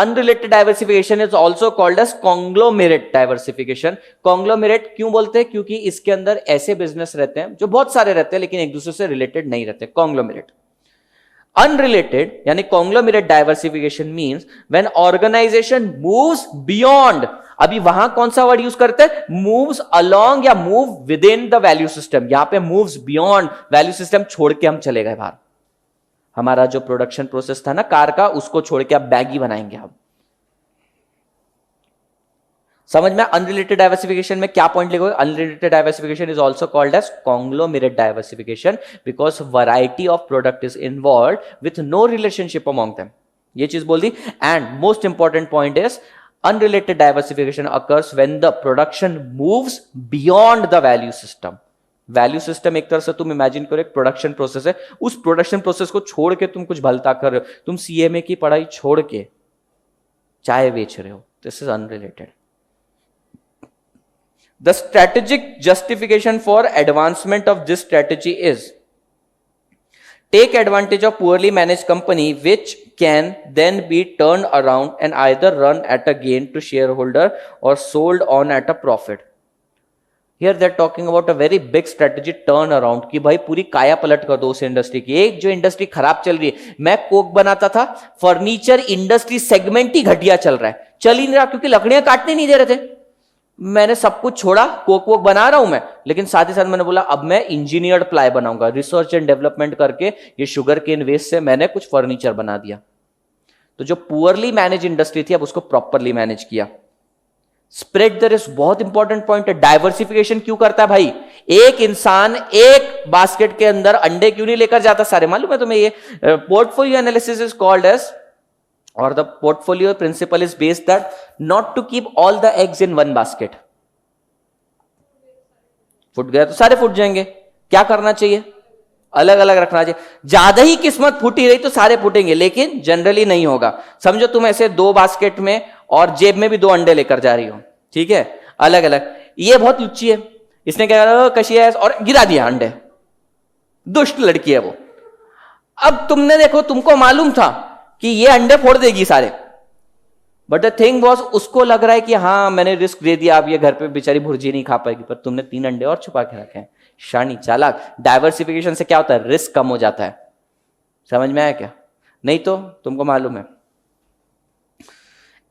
Unrelated diversification is also called as conglomerate diversification. Conglomerate क्यों बोलते हैं, क्योंकि इसके अंदर ऐसे बिजनेस रहते हैं जो बहुत सारे रहते हैं लेकिन एक दूसरे से रिलेटेड नहीं रहते, conglomerate. Unrelated यानी conglomerate diversification means when organization moves beyond, अभी वहां कौन सा वर्ड यूज करते हैं, मूव्स अलोंग या move with in the value system. यहां पे मूव्स बियॉन्ड, वैल्यू सिस्टम छोड़ के हम चले गए बाहर। हमारा जो प्रोडक्शन प्रोसेस था ना कार का, उसको छोड़ के अब बैगी बनाएंगे हम। समझ में? अनरिलेटेड डाइवर्सिफिकेशन में क्या पॉइंट लिखोगे, unrelated diversification is also called as conglomerate diversification because variety of product is involve with no relationship among them. ये चीज बोल दी। And most important point is Unrelated diversification occurs when the production moves beyond the value system. Value system एक तरह से तुम imagine करो एक प्रोडक्शन प्रोसेस है, उस प्रोडक्शन प्रोसेस को छोड़ के तुम कुछ भलता कर रहे हो, तुम सीएमए की पढ़ाई छोड़ के चाय बेच रहे हो. This is unrelated. The strategic justification for advancement of this strategy is take advantage of poorly managed company which can then be turned around and either run at a gain to shareholder or sold on at a profit. Here they're talking about a very big strategy turn around कि भाई पूरी काया पलट कर दो उस industry की. एक जो इंडस्ट्री खराब चल रही है, मैं कोक बनाता था, फर्नीचर इंडस्ट्री सेगमेंट ही घटिया चल रहा है, चल ही नहीं रहा क्योंकि लकड़ियां काटने नहीं दे रहे थे. मैंने सब कुछ छोड़ा, कोक वोक बना रहा हूं मैं, लेकिन साथ ही साथ मैंने बोला अब मैं इंजीनियर्ड प्लाई बनाऊंगा. रिसर्च एंड डेवलपमेंट करके ये शुगर केन वेस्ट से मैंने कुछ फर्नीचर बना दिया. तो जो पुअरली मैनेज इंडस्ट्री थी अब उसको प्रॉपरली मैनेज किया. स्प्रेड द रिस्क बहुत इंपॉर्टेंट पॉइंट है. डाइवर्सिफिकेशन क्यों करता है भाई? एक इंसान एक बास्केट के अंदर अंडे क्यों नहीं लेकर जाता सारे? मालूम है तुम्हें? ये portfolio analysis is called as, or the portfolio principle is based that not to keep all the eggs in one basket. Foot गया तो सारे फुट जाएंगे. क्या करना चाहिए? अलग अलग रखना चाहिए. ज्यादा ही किस्मत फूटी रही तो सारे फूटेंगे, लेकिन जनरली नहीं होगा. समझो तुम ऐसे 2 बास्केट में और जेब में भी 2 अंडे लेकर जा रही हो, ठीक है, अलग अलग. ये बहुत लुच्ची है, इसने क्या करा, कशी है और गिरा दिया अंडे. दुष्ट लड़की है वो. अब तुमने देखो, तुमको मालूम था कि ये अंडे फोड़ देगी सारे, बट द थिंग वॉज, उसको लग रहा है कि हाँ मैंने रिस्क दे दिया, अब ये घर पे बेचारी भुर्जी नहीं खा पाएगी, पर तुमने 3 अंडे और छुपा के रखे हैं. शानी चालाक. डाइवर्सिफिकेशन से क्या होता है? रिस्क कम हो जाता है. समझ में आया क्या? नहीं तो तुमको मालूम है.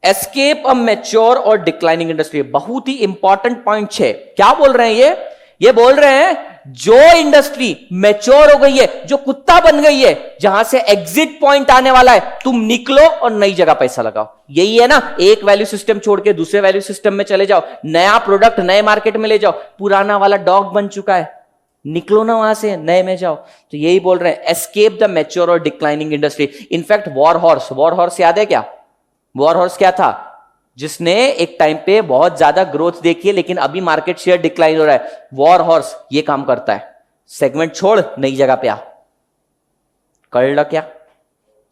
एस्केप अ मैच्योर और डिक्लाइनिंग इंडस्ट्री, बहुत ही इंपॉर्टेंट पॉइंट 6. क्या बोल रहे हैं ये बोल रहे हैं जो इंडस्ट्री मैच्योर हो गई है, जो कुत्ता बन गई है, जहां से एग्जिट पॉइंट आने वाला है, तुम निकलो और नई जगह पैसा लगाओ. यही है ना, एक वैल्यू सिस्टम छोड़ के दूसरे वैल्यू सिस्टम में चले जाओ, नया प्रोडक्ट नए मार्केट में ले जाओ. पुराना वाला डॉग बन चुका है, निकलो ना वहां से, नए में जाओ. तो यही बोल रहे हैं, एस्केप द मैच्योर और declining industry. In fact war horse याद है क्या? वॉर हॉर्स क्या था? जिसने एक टाइम पे बहुत ज्यादा ग्रोथ देखी है, लेकिन अभी मार्केट शेयर डिक्लाइन हो रहा है. वॉर हॉर्स ये काम करता है. सेगमेंट छोड़, नई जगह पे आ. कर ला क्या?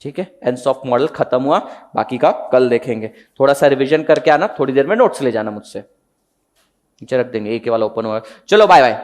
ठीक है, एनसॉफ्ट मॉडल खत्म हुआ, बाकी का कल देखेंगे. थोड़ा सा रिवीजन करके आना, थोड़ी देर में नोट्स ले जाना मुझसे, नीचे रख देंगे. एक वाला ओपन हुआ. चलो बाय बाय.